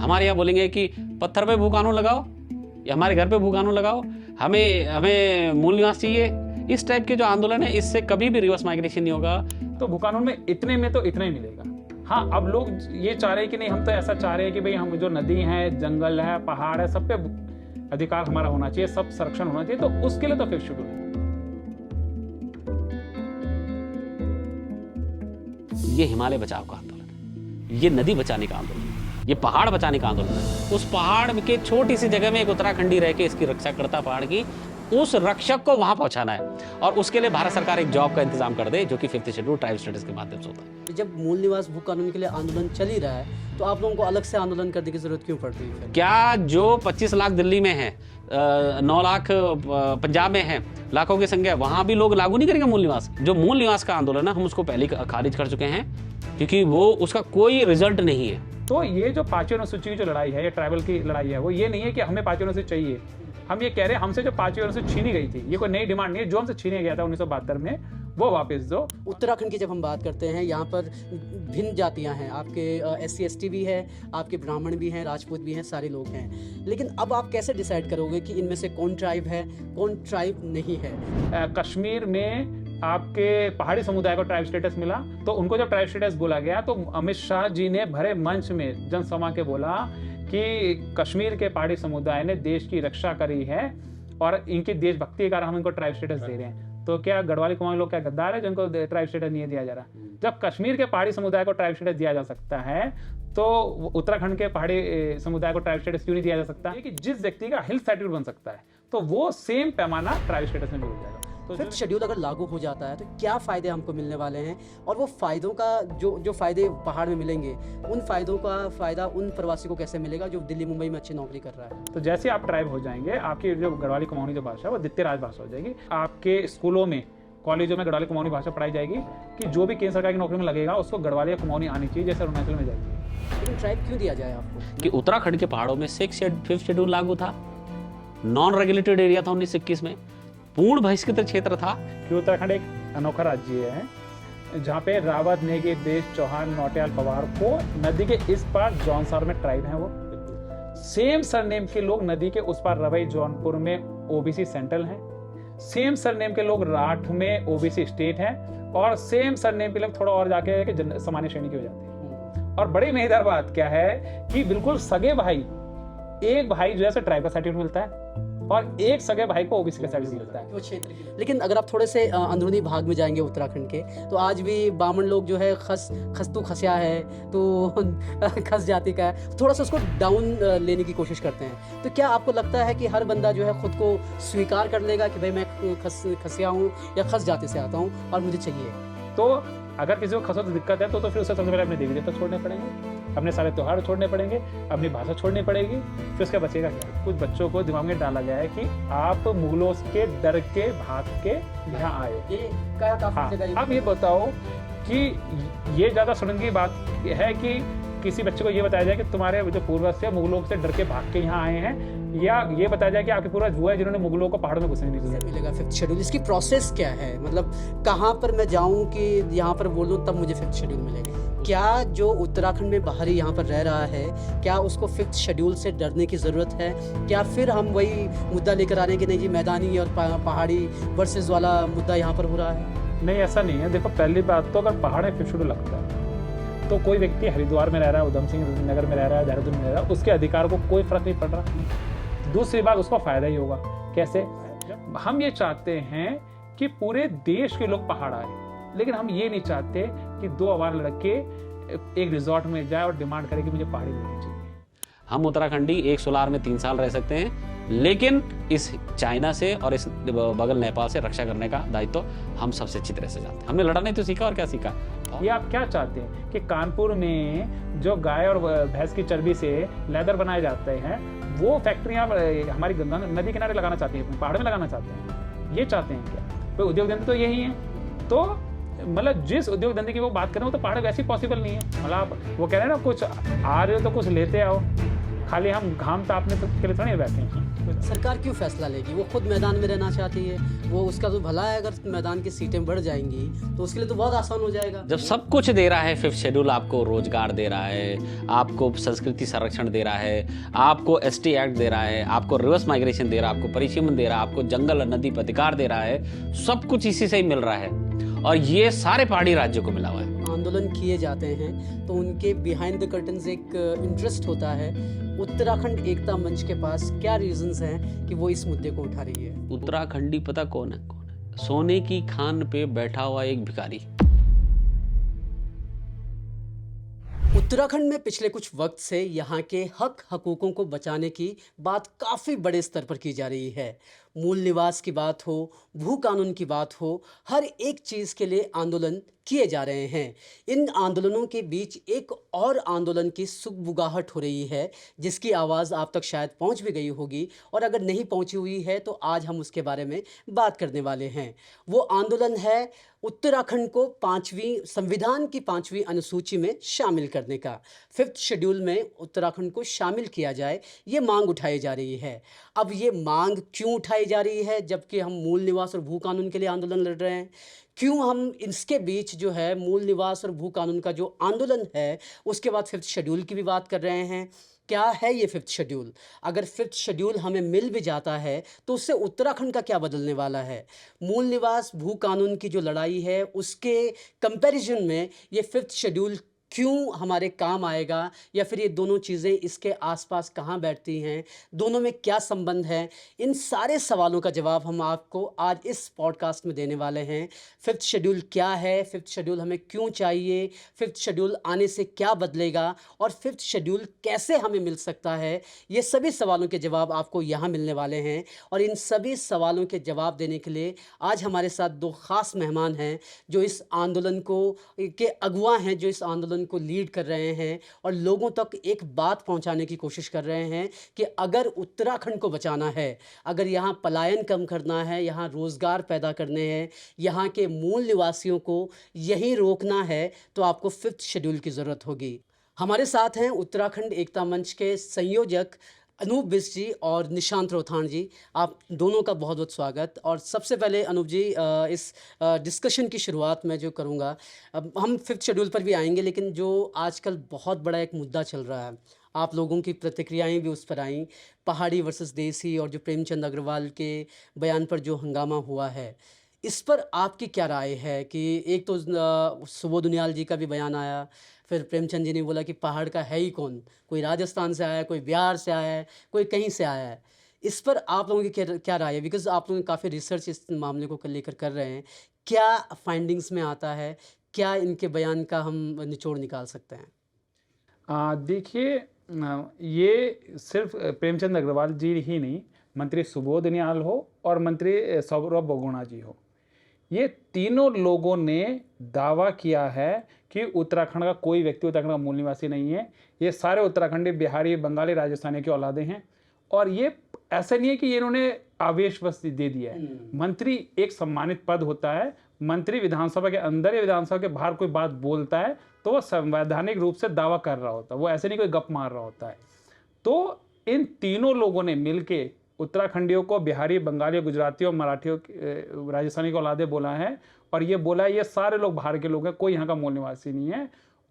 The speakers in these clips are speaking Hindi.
हमारे यहाँ बोलेंगे कि पत्थर पे भू कानून लगाओ या हमारे घर पे भू कानून लगाओ, हमें मूल निवास चाहिए। इस टाइप के जो आंदोलन है, इससे कभी भी रिवर्स माइग्रेशन नहीं होगा। तो भू कानून में इतने में तो इतना ही मिलेगा। हाँ, अब लोग ये चाह रहे हैं कि नहीं, हम तो ऐसा चाह रहे हैं कि भाई हम जो नदी है, जंगल है, पहाड़ है, सब पे अधिकार हमारा होना चाहिए, सब संरक्षण होना चाहिए। तो उसके लिए तो फिफ्थ शेड्यूल है। ये हिमालय बचाव का आंदोलन है, ये नदी बचाने का आंदोलन है, ये पहाड़ बचाने का आंदोलन है। उस पहाड़ के छोटी सी जगह में एक उत्तराखंडी रह के इसकी रक्षा करता, पहाड़ की, उस रक्षक को वहां पहुंचाना है। और उसके लिए भारत सरकार एक जॉब का इंतजाम कर दे, जो कि फिफ्थ शेड्यूल ट्राइब स्टेटस के माध्यम से होता है। जब मूल निवास भू कानून के लिए आंदोलन चल ही रहा है, तो आप लोगों को अलग से आंदोलन करने की जरूरत क्यों पड़ रही है? क्या जो 25 लाख दिल्ली में है, 9 लाख पंजाब में है, लाखों की संख्या, वहां भी लोग लागू नहीं करेंगे मूल निवास? जो मूल निवास का आंदोलन है, हम उसको पहले खारिज कर चुके हैं, क्योंकि वो उसका कोई रिजल्ट नहीं है। तो ये जो पांचवी अनुसूची की जो लड़ाई है, ये ट्राइबल की लड़ाई है, वो ये नहीं है कि हमें पांचवी अनुसूची चाहिए। हम ये कह रहे हैं, हमसे जो पांचवी अनुसूची छीनी गई थी, ये कोई नई डिमांड नहीं है, जो हमसे छीने गया था 1972 में, वो वापस दो। उत्तराखंड की जब हम बात करते हैं, यहाँ पर भिन्न जातियाँ हैं, आपके SC ST भी है, आपके ब्राह्मण भी हैं, राजपूत भी हैं, सारे लोग हैं। लेकिन अब आप कैसे डिसाइड करोगे कि इनमें से कौन ट्राइब है, कौन ट्राइब नहीं है? कश्मीर में आपके पहाड़ी समुदाय को ट्राइब स्टेटस मिला, तो उनको जब ट्राइब स्टेटस बोला गया, तो अमित शाह जी ने भरे मंच में जनसभा के बोला कि कश्मीर के पहाड़ी समुदाय ने देश की रक्षा करी है और इनकी देशभक्ति के कारण हम इनको ट्राइब स्टेटस दे रहे हैं। तो क्या गढ़वाली कुमाऊं लोग क्या गद्दार है जिनको ट्राइब स्टेटस नहीं दिया जा रहा? जब कश्मीर के पहाड़ी समुदाय को ट्राइब स्टेटस दिया जा सकता है, तो उत्तराखंड के पहाड़ी समुदाय को ट्राइब स्टेटस क्यों नहीं दिया जा सकता? कि जिस व्यक्ति का हिल सर्टिफिकेट बन सकता है, तो वो सेम पैमाना ट्राइब स्टेटस में मिल जाएगा। तो फिफ्थ शेड्यूल अगर लागू हो जाता है, तो क्या फ़ायदे हमको मिलने वाले हैं? और वो फ़ायदों का जो फ़ायदे पहाड़ में मिलेंगे, उन फ़ायदों का फ़ायदा उन प्रवासी को कैसे मिलेगा जो दिल्ली मुंबई में अच्छी नौकरी कर रहा है? तो जैसे आप ट्राइब हो जाएंगे, आपकी जो गढ़वाली कुमाऊनी जो भाषा है, वो द्वितीय राज भाषा हो जाएगी। आपके स्कूलों में, कॉलेजों में गढ़वाली कुमाऊनी भाषा पढ़ाई जाएगी कि जो भी केंद्र सरकार की नौकरी में लगेगा, उसको गढ़वाली या कुमाऊनी आनी चाहिए, जैसे अरुणाचल में जाएगी। लेकिन ट्राइब क्यों दिया जाए आपको? कि उत्तराखंड के पहाड़ों में फिफ्थ शेड्यूल लागू था, नॉन रेगुलेटेड एरिया था 1921 में, पूर्ण बहिष्कृत क्षेत्र था। कि उत्तराखंड एक अनोखा राज्य है, जहाँ पे रावत, नेगी, देश, चौहान, नौटियाल, पवार को नदी के इस पार जौनसार में ट्राइब है। वो सेम सरनेम के लोग नदी के उस पार रवई, जौनपुर में OBC सेंट्रल हैं। सेम सरनेम के लोग राठ में OBC स्टेट हैं, और सेम सरनेम के लोग थोड़ा और जाके सामान्य श्रेणी के हो जाते हैं। और बड़ी मजेदार बात क्या है कि बिल्कुल सगे भाई, एक भाई जो है ट्राइब का सर्टिफिकेट मिलता है और एक सगे भाई को OBC का सर्टिफिकेट मिलता है। वो क्षेत्र की। लेकिन अगर आप थोड़े से अंदरूनी भाग में जाएंगे उत्तराखंड के, तो आज भी बामन लोग जो है खस्तू खसिया है, तो खस जाति का है, थोड़ा सा उसको डाउन लेने की कोशिश करते हैं। तो क्या आपको लगता है कि हर बंदा जो है खुद को स्वीकार कर लेगा कि भाई मैं खसिया हूँ या खस जाति से आता हूँ और मुझे चाहिए? तो अगर किसी को खसों से दिक्कत है, तो फिर उसे सबसे पहले अपने देवी देवता छोड़ने पड़ेंगे, अपने सारे त्योहार छोड़ने पड़ेंगे, अपनी भाषा छोड़नी पड़ेगी। फिर उसका बचेगा क्या? कुछ बच्चों को दिमाग में डाला गया है कि आप मुगलों के डर के भाग के यहाँ आए। अब ये बताओ कि ये ज्यादा सुरंगी बात है कि किसी बच्चे को ये बताया जाए कि तुम्हारे जो पूर्वज थे मुगलों से डर के भाग के यहाँ आए हैं, या ये बताया जाए कि आपके पूर्वज हुआ है जिन्होंने मुगलों को पहाड़ों में घुसने नहीं दिया। मिलेगा फिफ्थ शेड्यूल? इसकी प्रोसेस क्या है? मतलब कहाँ पर मैं जाऊँ कि यहाँ पर बोलूँ तब मुझे फिफ्थ शेड्यूल मिलेगा? क्या जो उत्तराखंड में बाहरी यहाँ पर रह रहा है, क्या उसको फिफ्थ शेड्यूल से डरने की ज़रूरत है? क्या फिर हम वही मुद्दा लेकर आ रहे हैं कि नहीं जी, मैदानी और पहाड़ी वर्सेस वाला मुद्दा यहाँ पर हो रहा है? नहीं, ऐसा नहीं है। देखो, पहली बात तो अगर पहाड़ में फिफ्थ शेड्यूल लगता है, तो कोई व्यक्ति हरिद्वार में रह रहा है, उधम सिंह नगर में रह रहा है, देहरादून में रह रहा है, उसके अधिकार को कोई फर्क नहीं पड़ रहा। दूसरी बात, उसको फायदा ही होगा। कैसे? हम ये चाहते हैं कि पूरे देश के लोग पहाड़ आए, लेकिन हम ये नहीं चाहते कि दो आवारा लड़के एक रिजॉर्ट में जाए और डिमांड करे कि मुझे पहाड़ी मिलनी चाहिए। हम उत्तराखंडी एक सोलार में 3 साल रह सकते हैं, लेकिन इस चाइना से और इस बगल नेपाल से रक्षा करने का दायित्व तो हम सबसे अच्छी तरह से जानते हैं। हमने लड़ा नहीं तो सीखा, और क्या सीखा। ये आप क्या चाहते हैं कि कानपुर में जो गाय और भैंस की चर्बी से लेदर बनाए जाते हैं, वो फैक्ट्रियां हमारी गंगा नदी किनारे लगाना चाहते हैं, पहाड़ में लगाना चाहते हैं? ये चाहते हैं क्या? तो उद्योग धंधे तो यही है। तो मतलब जिस उद्योग धंधे की वो बात कर रहे हो, तो पहाड़ वैसे पॉसिबल नहीं है। मतलब वो कह रहे हैं ना, कुछ आ रहे हो तो कुछ लेते आओ, खाली हम घाम तापने के लिए थोड़ी बैठे हैं। सरकार क्यों फैसला लेगी? वो खुद मैदान में रहना चाहती है, वो उसका तो भला है। अगर मैदान की सीटें बढ़ जाएंगी तो उसके लिए तो बहुत आसान हो जाएगा। जब सब कुछ दे रहा है, फिफ्थ शेड्यूल आपको रोजगार दे रहा है, आपको संस्कृति संरक्षण दे रहा है, आपको एसटी एक्ट दे रहा है, आपको रिवर्स माइग्रेशन दे रहा है, आपको परिसीमन दे रहा है, आपको जंगल और नदी पर अधिकार दे रहा है, सब कुछ इसी से ही मिल रहा है और ये सारे पहाड़ी राज्यों को मिला हुआ है। आंदोलन किए जाते हैं तो उनके बिहाइंड द कर्टन्स एक इंटरेस्ट होता है। उत्तराखंड एकता मंच के पास क्या रीजंस हैं कि वो इस मुद्दे को उठा रही है? उत्तराखंडी पता कौन है? सोने की खान पे बैठा हुआ एक भिखारी। उत्तराखंड में पिछले कुछ वक्त से यहाँ के हक हकूकों को बचाने की बात काफ़ी बड़े स्तर पर की जा रही है। मूल निवास की बात हो, भू कानून की बात हो, हर एक चीज़ के लिए आंदोलन किए जा रहे हैं। इन आंदोलनों के बीच एक और आंदोलन की सुगबुगाहट हो रही है, जिसकी आवाज़ आप तक शायद पहुंच भी गई होगी, और अगर नहीं पहुंची हुई है तो आज हम उसके बारे में बात करने वाले हैं। वो आंदोलन है उत्तराखंड को संविधान की 5वीं अनुसूची में शामिल करने का। 5th शेड्यूल में उत्तराखंड को शामिल किया जाए, ये मांग उठाई जा रही है। अब ये मांग क्यों उठाई जा रही है जबकि हम मूल निवास और भू कानून के लिए आंदोलन लड़ रहे हैं? क्यों हम इसके बीच जो है मूल निवास और भू कानून का जो आंदोलन है उसके बाद 5th शेड्यूल की भी बात कर रहे हैं? क्या है ये 5th शेड्यूल? अगर 5th शेड्यूल हमें मिल भी जाता है तो उससे उत्तराखंड का क्या बदलने वाला है? मूल निवास भू कानून की जो लड़ाई है उसके कंपैरिजन में ये 5th शेड्यूल क्यों हमारे काम आएगा, या फिर ये दोनों चीज़ें इसके आसपास कहाँ बैठती हैं, दोनों में क्या संबंध है? इन सारे सवालों का जवाब हम आपको आज इस पॉडकास्ट में देने वाले हैं। 5th शेड्यूल क्या है, 5th शेड्यूल हमें क्यों चाहिए, 5th शेड्यूल आने से क्या बदलेगा और 5th शेड्यूल कैसे हमें मिल सकता है, ये सभी सवालों के जवाब आपको यहाँ मिलने वाले हैं। और इन सभी सवालों के जवाब देने के लिए आज हमारे साथ दो ख़ास मेहमान हैं जो इस आंदोलन के अगुवा हैं, जो इस आंदोलन को लीड कर रहे हैं और लोगों तक एक बात पहुंचाने की कोशिश कर रहे हैं कि अगर उत्तराखंड को बचाना है, अगर यहाँ पलायन कम करना है, यहाँ रोजगार पैदा करने हैं, यहाँ के मूल निवासियों को यहीं रोकना है, तो आपको 5th शेड्यूल की ज़रूरत होगी। हमारे साथ हैं उत्तराखंड एकता मंच के संयोजक अनूप बिष्ट जी और निशांत रोथाण जी। आप दोनों का बहुत बहुत स्वागत। और सबसे पहले अनूप जी, इस डिस्कशन की शुरुआत मैं जो करूँगा, अब हम 5th शेड्यूल पर भी आएंगे, लेकिन जो आजकल बहुत बड़ा एक मुद्दा चल रहा है, आप लोगों की प्रतिक्रियाएं भी उस पर आई, पहाड़ी वर्सेस देसी, और जो प्रेमचंद अग्रवाल के बयान पर जो हंगामा हुआ है, इस पर आपकी क्या राय है? कि एक तो सुबोध उनियाल जी का भी बयान आया, फिर प्रेमचंद जी ने बोला कि पहाड़ का है ही कौन, कोई राजस्थान से आया है, कोई बिहार से आया है, कोई कहीं से आया है। इस पर आप लोगों की क्या राय है? बिकॉज आप लोग काफ़ी रिसर्च इस मामले को लेकर कर रहे हैं। क्या फाइंडिंग्स में आता है? क्या इनके बयान का हम निचोड़ निकाल सकते हैं? देखिए, ये सिर्फ प्रेमचंद अग्रवाल जी ही नहीं, मंत्री सुबोध उनियाल हो और मंत्री सौरभ बहुगुणा जी हो, ये तीनों लोगों ने दावा किया है कि उत्तराखंड का कोई व्यक्ति उत्तराखंड का मूल निवासी नहीं है। ये सारे उत्तराखंडी, बिहारी, बंगाली, राजस्थानी की औलादे हैं। और ये ऐसा नहीं है कि इन्होंने आवेशवश दे दिया है। मंत्री एक सम्मानित पद होता है। मंत्री विधानसभा के अंदर या विधानसभा के बाहर कोई बात बोलता है तो वो संवैधानिक रूप से दावा कर रहा होता है, वो ऐसे नहीं कोई गप मार रहा होता है। तो इन तीनों लोगों ने मिलके उत्तराखंडियों को बिहारी, बंगाली, गुजरातियों, मराठियों, राजस्थानी को औलादे बोला है। और ये बोला है ये सारे लोग बाहर के लोग हैं, कोई यहाँ का मूल निवासी नहीं है।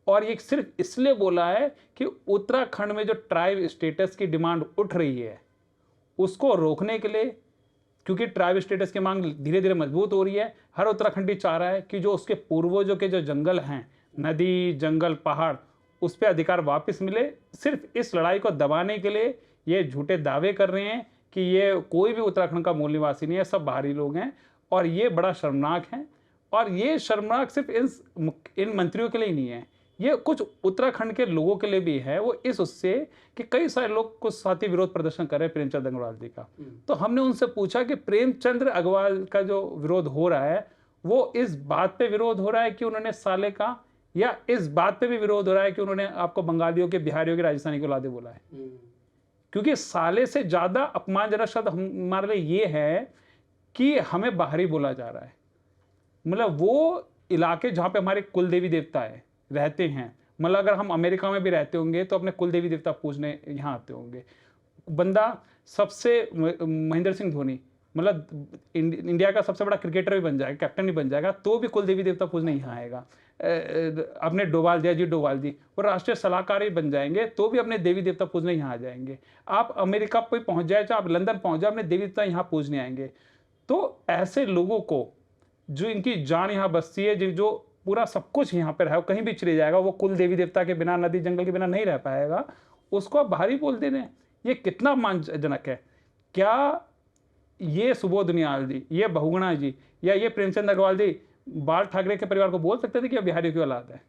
और ये सिर्फ इसलिए बोला है कि उत्तराखंड में जो ट्राइब स्टेटस की डिमांड उठ रही है उसको रोकने के लिए, क्योंकि ट्राइब स्टेटस की मांग धीरे धीरे मजबूत हो रही है। हर उत्तराखंडी चाह रहा है कि जो उसके पूर्वजों के जो जंगल हैं, नदी, जंगल, पहाड़, उस पर अधिकार वापस मिले। सिर्फ इस लड़ाई को दबाने के लिए ये झूठे दावे कर रहे हैं कि ये कोई भी उत्तराखंड का मूल निवासी नहीं है, सब बाहरी लोग हैं। और ये बड़ा शर्मनाक है। और ये शर्मनाक सिर्फ इन मंत्रियों के लिए ही नहीं है, ये कुछ उत्तराखंड के लोगों के लिए भी है। वो इस उससे कि कई सारे लोग कुछ साथी विरोध प्रदर्शन कर रहे हैं प्रेमचंद अग्रवाल जी का। तो हमने उनसे पूछा कि प्रेमचंद अग्रवाल का जो विरोध हो रहा है वो इस बात पे विरोध हो रहा है कि उन्होंने साले का, या इस बात पे भी विरोध हो रहा है कि उन्होंने आपको बंगालियों के, बिहारियों के, राजस्थानी के औलादे बोला है? क्योंकि साले से ज़्यादा अपमानजनक शब्द हमारे लिए ये है कि हमें बाहरी बोला जा रहा है। मतलब वो इलाके जहाँ पे हमारे कुल देवी देवता है रहते हैं, मतलब अगर हम अमेरिका में भी रहते होंगे तो अपने कुल देवी देवता पूजने यहाँ आते होंगे। बंदा सबसे महेंद्र सिंह धोनी मतलब इंडिया का सबसे बड़ा क्रिकेटर भी बन जाएगा, कैप्टन भी बन जाएगा, तो भी कुल देवी देवता पूजने यहाँ आएगा। अपने डोभाल जी वो राष्ट्रीय सलाहकार ही बन जाएंगे तो भी अपने देवी देवता पूजने यहाँ आ जाएंगे। आप अमेरिका पे पहुंच जाए, चाहे आप लंदन पहुंच जाए, अपने देवी देवता यहाँ पूजने आएंगे। तो ऐसे लोगों को जो इनकी जान यहाँ बसती है, जो पूरा सब कुछ यहाँ पर है, कहीं भी चले जाएगा, वो कुल देवी देवता के बिना, नदी जंगल के बिना नहीं रह पाएगा, उसको आप बाहरी बोल दे रहे हैं। ये कितना अपमानजनक है। क्या ये सुबोध नियाल जी, ये बहुगुणा जी या ये प्रेमचंद अग्रवाल जी बाल ठाकरे के परिवार को बोल सकते थे कि बिहारियों की औलाद है?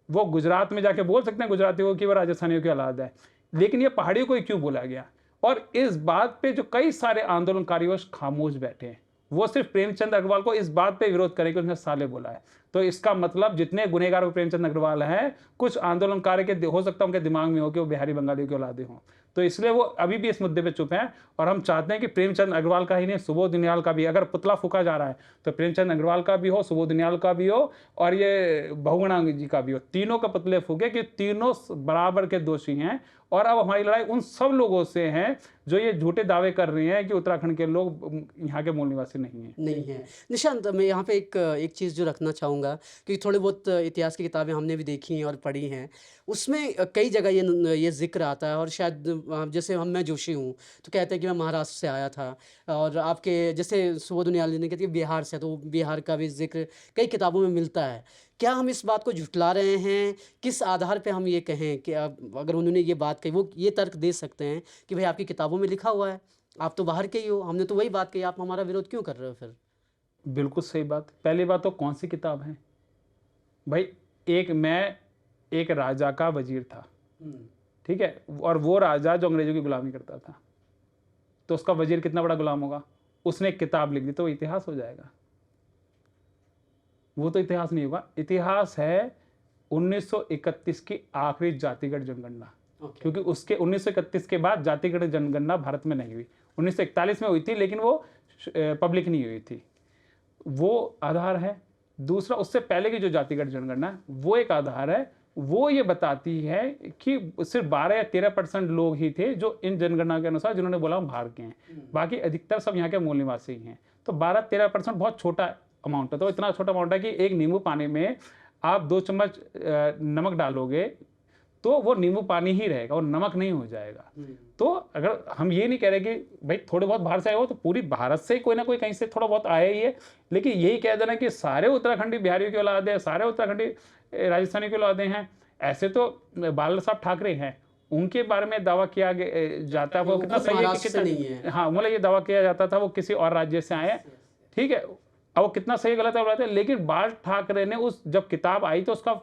वो गुजरात में जाके बोल सकते हैं गुजरातियों की वो राजस्थानियों की औलाद है, लेकिन ये पहाड़ियों को क्यों बोला गया? और इस बात पे जो कई सारे आंदोलनकारियों खामोश बैठे हैं, वो सिर्फ प्रेमचंद अग्रवाल को इस बात पे विरोध करें कि उसने साले बोला है। तो इसका मतलब जितने गुनहगार प्रेमचंद अग्रवाल हैं, कुछ आंदोलनकारी के हो सकता है उनके दिमाग में हो कि वो बिहारी बंगालियों की औलादे हों, तो इसलिए वो अभी भी इस मुद्दे पे चुप हैं। और हम चाहते हैं कि प्रेमचंद अग्रवाल का ही नहीं, सुबोध नियाल का भी, अगर पुतला फूका जा रहा है तो प्रेमचंद अग्रवाल का भी हो, सुबोध नियाल का भी हो और ये बहुगुणा जी का भी हो, तीनों का पुतले फूके कि तीनों बराबर के दोषी हैं। और अब हमारी लड़ाई उन सब लोगों से है जो ये झूठे दावे कर रहे हैं कि उत्तराखंड के लोग यहाँ के मूल निवासी नहीं है। निशांत, मैं यहाँ पे एक चीज़ जो रखना चाहूँगा, क्योंकि थोड़ी बहुत इतिहास की किताबें हमने भी देखी हैं और पढ़ी हैं, उसमें कई जगह ये जिक्र आता है। और शायद जैसे मैं जोशी हूँ तो कहते हैं कि मैं महाराष्ट्र से आया था, और आपके जैसे सुबोध नियाल जी ने कहते हैं बिहार से, तो बिहार का भी जिक्र कई किताबों में मिलता है। क्या हम इस बात को झुठला रहे हैं? किस आधार पे हम ये कहें कि अगर उन्होंने ये बात कही, वो ये तर्क दे सकते हैं कि भाई आपकी किताबों में लिखा हुआ है, आप तो बाहर के ही हो, हमने तो वही बात कही, आप हमारा विरोध क्यों कर रहे हो फिर? बिल्कुल सही बात। पहली बात तो कौन सी किताब है भाई? मैं एक राजा का वजीर था, ठीक है, और वो राजा जो अंग्रेजों की गुलामी करता था, तो उसका वजीर कितना बड़ा गुलाम होगा? उसने एक किताब लिख दी तो इतिहास हो जाएगा? वो तो इतिहास नहीं होगा। इतिहास है 1931 की आखिरी जातिगत जनगणना, क्योंकि उसके 1931 के बाद जातिगत जनगणना भारत में नहीं हुई। 1941 में हुई थी, लेकिन वो पब्लिक नहीं हुई थी, वो आधार है। दूसरा, उससे पहले की जो जातिगत जनगणना, वो एक आधार है। वो ये बताती है कि सिर्फ 12 या 13% लोग ही थे जो इन जनगणना के अनुसार जिन्होंने बोला हम बाहर के हैं, बाकी अधिकतर सब यहाँ के मूल निवासी ही हैं। तो 12-13% बहुत छोटा अमाउंट है। तो इतना छोटा अमाउंट है कि एक नींबू पानी में आप 2 चम्मच नमक डालोगे तो वो नींबू पानी ही रहेगा और नमक नहीं हो जाएगा। तो अगर हम ये नहीं कह रहे कि भाई थोड़े बहुत बाहर से आए हो, तो पूरी भारत से कोई ना कोई कहीं से थोड़ा बहुत आया ही है, लेकिन यही कह देना कि सारे उत्तराखंडी बिहारियों की औलाद है, सारे उत्तराखंडी राजस्थानी की औलादे हैं, ऐसे तो बाला साहब ठाकरे हैं, उनके बारे में दावा किया जाता है वो कितना सही है, हाँ, मतलब ये दावा किया जाता था वो किसी और राज्य से आए, ठीक है, अब वो कितना सही गलत है, लेकिन बाल ठाकरे ने उस जब किताब आई तो उसका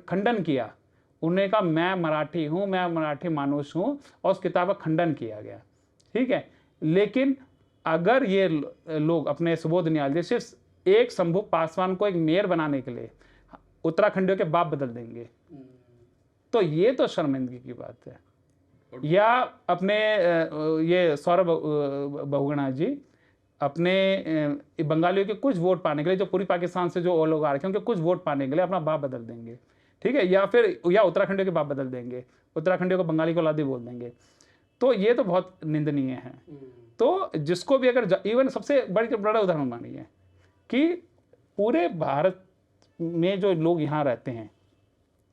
खंडन किया। उन्होंने कहा मैं मराठी हूँ, मैं मराठी मानुष हूँ, और उस किताब का खंडन किया गया, ठीक है। लेकिन अगर ये लोग अपने सुबोध नियाल जी सिर्फ एक शंभू पासवान को एक मेयर बनाने के लिए उत्तराखंडियों के बाप बदल देंगे, तो ये तो शर्मिंदगी की बात है। या अपने ये सौरभ बहुगुणा जी अपने बंगालियों के कुछ वोट पाने के लिए, जो पूरी पाकिस्तान से जो लोग आ रखे हैं उनके कुछ वोट पाने के लिए अपना बाप बदल देंगे, ठीक है, या फिर उत्तराखंडियों के बाप बदल देंगे, उत्तराखंडियों को बंगाली को औलादी बोल देंगे। तो ये तो बहुत निंदनीय है। तो जिसको भी अगर इवन सबसे बड़ा उदाहरण मानिए कि पूरे भारत में जो लोग यहाँ रहते हैं,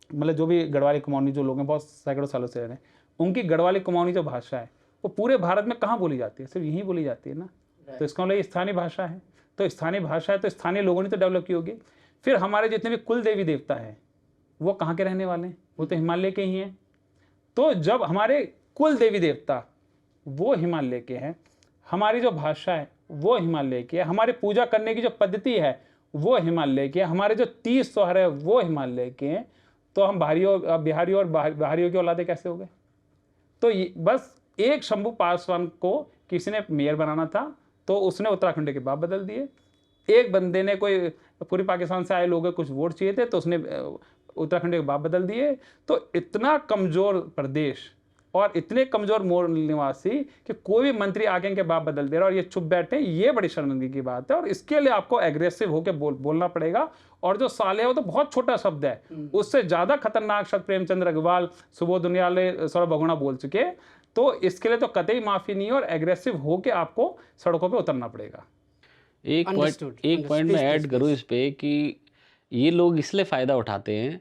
मतलब जो भी गढ़वाली कुमाऊनी जो लोग हैं, बहुत सैकड़ों सालों से रह रहे हैं, उनकी गढ़वाली कुमाऊनी जो भाषा है वो पूरे भारत में कहाँ बोली जाती है? सिर्फ यहीं बोली जाती है ना। तो इसका मतलब स्थानीय भाषा है, तो स्थानीय भाषा है तो स्थानीय लोगों ने तो डेवलप की होगी। फिर हमारे जितने भी कुल देवी देवता हैं वो कहाँ के रहने वाले हैं? वो तो हिमालय के ही हैं। तो जब हमारे कुल देवी देवता वो हिमालय के हैं, हमारी जो भाषा है वो हिमालय की है, हमारी पूजा करने की जो पद्धति है वो हिमालय की है, हमारे जो 30 त्योहार है वो हिमालय के हैं, तो हम बिहारियों और बाहरियों की औलादे कैसे हो गए? तो बस एक शंभू पासवान को किसी ने मेयर बनाना था तो उसने उत्तराखंड के बाप बदल दिए। एक बंदे ने, कोई पूरी पाकिस्तान से आए लोगों कुछ वोट चाहिए थे तो उसने उत्तराखंड के बाप बदल दिए। तो इतना कमजोर प्रदेश और इतने कमजोर मूल निवासी कि कोई भी मंत्री आगे इनके बाप बदल दे रहा और ये चुप बैठे, ये बड़ी शर्मिंदगी की बात है। और इसके लिए आपको एग्रेसिव होकर बोलना पड़ेगा। और जो साले है वो तो बहुत छोटा शब्द है, उससे ज्यादा खतरनाक शब्द प्रेमचंद अग्रवाल, सुबोध उनियाल, सौरभ बहुगुणा बोल चुके। तो इसके लिए तो कतई माफी नहीं है और एग्रेसिव होकर आपको सड़कों पर उतरना पड़ेगा। एक पॉइंट मैं ऐड करूँ इस पे कि ये लोग इसलिए फ़ायदा उठाते हैं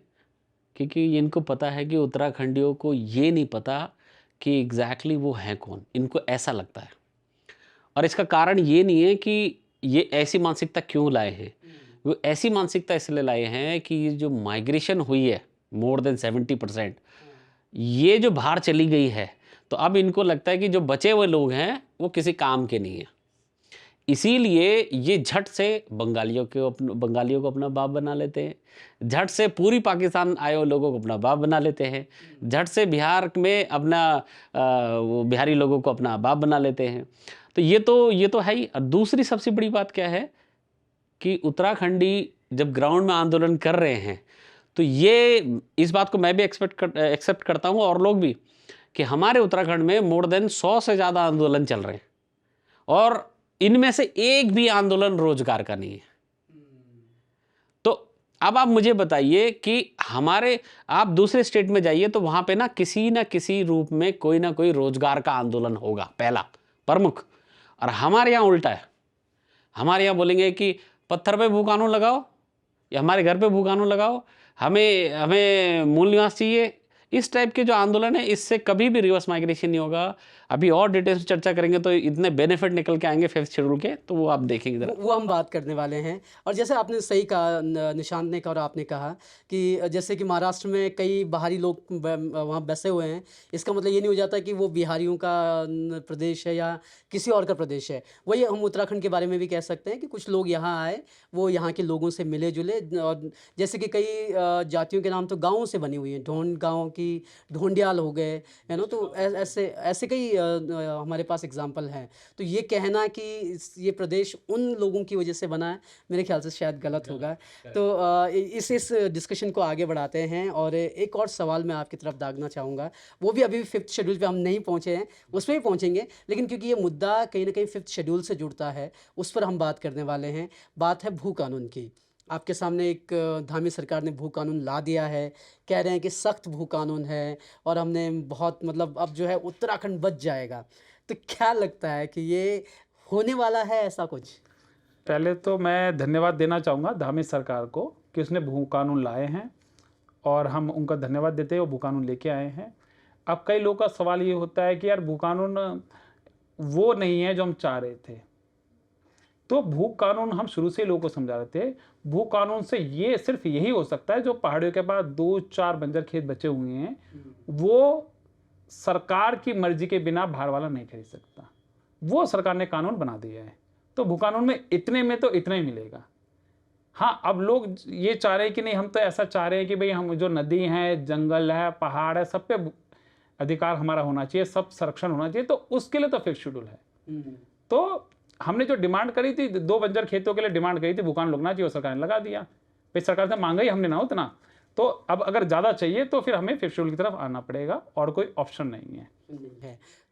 क्योंकि इनको पता है कि उत्तराखंडियों को ये नहीं पता कि एग्जैक्टली वो हैं कौन, इनको ऐसा लगता है। और इसका कारण ये नहीं है कि ये ऐसी मानसिकता क्यों लाए हैं, वो ऐसी मानसिकता इसलिए लाए हैं कि ये जो माइग्रेशन हुई है मोर देन 70%, ये जो बाहर चली गई है, तो अब इनको लगता है कि जो बचे हुए लोग हैं वो किसी काम के नहीं हैं। इसीलिए ये झट से बंगालियों को अपना बाप बना लेते हैं, झट से पूरी पाकिस्तान आए हुए लोगों को अपना बाप बना लेते हैं, झट से बिहार में अपना वो बिहारी लोगों को अपना बाप बना लेते हैं। तो ये तो है ही। और दूसरी सबसे बड़ी बात क्या है कि उत्तराखंडी जब ग्राउंड में आंदोलन कर रहे हैं तो ये इस बात को मैं भी एक्सेप्ट करता हूँ और लोग भी, कि हमारे उत्तराखंड में मोर देन 100 से ज़्यादा आंदोलन चल रहे हैं और इनमें से एक भी आंदोलन रोजगार का नहीं है। तो अब आप मुझे बताइए कि आप दूसरे स्टेट में जाइए तो वहां पे ना किसी रूप में कोई ना कोई रोजगार का आंदोलन होगा, पहला प्रमुख। और हमारे यहाँ उल्टा है, हमारे यहाँ बोलेंगे कि पत्थर पे भू कानून लगाओ या हमारे घर पे भू कानून लगाओ, हमें मूल निवास चाहिए। इस टाइप के जो आंदोलन है इससे कभी भी रिवर्स माइग्रेशन नहीं होगा। अभी और डिटेल्स में चर्चा करेंगे तो इतने बेनिफिट निकल के आएंगे 5th शेड्यूल के, तो वो आप देखेंगे वो हम बात करने वाले हैं। और जैसे आपने सही कहा, निशांत ने कहा और आपने कहा कि जैसे कि महाराष्ट्र में कई बाहरी लोग वहाँ बसे हुए हैं, इसका मतलब ये नहीं हो जाता कि वो बिहारियों का प्रदेश है या किसी और का प्रदेश है। वही हम उत्तराखंड के बारे में भी कह सकते हैं कि कुछ लोग यहाँ आए, वो यहाँ के लोगों से मिले जुले, और जैसे कि कई जातियों के नाम तो गाँवों से बनी हुई हैं, ढोंड गाँव की ढोंडियाल हो गए, है ना। तो ऐसे कई हमारे पास एग्जाम्पल हैं। तो ये कहना कि ये प्रदेश उन लोगों की वजह से बना है, मेरे ख्याल से शायद गलत होगा। तो इस डिस्कशन को आगे बढ़ाते हैं और एक और सवाल मैं आपकी तरफ दागना चाहूँगा। वो भी अभी 5th शेड्यूल पे हम नहीं पहुँचे हैं, उस पर भी पहुँचेंगे, लेकिन क्योंकि ये मुद्दा कहीं ना कहीं 5th शेड्यूल से जुड़ता है, उस पर हम बात करने वाले हैं। बात है भू कानून की। आपके सामने एक धामी सरकार ने भू कानून ला दिया है, कह रहे हैं कि सख्त भू कानून है और हमने बहुत मतलब अब जो है उत्तराखंड बच जाएगा। तो क्या लगता है कि ये होने वाला है ऐसा कुछ? पहले तो मैं धन्यवाद देना चाहूँगा धामी सरकार को कि उसने भू कानून लाए हैं और हम उनका धन्यवाद देते हैं, वो भू कानून लेके आए हैं। अब कई लोगों का सवाल ये होता है कि यार भू कानून वो नहीं है जो हम चाह रहे थे। तो भू कानून हम शुरू से लोगों को समझा रहे थे, भू कानून से ये सिर्फ यही हो सकता है जो पहाड़ियों के पास 2-4 बंजर खेत बचे हुए हैं, वो सरकार की मर्जी के बिना बाहर वाला नहीं खरीद सकता। वो सरकार ने कानून बना दिया है। तो भू कानून में इतने में तो इतना ही मिलेगा। हाँ, अब लोग ये चाह रहे हैं कि नहीं, हम तो ऐसा चाह रहे हैं कि भाई हम जो नदी है, जंगल है, पहाड़ है, सब पे अधिकार हमारा होना चाहिए, सब संरक्षण होना चाहिए। तो उसके लिए तो 5th शेड्यूल है। तो हमने जो डिमांड करी थी, 2 बंजर खेतों के लिए डिमांड करी थी, भू कानून लगना चाहिए, सरकार ने लगा दिया। भाई सरकार से मांगा ही हमने ना उतना, तो अब अगर ज़्यादा चाहिए तो फिर हमें 5th शेड्यूल की तरफ आना पड़ेगा और कोई ऑप्शन नहीं है।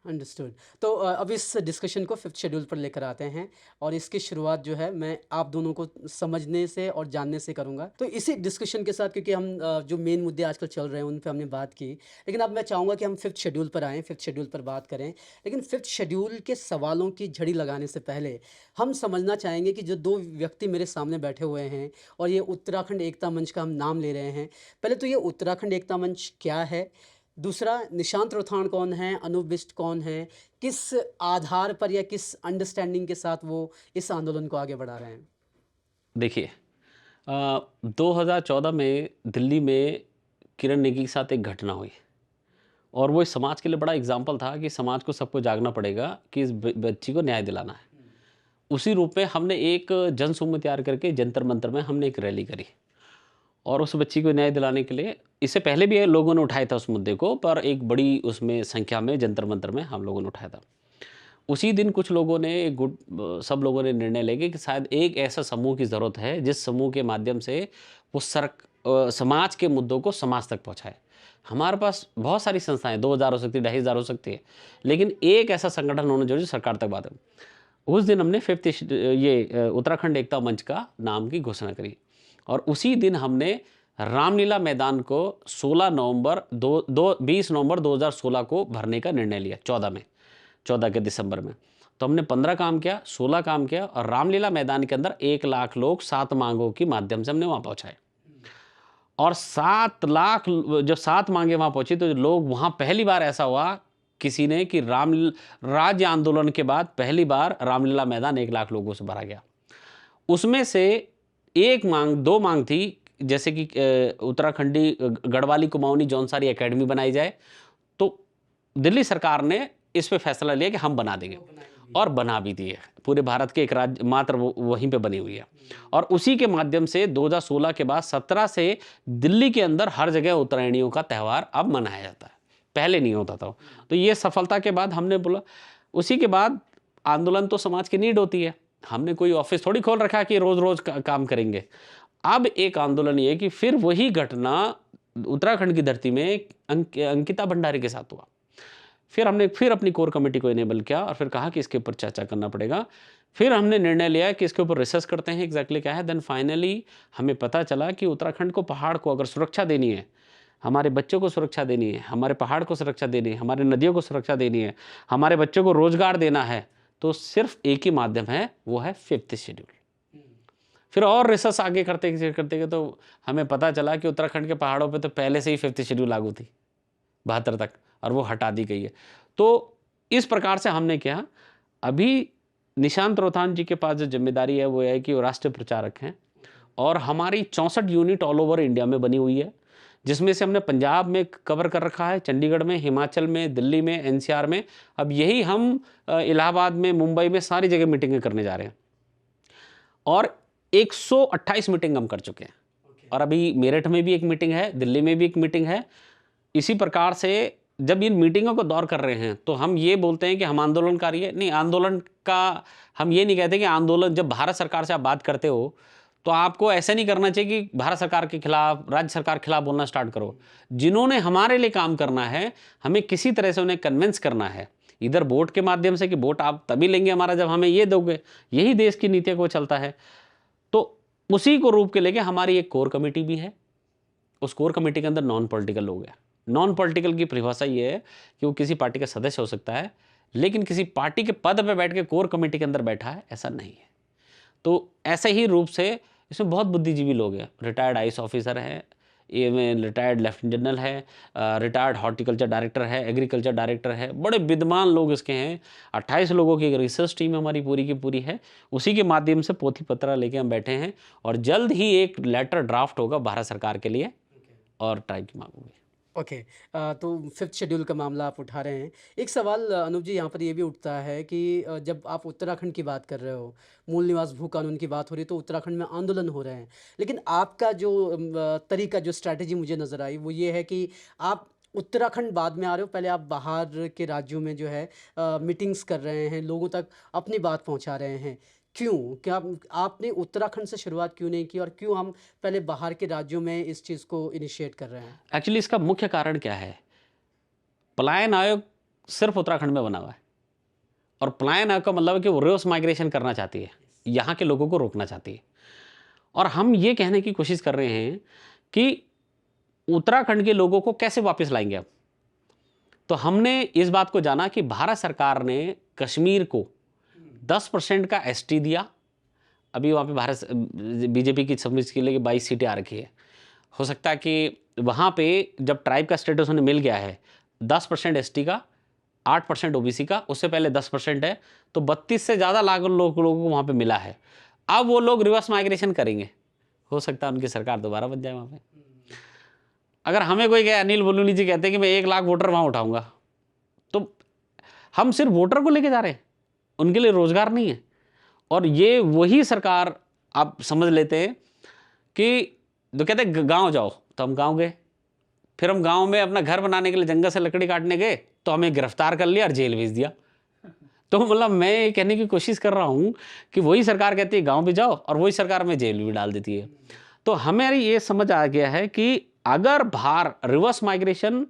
अंडरस्टूड। तो अब इस डिस्कशन को 5th शेड्यूल पर लेकर आते हैं और इसकी शुरुआत जो है मैं आप दोनों को समझने से और जानने से करूंगा। तो इसी डिस्कशन के साथ, क्योंकि हम जो मेन मुद्दे आजकल चल रहे हैं उन पे हमने बात की, लेकिन अब मैं चाहूँगा कि हम 5th शेड्यूल पर आएँ, 5th शेड्यूल पर बात करें। लेकिन 5th शेड्यूल के सवालों की झड़ी लगाने से पहले हम समझना चाहेंगे कि जो 2 व्यक्ति मेरे सामने बैठे हुए हैं और ये उत्तराखंड एकता मंच का हम नाम ले रहे हैं, पहले तो ये उत्तराखंड एकता मंच क्या है, दूसरा निशांत रोथाण कौन है, अनूप बिष्ट कौन है, किस आधार पर या किस अंडरस्टैंडिंग के साथ वो इस आंदोलन को आगे बढ़ा रहे हैं? देखिए, 2014 में दिल्ली में किरण नेगी के साथ एक घटना हुई और वो इस समाज के लिए बड़ा एग्जाम्पल था कि समाज को सबको जागना पड़ेगा कि इस बच्ची को न्याय दिलाना है। उसी रूप में हमने एक जन समूह तैयार करके जंतर मंतर में हमने एक रैली करी और उस बच्ची को न्याय दिलाने के लिए, इससे पहले भी लोगों ने उठाया था उस मुद्दे को, पर एक बड़ी उसमें संख्या में जंतर मंतर में हम लोगों ने उठाया था। उसी दिन कुछ लोगों ने सब लोगों ने निर्णय लेके कि शायद एक ऐसा समूह की ज़रूरत है जिस समूह के माध्यम से वो समाज के मुद्दों को समाज तक पहुँचाए। हमारे पास बहुत सारी संस्थाएं 2000 हो सकती है, 2500 हो सकती है, लेकिन एक ऐसा संगठन होना जरूरी सरकार तक बात है। उस दिन हमने उत्तराखंड एकता मंच का नाम की घोषणा करी और उसी दिन हमने रामलीला मैदान को 20 नवंबर 2016 को भरने का निर्णय लिया 14 के दिसंबर में। तो हमने 15 काम किया, 16 काम किया और रामलीला मैदान के अंदर 1 लाख लोग 7 मांगों के माध्यम से हमने वहाँ पहुँचाए। और 7 लाख जब 7 मांगे वहाँ पहुँची तो लोग वहाँ पहली बार ऐसा हुआ किसी ने कि राज्य आंदोलन के बाद पहली बार रामलीला मैदान 1 लाख लोगों से भरा गया। उसमें से 2 मांग थी, जैसे कि उत्तराखंडी गढ़वाली कुमाऊनी जौनसारी एकेडमी बनाई जाए। तो दिल्ली सरकार ने इस पे फैसला लिया कि हम बना देंगे और बना भी दिए। पूरे भारत के एक राज्य मात्र वहीं पे बनी हुई है और उसी के माध्यम से 2016 के बाद 17 से दिल्ली के अंदर हर जगह उत्तरायणियों का त्यौहार अब मनाया जाता है, पहले नहीं होता था। तो ये सफलता के बाद हमने बोला, उसी के बाद आंदोलन तो समाज की नीड होती है, हमने कोई ऑफिस थोड़ी खोल रखा कि रोज रोज काम करेंगे। अब एक आंदोलन ये कि फिर वही घटना उत्तराखंड की धरती में अंकिता भंडारी के साथ हुआ। फिर हमने अपनी कोर कमेटी को इनेबल किया और फिर कहा कि इसके ऊपर चर्चा करना पड़ेगा। फिर हमने निर्णय लिया कि इसके ऊपर रिसर्च करते हैं एग्जैक्टली क्या है। देन फाइनली हमें पता चला कि उत्तराखंड को, पहाड़ को अगर सुरक्षा देनी है, हमारे बच्चों को सुरक्षा देनी है, हमारे पहाड़ को सुरक्षा देनी है, हमारे नदियों को सुरक्षा देनी है, हमारे बच्चों को रोजगार देना है, तो सिर्फ एक ही माध्यम है, वो है 5th शेड्यूल। फिर और रिसर्च आगे करते तो हमें पता चला कि उत्तराखंड के पहाड़ों पे तो पहले से ही 5th शेड्यूल लागू थी 72 तक और वो हटा दी गई है। तो इस प्रकार से हमने किया। अभी निशांत रोहतान जी के पास जो जिम्मेदारी है वो है कि वो राष्ट्रीय प्रचारक हैं और हमारी 64 यूनिट ऑल ओवर इंडिया में बनी हुई है, जिसमें से हमने पंजाब में कवर कर रखा है, चंडीगढ़ में, हिमाचल में, दिल्ली में, एनसीआर में। अब यही हम इलाहाबाद में, मुंबई में, सारी जगह मीटिंगें करने जा रहे हैं और 128 मीटिंग हम कर चुके हैं। और अभी मेरठ में भी एक मीटिंग है, दिल्ली में भी एक मीटिंग है। इसी प्रकार से जब इन मीटिंगों को दौर कर रहे हैं तो हम ये बोलते हैं कि हम आंदोलनकारी है, नहीं, आंदोलन का हम ये नहीं कहते कि आंदोलन, जब भारत सरकार से आप बात करते हो तो आपको ऐसा नहीं करना चाहिए कि भारत सरकार के खिलाफ, राज्य सरकार के खिलाफ बोलना स्टार्ट करो। जिन्होंने हमारे लिए काम करना है, हमें किसी तरह से उन्हें कन्विंस करना है, इधर वोट के माध्यम से कि वोट आप तभी लेंगे हमारा जब हमें ये दोगे, यही देश की नीति को चलता है। तो उसी को रूप के लेके हमारी एक कोर कमेटी भी है। उस कोर कमेटी के अंदर नॉन पॉलिटिकल लोग हैं। नॉन पॉलिटिकल की परिभाषा ये है कि वो किसी पार्टी का सदस्य हो सकता है, लेकिन किसी पार्टी के पद पर बैठ के कोर कमेटी के अंदर बैठा है, ऐसा नहीं है। तो ऐसे ही रूप से इसमें बहुत बुद्धिजीवी लोग हैं। रिटायर्ड आईएएस ऑफिसर है, रिटायर्ड लेफ्टिनेंट जनरल है, रिटायर्ड हॉर्टिकल्चर डायरेक्टर है, एग्रीकल्चर डायरेक्टर है, बड़े विद्वान लोग इसके हैं। 28 लोगों की एक रिसर्च टीम हमारी पूरी की पूरी है। उसी के माध्यम से पोथी पत्रा लेके हम बैठे हैं और जल्द ही एक लेटर ड्राफ्ट होगा भारत सरकार के लिए और ट्राइब की मांग होगी। ओके। तो 5th शेड्यूल का मामला आप उठा रहे हैं। एक सवाल अनूप जी यहाँ पर ये भी उठता है कि जब आप उत्तराखंड की बात कर रहे हो, मूल निवास भू कानून की बात हो रही है, तो उत्तराखंड में आंदोलन हो रहे हैं, लेकिन आपका जो तरीका, जो स्ट्रैटेजी मुझे नज़र आई वो ये है कि आप उत्तराखंड बाद में आ रहे हो, पहले आप बाहर के राज्यों में जो है मीटिंग्स कर रहे हैं, लोगों तक अपनी बात पहुँचा रहे हैं। क्यों? क्या आपने उत्तराखंड से शुरुआत क्यों नहीं की और क्यों हम पहले बाहर के राज्यों में इस चीज़ को इनिशिएट कर रहे हैं? एक्चुअली इसका मुख्य कारण क्या है, पलायन आयोग सिर्फ उत्तराखंड में बना हुआ है और पलायन आयोग का मतलब है कि वो रिवर्स माइग्रेशन करना चाहती है, यहाँ के लोगों को रोकना चाहती है। और हम ये कहने की कोशिश कर रहे हैं कि उत्तराखंड के लोगों को कैसे वापस लाएंगे अब। तो हमने इस बात को जाना कि भारत सरकार ने कश्मीर को 10% का एसटी दिया। अभी वहाँ पे भारत बीजेपी की समझ के लिए 22 सीटें आ रखी है। हो सकता है कि वहाँ पे जब ट्राइब का स्टेटस उन्हें मिल गया है, 10% एसटी का, 8% ओबीसी का, उससे पहले 10% है, तो 32 से ज़्यादा लाख लोगों को वहाँ पे मिला है। अब वो लोग रिवर्स माइग्रेशन करेंगे, हो सकता है उनकी सरकार दोबारा बन जाए वहाँ पे। अगर हमें कोई कहे, अनिल बलूनी जी कहते हैं कि मैं 1 लाख वोटर वहाँ उठाऊँगा, तो हम सिर्फ वोटर को लेके जा रहे हैं, उनके लिए रोजगार नहीं है। और ये वही सरकार, आप समझ लेते हैं कि जो कहते हैं गांव जाओ, तो हम गांव गए, फिर हम गांव में अपना घर बनाने के लिए जंगल से लकड़ी काटने गए तो हमें गिरफ्तार कर लिया और जेल भेज दिया। तो मतलब मैं ये कहने की कोशिश कर रहा हूँ कि वही सरकार कहती है गांव भी जाओ और वही सरकार में जेल भी डाल देती है। तो हमारी ये समझ आ गया है कि अगर बाहर रिवर्स माइग्रेशन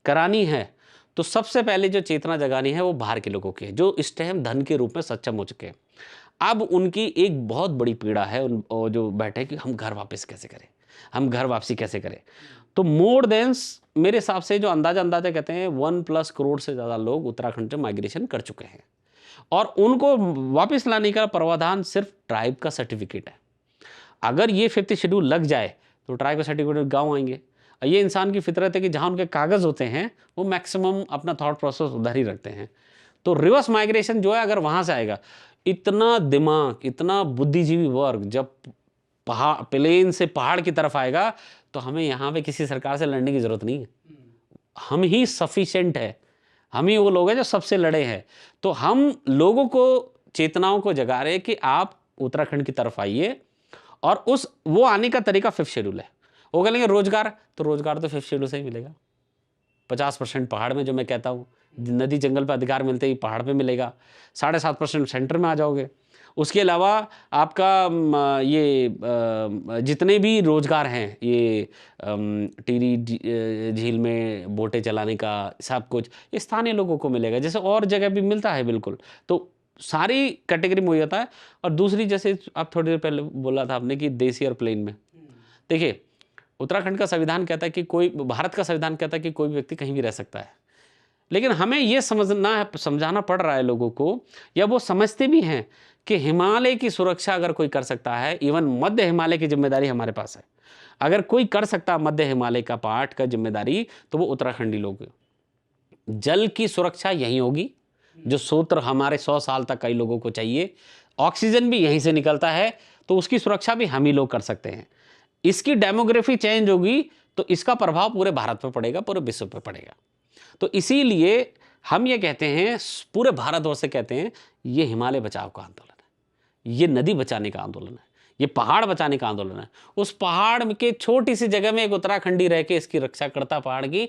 करानी है तो सबसे पहले जो चेतना जगानी है वो बाहर के लोगों की है, जो इस टाइम धन के रूप में सक्षम हो चुके हैं। अब उनकी एक बहुत बड़ी पीड़ा है और जो बैठे कि हम घर वापस कैसे करें, हम घर वापसी कैसे करें। तो मोर देन मेरे हिसाब से जो अंदाजा कहते हैं 1+ करोड़ से ज़्यादा लोग उत्तराखंड से माइग्रेशन कर चुके हैं और उनको वापस लाने का प्रावधान सिर्फ ट्राइब का सर्टिफिकेट है। अगर ये 5th शेड्यूल लग जाए तो ट्राइब का सर्टिफिकेट गाँव आएंगे। ये इंसान की फितरत है कि जहाँ उनके कागज़ होते हैं वो मैक्सिमम अपना थॉट प्रोसेस उधर ही रखते हैं। तो रिवर्स माइग्रेशन जो है अगर वहाँ से आएगा, इतना दिमाग, इतना बुद्धिजीवी वर्ग जब प्लेन से पहाड़ की तरफ आएगा तो हमें यहाँ पे किसी सरकार से लड़ने की ज़रूरत नहीं है। हम ही सफिशेंट है, हम ही वो लोग हैं जो सबसे लड़े हैं। तो हम लोगों को, चेतनाओं को जगा रहे कि आप उत्तराखंड की तरफ आइए। और वो आने का तरीका 5th शेड्यूल है। वो कहेंगे रोजगार, तो रोजगार तो 5th शेड्यूल से ही मिलेगा। 50% पहाड़ में, जो मैं कहता हूँ नदी जंगल पर अधिकार मिलते ही पहाड़ पे मिलेगा। 7.5% सेंटर में आ जाओगे। उसके अलावा आपका ये जितने भी रोजगार हैं, ये टिहरी झील में बोटें चलाने का सब कुछ ये स्थानीय लोगों को मिलेगा, जैसे और जगह भी मिलता है बिल्कुल। तो सारी कैटेगरी में हो जाता है। और दूसरी, जैसे आप थोड़ी देर पहले बोला था आपने कि देसी और प्लेन में, देखिए उत्तराखंड का संविधान कहता है कि भारत का संविधान कहता है कि कोई भी व्यक्ति कहीं भी रह सकता है। लेकिन हमें ये समझाना पड़ रहा है लोगों को, या वो समझते भी हैं कि हिमालय की सुरक्षा अगर कोई कर सकता है, इवन मध्य हिमालय की जिम्मेदारी हमारे पास है। अगर कोई कर सकता मध्य हिमालय का पार्ट का जिम्मेदारी, तो वो उत्तराखंडी लोग हैं। जल की सुरक्षा यहीं होगी, जो सूत्र हमारे 100 साल तक कई लोगों को चाहिए। ऑक्सीजन भी यहीं से निकलता है, तो उसकी सुरक्षा भी हम ही लोग कर सकते हैं। इसकी डेमोग्राफी चेंज होगी तो इसका प्रभाव पूरे भारत पर पड़ेगा, पूरे विश्व पर पड़ेगा। तो इसीलिए हम ये कहते हैं, पूरे भारतवर्ष से कहते हैं, ये हिमालय बचाव का आंदोलन है, ये नदी बचाने का आंदोलन है, ये पहाड़ बचाने का आंदोलन है। उस पहाड़ के छोटी सी जगह में एक उत्तराखंडी रह के इसकी रक्षा करता पहाड़ की,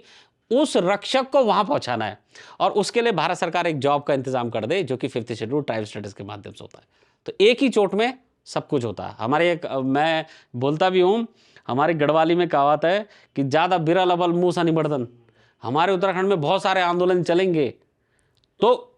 उस रक्षक को वहां पहुंचाना है। और उसके लिए भारत सरकार एक जॉब का इंतजाम कर दे, जो कि 5th शेड्यूल ट्राइब स्टेटस के माध्यम से होता है। तो एक ही चोट में सब कुछ होता है। मैं बोलता भी हूँ, हमारी गढ़वाली में कहावत है कि ज़्यादा बिरल अबल मुँह सा निबड़दन। हमारे उत्तराखंड में बहुत सारे आंदोलन चलेंगे, तो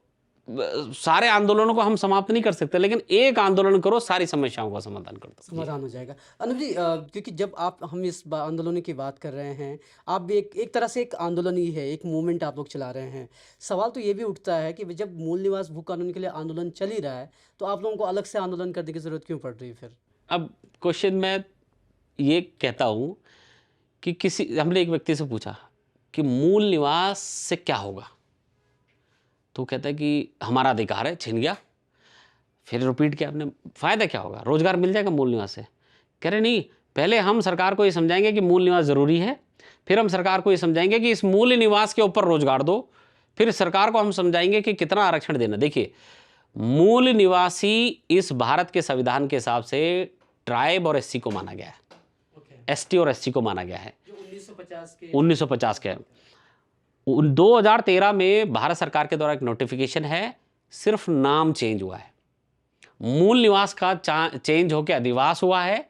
सारे आंदोलनों को हम समाप्त नहीं कर सकते, लेकिन एक आंदोलन करो, सारी समस्याओं का समाधान कर दो, समाधान हो जाएगा। अनुप जी, क्योंकि जब हम इस आंदोलन की बात कर रहे हैं, आप भी एक तरह से एक आंदोलन ही है, एक मूवमेंट आप लोग चला रहे हैं। सवाल तो ये भी उठता है कि जब मूल निवास भू कानून के लिए आंदोलन चल ही रहा है, तो आप लोगों को अलग से आंदोलन करने की ज़रूरत क्यों पड़ रही है फिर? अब क्वेश्चन मैं ये कहता हूँ कि हमने एक व्यक्ति से पूछा कि मूल निवास से क्या होगा, तो कहता है कि हमारा अधिकार है, छिन गया। फिर रिपीट किया आपने, फ़ायदा क्या होगा, रोजगार मिल जाएगा मूल निवास से। कह रहे नहीं, पहले हम सरकार को ये समझाएंगे कि मूल निवास ज़रूरी है, फिर हम सरकार को ये समझाएंगे कि इस मूल निवास के ऊपर रोजगार दो, फिर सरकार को हम समझाएंगे कि कितना आरक्षण देना। देखिए, मूल निवासी इस भारत के संविधान के हिसाब से ट्राइब और SC को माना गया है, ST और SC को माना गया है, जो 1950 के 2013 में भारत सरकार के द्वारा एक नोटिफिकेशन है, सिर्फ नाम चेंज हुआ है। मूल निवास का चेंज होकर अधिवास हुआ है,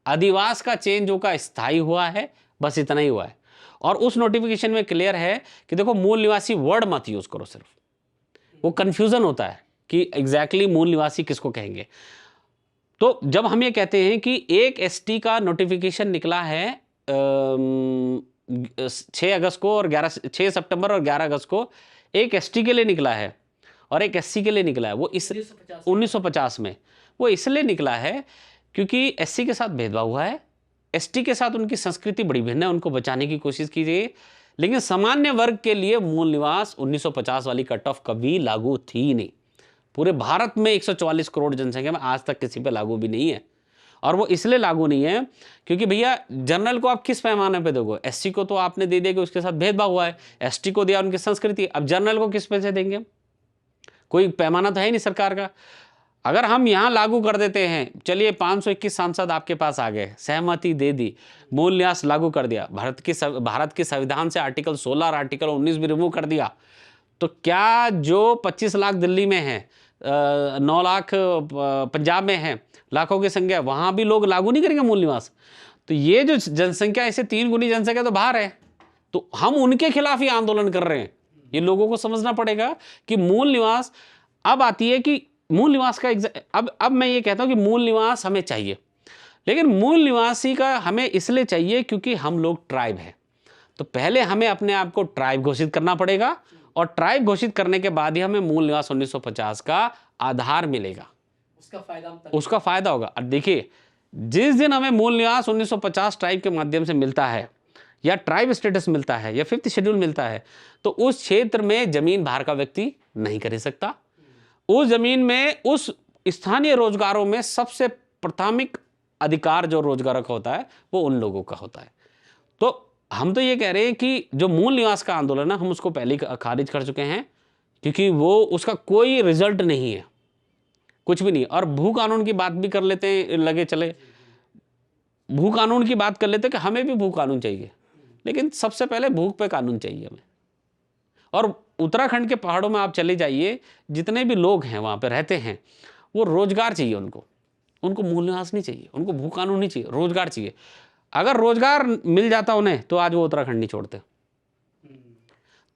अधिवास का चेंज होकर स्थायी हुआ है, बस इतना ही हुआ है। और उस नोटिफिकेशन में क्लियर है कि देखो, मूल निवासी वर्ड मत यूज करो, सिर्फ वो कंफ्यूजन होता है कि एग्जैक्टली मूल निवासी किसको कहेंगे। तो जब हम ये कहते हैं कि एक ST का नोटिफिकेशन निकला है 6 अगस्त को और 6 सितंबर और 11 अगस्त को, एक ST के लिए निकला है और एक SC के लिए निकला है। वो 1950 में वो इसलिए निकला है क्योंकि SC के साथ भेदभाव हुआ है, ST के साथ उनकी संस्कृति बड़ी भिन्न है, उनको बचाने की कोशिश की गई। लेकिन सामान्य वर्ग के लिए मूल निवास 1950 वाली कट ऑफ कभी लागू थी नहीं। पूरे भारत में 144 करोड़ जनसंख्या में आज तक किसी पे लागू भी नहीं है। और वो इसलिए लागू नहीं है क्योंकि भैया, जनरल को आप किस पैमाने पे दोगे? SC को तो आपने दे दिया कि उसके साथ भेदभाव हुआ है, ST को दिया उनकी संस्कृति, अब जनरल को किस पे से देंगे? कोई पैमाना तो है नहीं सरकार का। अगर हम यहाँ लागू कर देते हैं, चलिए 521 सांसद आपके पास आ गए, सहमति दे दी, मूल निवास लागू कर दिया, भारत के संविधान से आर्टिकल 16 और आर्टिकल 19 भी रिमूव कर दिया, तो क्या जो 25 लाख दिल्ली में है, 9 लाख पंजाब में है, लाखों की संख्या, वहाँ भी लोग लागू नहीं करेंगे मूल निवास? तो ये जो जनसंख्या, इससे 3 गुनी जनसंख्या तो बाहर है, तो हम उनके खिलाफ ही आंदोलन कर रहे हैं। ये लोगों को समझना पड़ेगा कि मूल निवास, अब आती है कि मूल निवास का अब मैं ये कहता हूं कि मूल निवास हमें चाहिए, लेकिन मूल निवासी का हमें इसलिए चाहिए क्योंकि हम लोग ट्राइब हैं। तो पहले हमें अपने आप को ट्राइब घोषित करना पड़ेगा, और ट्राइब घोषित करने के बाद ही हमें मूल निवास 1950 का आधार मिलेगा, उसका फायदा होगा। और देखिए, जिस दिन हमें मूल निवास 1950 ट्राइब के माध्यम से मिलता है, या ट्राइब स्टेटस मिलता है, या 5th शेड्यूल मिलता है, तो उस क्षेत्र में जमीन बाहर का व्यक्ति नहीं खरीद सकता। उस जमीन में, उस स्थानीय रोजगारों में सबसे प्राथमिक अधिकार जो रोजगार का होता है वो उन लोगों का होता है। तो हम तो ये कह रहे हैं कि जो मूल निवास का आंदोलन है, हम उसको पहले ही खारिज कर चुके हैं, क्योंकि वो उसका कोई रिजल्ट नहीं है, कुछ भी नहीं। और भू कानून की बात भी कर लेते हैं, लगे चले भू कानून की बात कर लेते हैं कि हमें भी भू कानून चाहिए, लेकिन सबसे पहले भू पे कानून चाहिए हमें। और उत्तराखंड के पहाड़ों में आप चले जाइए, जितने भी लोग हैं वहाँ पे रहते हैं, वो रोजगार चाहिए उनको मूल निवास नहीं चाहिए, उनको भू कानून नहीं चाहिए, रोजगार चाहिए। अगर रोजगार मिल जाता उन्हें तो आज वो उत्तराखंड नहीं छोड़ते।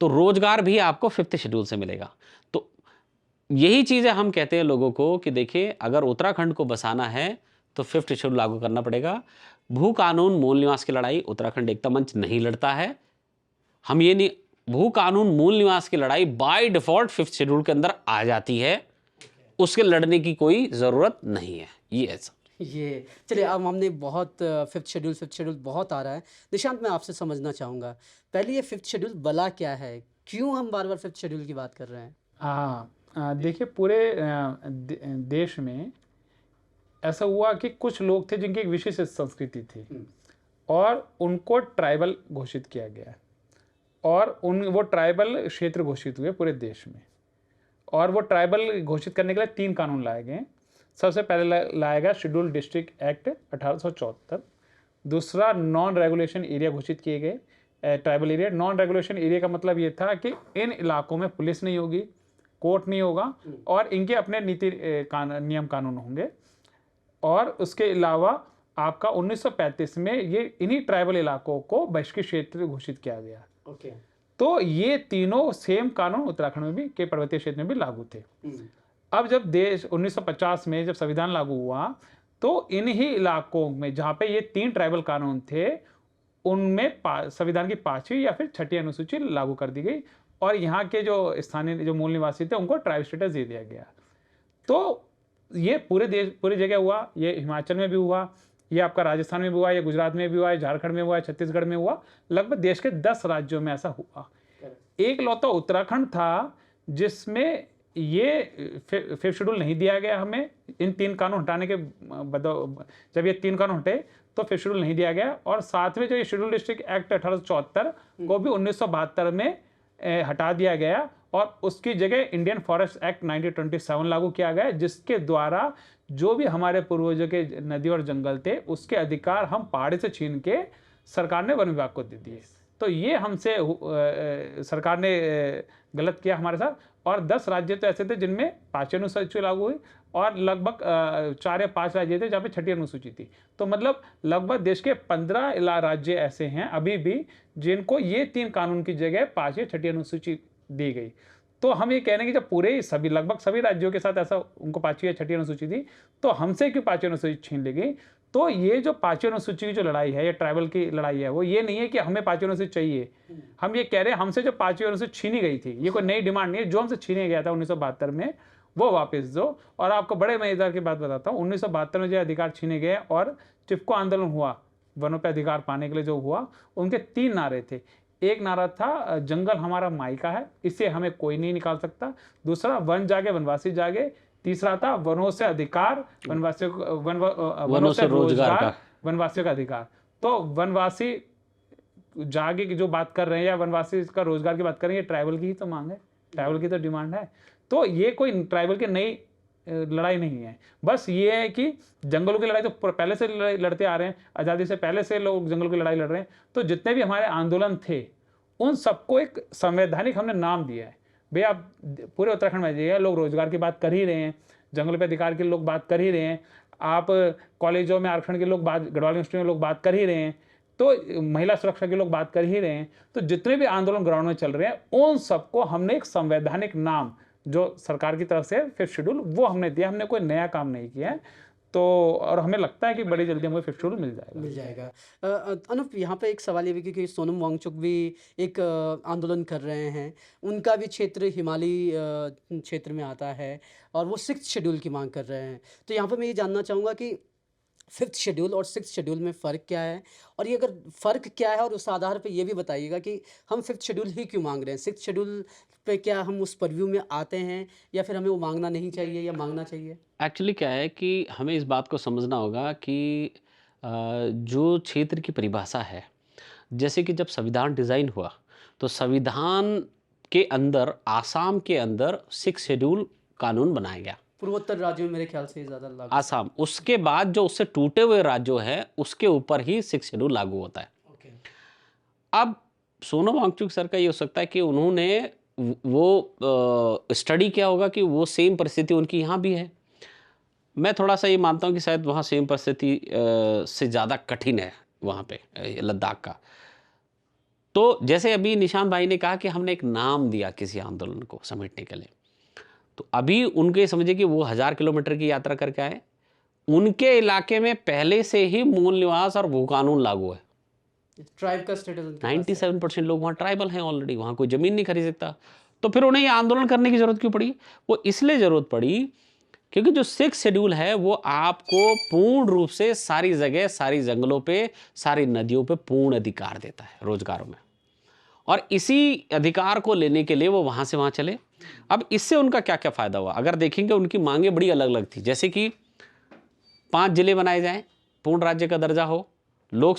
तो रोजगार भी आपको 5th शेड्यूल से मिलेगा। तो यही चीजें हम कहते हैं लोगों को कि देखिए, अगर उत्तराखंड को बसाना है तो 5th शेड्यूल लागू करना पड़ेगा। भू कानून मूल निवास की लड़ाई उत्तराखंड एकता मंच नहीं लड़ता है। हम ये नहीं, भू कानून मूल निवास की लड़ाई बाय डिफॉल्ट 5th शेड्यूल के अंदर आ जाती है, उसके लड़ने की कोई जरूरत नहीं है। ये ऐसा ये चलिए, अब हमने बहुत 5th शेड्यूल बहुत आ रहा है। निशांत, मैं आपसे समझना चाहूँगा, पहले ये 5th शेड्यूल भला क्या है, क्यों हम बार बार 5th शेड्यूल की बात कर रहे हैं? हाँ, देखिए, पूरे देश में ऐसा हुआ कि कुछ लोग थे जिनकी एक विशेष संस्कृति थी, और उनको ट्राइबल घोषित किया गया, और वो ट्राइबल क्षेत्र घोषित हुए पूरे देश में। और वो ट्राइबल घोषित करने के लिए 3 कानून लाए गए। सबसे पहले लाया गया शेड्यूल डिस्ट्रिक्ट एक्ट 1874। दूसरा, नॉन रेगुलेशन एरिया घोषित किए गए, tribal area. Non regulation area का मतलब ये था कि इन इलाकों में पुलिस नहीं होगी, कोर्ट नहीं होगा, और इनके अपने नीति नियम कानून होंगे। और उसके अलावा आपका 1935 में ये इन्हीं ट्राइबल इलाकों को बहिष्कृत क्षेत्र घोषित किया गया। तो ये तीनों सेम कानून उत्तराखंड में भी के पर्वतीय क्षेत्र में भी लागू थे। अब जब देश 1950 में जब संविधान लागू हुआ, तो इन्हीं इलाकों में जहाँ पे ये 3 ट्राइबल कानून थे, उनमें संविधान की 5वीं या फिर 6ठी अनुसूची लागू कर दी गई, और यहाँ के जो स्थानीय जो मूल निवासी थे उनको ट्राइब स्टेटस दे दिया गया। तो ये पूरी जगह हुआ। ये हिमाचल में भी हुआ, ये आपका राजस्थान में भी हुआ, ये गुजरात में भी हुआ, झारखंड में हुआ, छत्तीसगढ़ में हुआ, लगभग देश के 10 राज्यों में ऐसा हुआ। एक लौता उत्तराखंड था जिसमें ये 5th शेड्यूल नहीं दिया गया हमें। इन 3 कानून हटाने के जब ये 3 कानून हटे तो 5th शेड्यूल नहीं दिया गया। और साथ में जो ये शेड्यूल डिस्ट्रिक्ट एक्ट 1874 को भी 1972 में हटा दिया गया, और उसकी जगह इंडियन फॉरेस्ट एक्ट 1927 लागू किया गया, जिसके द्वारा जो भी हमारे पूर्वजों के नदी और जंगल थे उसके अधिकार हम पहाड़ी से छीन के सरकार ने वन विभाग को दे दिए। तो ये हमसे सरकार ने गलत किया हमारे साथ। और 10 राज्य तो ऐसे थे जिनमें 5वीं अनुसूची लागू हुई, और लगभग 4 या 5 राज्य थे जहाँ पे 6ठी अनुसूची थी। तो मतलब लगभग देश के 15 राज्य ऐसे हैं अभी भी जिनको ये 3 कानून की जगह 5वीं या 6ठी अनुसूची दी गई। तो हम ये कह रहे हैं कि जब पूरे सभी लगभग सभी राज्यों के साथ ऐसा उनको 5वीं या 6ठी अनुसूची थी, तो हमसे क्यों 5वीं अनुसूची छीन ली गई? तो ये जो 5वीं अनुसूची की जो लड़ाई है, ये ट्राइबल की लड़ाई है, वो ये नहीं है कि हमें 5वीं अनुसूची चाहिए। हम ये कह रहे हैं हमसे जो 5वीं अनुसूची छीनी गई थी, ये कोई नई डिमांड नहीं है, जो हमसे छीने गया था 1972 में वो वापस दो। और आपको बड़े मजेदार की बात बताता हूँ, 1972 में जो अधिकार छीने गए और चिपको आंदोलन हुआ वनों पर अधिकार पाने के लिए जो हुआ, उनके 3 नारे थे। एक नारा था जंगल हमारा मायका है, इसे हमें कोई नहीं निकाल सकता। दूसरा, वन जागे वनवासी जागे। तीसरा था वनों से अधिकार, वनवासियों वनों से रोजगार, वनवासियों का अधिकार। तो वनवासी जागे की जो बात कर रहे हैं या वनवासी का रोजगार की बात कर रहे हैं, ये ट्राइबल की ही तो मांग है, ट्राइबल की तो डिमांड है। तो ये कोई ट्राइबल की नई लड़ाई नहीं है। बस ये है कि जंगलों की लड़ाई तो पहले से लड़ते आ रहे हैं, आज़ादी से पहले से लोग जंगलों की लड़ाई लड़ रहे हैं। तो जितने भी हमारे आंदोलन थे उन सबको एक संवैधानिक हमने नाम दिया है। भैया आप पूरे उत्तराखंड में जाइए, लोग रोजगार की बात कर ही रहे हैं, जंगलों पे अधिकार के लोग बात कर ही रहे हैं। आप कॉलेजों में आरक्षण के लोग बात, गढ़वाल यूनिवर्सिटी में लोग बात कर ही रहे हैं, तो महिला सुरक्षा के लोग बात कर ही रहे हैं। तो जितने भी आंदोलन ग्राउंड में चल रहे हैं उन सबको हमने एक संवैधानिक नाम जो सरकार की तरफ से 5th शेड्यूल वो हमने दिया, हमने कोई नया काम नहीं किया है। तो और हमें लगता है कि बड़ी जल्दी हमें 5th शेड्यूल मिल जाएगा। अनुप, यहाँ पे एक सवाल ये भी क्योंकि सोनम वांगचुक भी एक आंदोलन कर रहे हैं, उनका भी क्षेत्र हिमालयी क्षेत्र में आता है और वो 6th शेड्यूल की मांग कर रहे हैं। तो यहाँ पे मैं ये जानना चाहूँगा कि 5th शेड्यूल और 6th शेड्यूल में फ़र्क क्या है, और ये अगर फ़र्क क्या है और उस आधार पे ये भी बताइएगा कि हम 5th शेड्यूल ही क्यों मांग रहे हैं। 6th शेड्यूल पे क्या हम उस परव्यू में आते हैं या फिर हमें वो मांगना नहीं चाहिए या मांगना चाहिए? एक्चुअली क्या है कि हमें इस बात को समझना होगा कि जो क्षेत्र की परिभाषा है, जैसे कि जब संविधान डिज़ाइन हुआ तो संविधान के अंदर आसाम के अंदर 6 शेड्यूल कानून बनाया गया। पूर्वोत्तर राज्यों में मेरे ख्याल से ज़्यादा लागू। आसाम, उसके बाद जो उससे टूटे हुए राज्य हैं उसके ऊपर ही 6 शेड्यूल लागू होता है। ओके। अब सोनम वांगचुक सर का ये हो सकता है कि उन्होंने वो स्टडी किया होगा कि वो सेम परिस्थिति उनकी यहाँ भी है। मैं थोड़ा सा ये मानता हूँ कि शायद वहाँ सेम परिस्थिति से ज़्यादा कठिन है वहाँ पे लद्दाख का। तो जैसे अभी निशांत भाई ने कहा कि हमने एक नाम दिया किसी आंदोलन को समेटने के लिए, तो अभी उनके समझे कि वो 1000 किलोमीटर की यात्रा करके आए, उनके इलाके में पहले से ही मूल निवास और भू कानून लागू है। ट्राइब का स्टेटस उनके पास है। 97% लोग वहाँ ट्राइबल हैं ऑलरेडी, वहाँ कोई ज़मीन नहीं खरीद सकता। तो फिर उन्हें ये आंदोलन करने की ज़रूरत क्यों पड़ी? वो इसलिए ज़रूरत पड़ी क्योंकि जो 6th शेड्यूल है वो आपको पूर्ण रूप से सारी जगह, सारी जंगलों पे, सारी नदियों पे पूर्ण अधिकार देता है रोजगारों में, और इसी अधिकार को लेने के लिए वो वहाँ से वहाँ चले। अब इससे उनका क्या क्या फ़ायदा हुआ? अगर देखेंगे उनकी मांगें बड़ी अलग अलग थी, जैसे कि 5 जिले बनाए जाएं, पूर्ण राज्य का दर्जा हो, लोक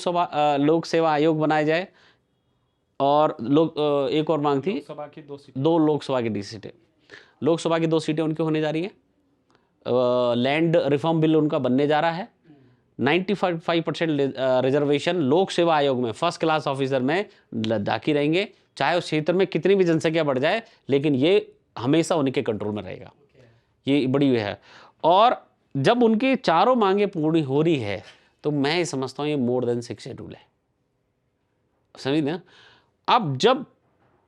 सेवा आयोग बनाया जाए, और एक और मांग थी, लोकसभा की 2 सीटें। 2 लोकसभा की सीटें, लोकसभा की 2 सीटें उनकी होने जा रही हैं। लैंड रिफॉर्म बिल उनका बनने जा रहा है। 95% रिजर्वेशन लोक सेवा आयोग में फर्स्ट क्लास ऑफिसर में लद्दाखी रहेंगे, चाहे उस क्षेत्र में कितनी भी जनसंख्या बढ़ जाए, लेकिन ये हमेशा उनके कंट्रोल में रहेगा। ये बड़ी है। और जब उनकी चारों मांगे पूरी हो रही है तो मैं ये समझता हूँ ये मोर देन 6 शेड्यूल है, समझ ना। अब जब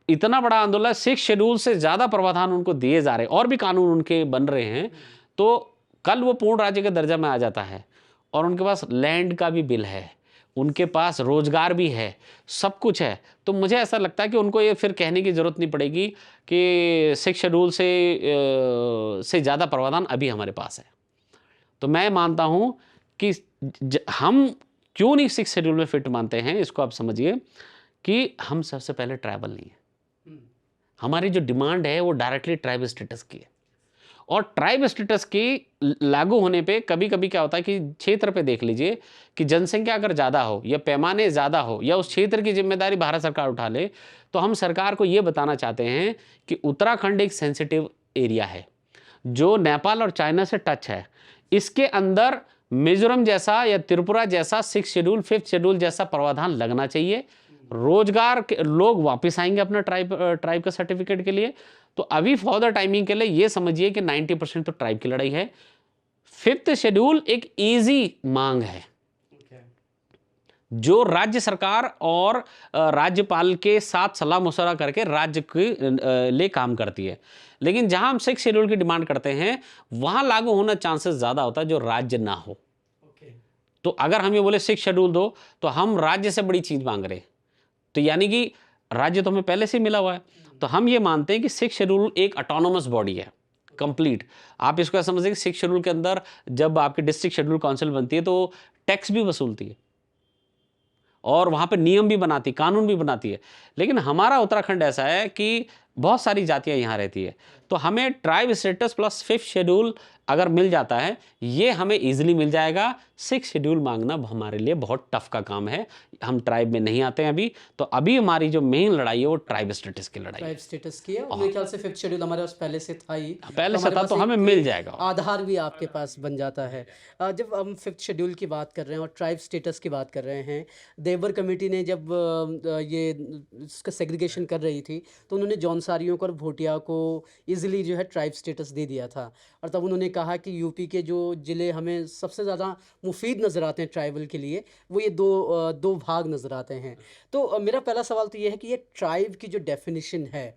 इतना बड़ा आंदोलन, 6 शेड्यूल से ज़्यादा प्रावधान उनको दिए जा रहे हैं और भी कानून उनके बन रहे हैं, तो कल वो पूर्ण राज्य के दर्जा में आ जाता है और उनके पास लैंड का भी बिल है, उनके पास रोजगार भी है, सब कुछ है। तो मुझे ऐसा लगता है कि उनको ये फिर कहने की ज़रूरत नहीं पड़ेगी कि 6 शेड्यूल से ज़्यादा प्रावधान अभी हमारे पास है। तो मैं मानता हूँ कि हम क्यों नहीं 6 शेड्यूल में फिट मानते हैं, इसको आप समझिए कि हम सबसे पहले ट्राइबल नहीं है। हमारी जो डिमांड है वो डायरेक्टली ट्राइब स्टेटस की है, और ट्राइब स्टेटस की लागू होने पे कभी कभी क्या होता है कि क्षेत्र पे देख लीजिए कि जनसंख्या अगर ज़्यादा हो या पैमाने ज़्यादा हो या उस क्षेत्र की जिम्मेदारी भारत सरकार उठा ले, तो हम सरकार को ये बताना चाहते हैं कि उत्तराखंड एक सेंसिटिव एरिया है जो नेपाल और चाइना से टच है। इसके अंदर मिजोरम जैसा या त्रिपुरा जैसा 6 शेड्यूल 5th शेड्यूल जैसा प्रावधान लगना चाहिए। रोजगार के लोग वापस आएंगे अपना ट्राइब का सर्टिफिकेट के लिए। तो अभी फॉर द टाइमिंग के लिए ये समझिए कि 90% तो ट्राइब की लड़ाई है। 5th शेड्यूल एक इजी मांग है जो राज्य सरकार और राज्यपाल के साथ सलाह मशवरा करके राज्य के लिए काम करती है। लेकिन जहां हम 6 शेड्यूल की डिमांड करते हैं वहां लागू होना चांसेस ज़्यादा होता है जो राज्य ना हो। तो अगर हम ये बोले 6 शेड्यूल दो तो हम राज्य से बड़ी चीज़ मांग रहे हैं, तो यानी कि राज्य तो हमें पहले से मिला हुआ है। तो हम ये मानते हैं कि 6 शेड्यूल एक ऑटोनोमस बॉडी है कंप्लीट। आप इसको ऐसा समझिए कि 6 शेड्यूल के अंदर जब आपकी डिस्ट्रिक्ट शेड्यूल काउंसिल बनती है तो टैक्स भी वसूलती है और वहाँ पे नियम भी बनाती है, कानून भी बनाती है। लेकिन हमारा उत्तराखंड ऐसा है कि बहुत सारी जातियाँ यहाँ रहती है, तो हमें tribe status plus 5th schedule अगर मिल जाता है ये हमें इजीली मिल जाएगा। 6 शेड्यूल मांगना हमारे लिए बहुत टफ का काम है, हम ट्राइब में नहीं आते हैं अभी। तो अभी हमारी जो मेन लड़ाई है वो ट्राइब स्टेटस की लड़ाई है। ट्राइब स्टेटस की है और मेरे ख्याल से 5th शेड्यूल हमारे पास पहले से था ही, पहले से हमारे था पास तो एक हमें मिल जाएगा। आधार भी आपके पास बन जाता है। जब हम 5th शेड्यूल की बात कर रहे हैं और ट्राइब स्टेटस की बात कर रहे हैं, देवबर कमेटी ने जब ये इसका सेग्रीगेशन कर रही थी तो उन्होंने जौनसारियों को और भोटिया को इजीली जो है ट्राइब स्टेटस दे दिया था। और तब उन्होंने कहा कि यूपी के जो ज़िले हमें सबसे ज़्यादा मुफीद नज़र आते हैं ट्राइबल के लिए, वो ये दो भाग नज़र आते हैं। तो मेरा पहला सवाल तो ये है कि ये ट्राइब की जो डेफिनेशन है,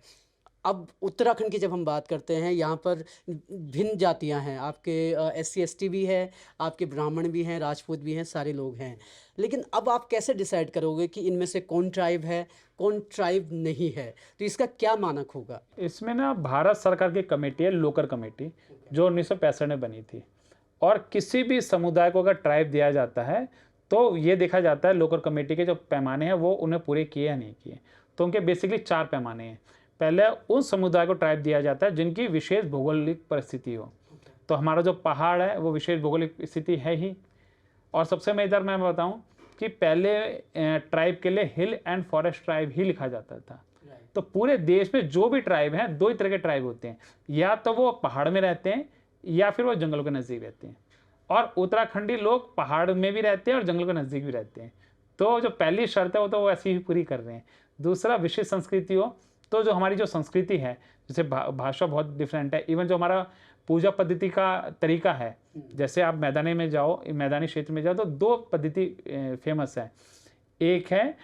अब उत्तराखंड की जब हम बात करते हैं, यहाँ पर भिन्न जातियाँ हैं, आपके SC ST भी है, आपके ब्राह्मण भी हैं, राजपूत भी हैं, सारे लोग हैं। लेकिन अब आप कैसे डिसाइड करोगे कि इनमें से कौन ट्राइब है, कौन ट्राइब नहीं है? तो इसका क्या मानक होगा? इसमें ना भारत सरकार की कमेटी है, लोकर कमेटी, जो 1965 में बनी थी। और किसी भी समुदाय को अगर ट्राइब दिया जाता है तो ये देखा जाता है लोकर कमेटी के जो पैमाने हैं वो उन्हें पूरे किए या नहीं किए। तो उनके बेसिकली 4 पैमाने हैं। पहले उस समुदाय को ट्राइब दिया जाता है जिनकी विशेष भौगोलिक परिस्थिति हो। तो हमारा जो पहाड़ है वो विशेष भौगोलिक स्थिति है ही। और सबसे मेजर मैं बताऊं कि पहले ट्राइब के लिए हिल एंड फॉरेस्ट ट्राइब ही लिखा जाता था। तो पूरे देश में जो भी ट्राइब हैं, 2 ही तरह के ट्राइब होते हैं, या तो वो पहाड़ में रहते हैं या फिर वो जंगलों के नज़दीक रहते हैं। और उत्तराखंडी लोग पहाड़ में भी रहते हैं और जंगलों के नज़दीक भी रहते हैं। तो जो पहली शर्त है वो तो वो ऐसी ही पूरी कर रहे हैं। दूसरा, विशेष संस्कृति हो, तो जो हमारी जो संस्कृति है, जैसे भाषा बहुत डिफरेंट है, इवन जो हमारा पूजा पद्धति का तरीका है, जैसे आप मैदानी क्षेत्र में जाओ तो 2 पद्धति फेमस है। एक है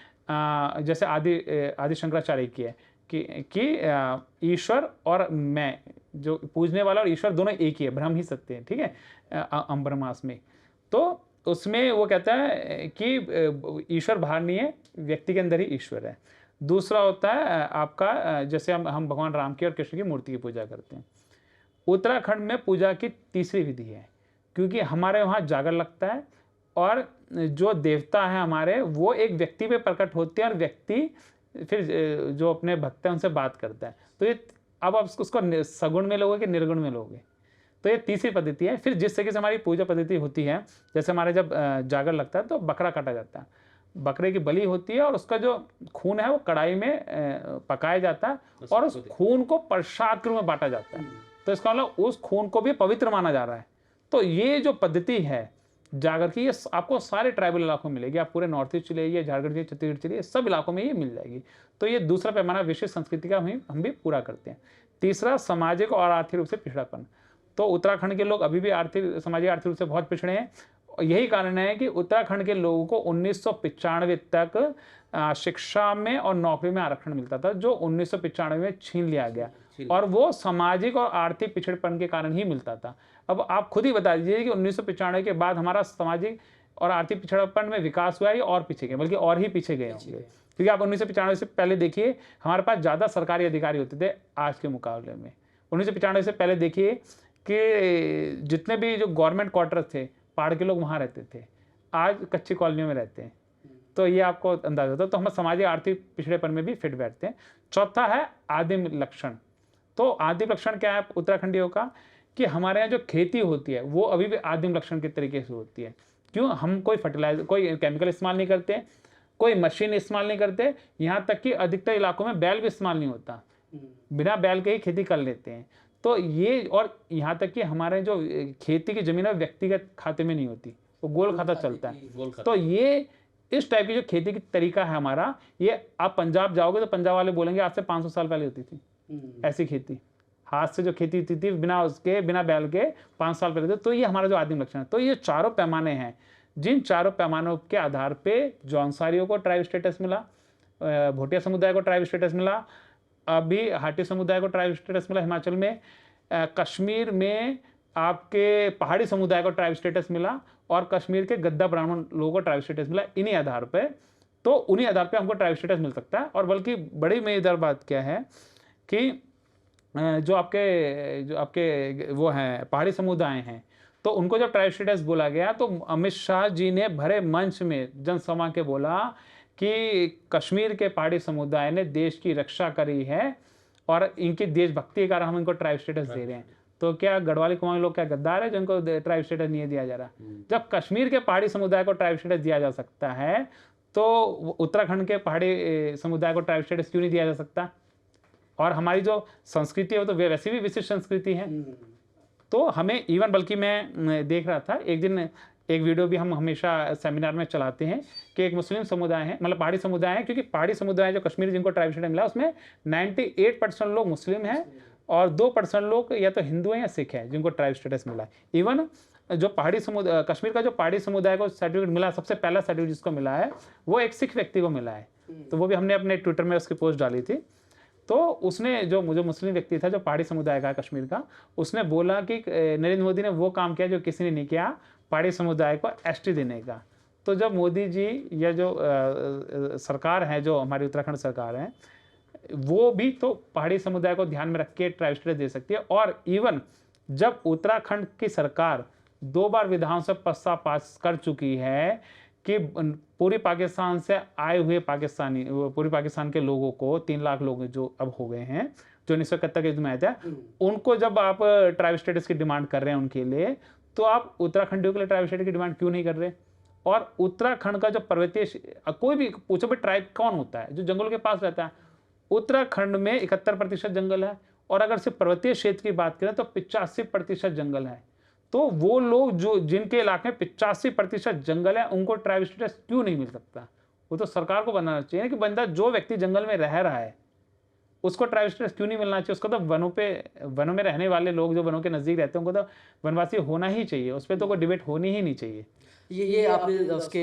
जैसे आदि शंकराचार्य की है कि ईश्वर और मैं, जो पूजने वाला और ईश्वर दोनों एक ही है, ब्रह्म ही सत्य है, ठीक है, अम्बरमास में। तो उसमें वो कहता है कि ईश्वर बाहर नहीं है, व्यक्ति के अंदर ही ईश्वर है। दूसरा होता है आपका, जैसे हम भगवान राम की और कृष्ण की मूर्ति की पूजा करते हैं। उत्तराखंड में पूजा की तीसरी विधि है, क्योंकि हमारे वहाँ जागर लगता है और जो देवता है हमारे वो एक व्यक्ति पे प्रकट होते हैं और व्यक्ति फिर जो अपने भक्त हैं उनसे बात करता है। तो ये अब आप उसको सगुण में लोगे कि निर्गुण में लोगे, तो ये तीसरी पद्धति है। फिर जिस तरीके से हमारी पूजा पद्धति होती है, जैसे हमारे जब जागर लगता है तो बकरा काटा जाता है, बकरे की बलि होती है और उसका जो खून है वो कढ़ाई में पकाया जाता है और उस खून को प्रसाद के रूप में बांटा जाता है। तो इसका मतलब उस खून को भी पवित्र माना जा रहा है। तो ये जो पद्धति है जागर की, ये आपको सारे ट्राइबल इलाकों में मिलेगी। आप पूरे नॉर्थ ईस्ट चले जाइए, झारखंड चलिए, छत्तीसगढ़ चलिए, सब इलाकों में ये मिल जाएगी। तो ये दूसरा पैमाना विशेष संस्कृति का हम भी पूरा करते हैं। तीसरा, सामाजिक और आर्थिक रूप से पिछड़ापन। तो उत्तराखंड के लोग अभी भी सामाजिक आर्थिक रूप से बहुत पिछड़े हैं। यही कारण है कि उत्तराखंड के लोगों को 1995 तक शिक्षा में और नौकरी में आरक्षण मिलता था, जो 1995 में छीन लिया गया, और वो सामाजिक और आर्थिक पिछड़ेपन के कारण ही मिलता था। अब आप खुद ही बता दीजिए कि 1995 के बाद हमारा सामाजिक और आर्थिक पिछड़ेपन में विकास हुआ है या और पीछे गए, बल्कि और ही पीछे गए होंगे। क्योंकि आप 1995 से पहले देखिए, हमारे पास ज़्यादा सरकारी अधिकारी होते थे आज के मुकाबले में। 1995 से पहले देखिए कि जितने भी जो गवर्नमेंट क्वार्टर थे, पहाड़ के लोग वहाँ रहते थे, आज कच्ची कॉलोनियों में रहते हैं। तो ये आपको अंदाजा होता है। तो हम सामाजिक आर्थिक पिछड़ेपन में भी फिट बैठते हैं। चौथा है आदिम लक्षण। तो आदिम लक्षण क्या है उत्तराखंडियों का, कि हमारे यहाँ जो खेती होती है वो अभी भी आदिम लक्षण के तरीके से होती है। क्यों? हम कोई फर्टिलाइजर, कोई केमिकल इस्तेमाल नहीं करते, कोई मशीन इस्तेमाल नहीं करते, यहाँ तक कि अधिकतर इलाकों में बैल भी इस्तेमाल नहीं होता, बिना बैल के ही खेती कर लेते हैं। तो ये, और यहाँ तक कि हमारे जो खेती की जमीन है व्यक्तिगत खाते में नहीं होती, वो गोल खाता चलता है। तो ये इस टाइप की जो खेती की तरीका है हमारा, ये आप पंजाब जाओगे तो पंजाब वाले बोलेंगे आज से 500 साल पहले होती थी ऐसी खेती, हाथ से जो खेती होती थी बिना बैल के 5 साल पहले। तो ये हमारा जो आदिम लक्षण है। तो ये चारों पैमाने हैं, जिन चारों पैमानों के आधार पे जौनसारियों को ट्राइब स्टेटस मिला, भोटिया समुदाय को ट्राइब स्टेटस मिला, अभी हाटी समुदाय को ट्राइब स्टेटस मिला हिमाचल में, कश्मीर में आपके पहाड़ी समुदाय को ट्राइब स्टेटस मिला, और कश्मीर के गद्दा ब्राह्मण लोगों को ट्राइब स्टेटस मिला। इन्हीं आधार पे, तो उन्हीं आधार पे हमको ट्राइब स्टेटस मिल सकता है। और बल्कि बड़ी मजेदार बात क्या है कि जो आपके वो हैं पहाड़ी समुदाय हैं, तो उनको जब ट्राइब स्टेटस बोला गया तो अमित शाह जी ने भरे मंच में जनसभा के बोला कि कश्मीर के पहाड़ी समुदाय ने देश की रक्षा करी है और इनकी देशभक्ति के कारण हम इनको ट्राइब स्टेटस दे रहे हैं। तो क्या गढ़वाली कुमाऊं लोग क्या गद्दार है जिनको ट्राइब स्टेटस नहीं दिया जा रहा? जब कश्मीर के पहाड़ी समुदाय को ट्राइब स्टेटस दिया जा सकता है, तो उत्तराखंड के पहाड़ी समुदाय को ट्राइब स्टेटस क्यों नहीं दिया जा सकता? और हमारी जो संस्कृति है वो तो वैसे भी विशिष्ट संस्कृति है। तो हमें इवन, बल्कि मैं देख रहा था एक दिन एक वीडियो भी हम हमेशा सेमिनार में चलाते हैं कि एक मुस्लिम समुदाय है, मतलब पहाड़ी समुदाय है, क्योंकि पहाड़ी समुदाय जो कश्मीर जिनको ट्राइब स्टेटस मिला उसमें 98% लोग मुस्लिम हैं और 2% लोग या तो हिंदू हैं या सिख हैं जिनको ट्राइब स्टेटस मिला है। इवन जो पहाड़ी समुदाय, कश्मीर का जो पहाड़ी समुदाय को सर्टिफिकेट मिला, सबसे पहला सर्टिफिकेट जिसको मिला है वो एक सिख व्यक्ति को मिला है। तो वो भी हमने अपने ट्विटर में उसकी पोस्ट डाली थी। तो उसने जो मुस्लिम व्यक्ति था जो पहाड़ी समुदाय का कश्मीर का, उसने बोला कि नरेंद्र मोदी ने वो काम किया जो किसी ने नहीं किया, पहाड़ी समुदाय को एसटी देने का। तो जब मोदी जी या जो सरकार है, जो हमारी उत्तराखंड सरकार है, वो भी तो पहाड़ी समुदाय को ध्यान में रख के ट्राइब स्टेटस दे सकती है। और इवन जब उत्तराखंड की सरकार 2 बार विधानसभा प्रस्ताव पास कर चुकी है कि पूरी पाकिस्तान से आए हुए पाकिस्तानी, पूरी पाकिस्तान के लोगों को 3 लाख लोग जो अब हो गए हैं, जो 1971 के युद्ध में आए थे, उनको जब आप ट्राइब स्टेटस की डिमांड कर रहे हैं उनके लिए, तो आप उत्तराखंडियों के लिए ट्राइब स्टेटस की डिमांड क्यों नहीं कर रहे? और उत्तराखंड का जो पर्वतीय, कोई भी पूछो भाई ट्राइब कौन होता है जो जंगलों के पास रहता है? उत्तराखंड में 71% जंगल है, और अगर सिर्फ पर्वतीय क्षेत्र की बात करें तो 85% जंगल है। तो वो लोग जो जिनके इलाके में 85% जंगल है, उनको ट्राइब स्टेटस क्यों नहीं मिल सकता? वो तो सरकार को बनाना चाहिए कि बंदा, जो व्यक्ति जंगल में रह रहा है उसको ट्राइब स्टेटस क्यों नहीं मिलना चाहिए? उसको तो वनों में रहने वाले लोग जो वनों के नज़दीक रहते हैं उनको तो वनवासी होना ही चाहिए, उस पर तो कोई डिबेट होनी ही नहीं चाहिए। ये आपने उसके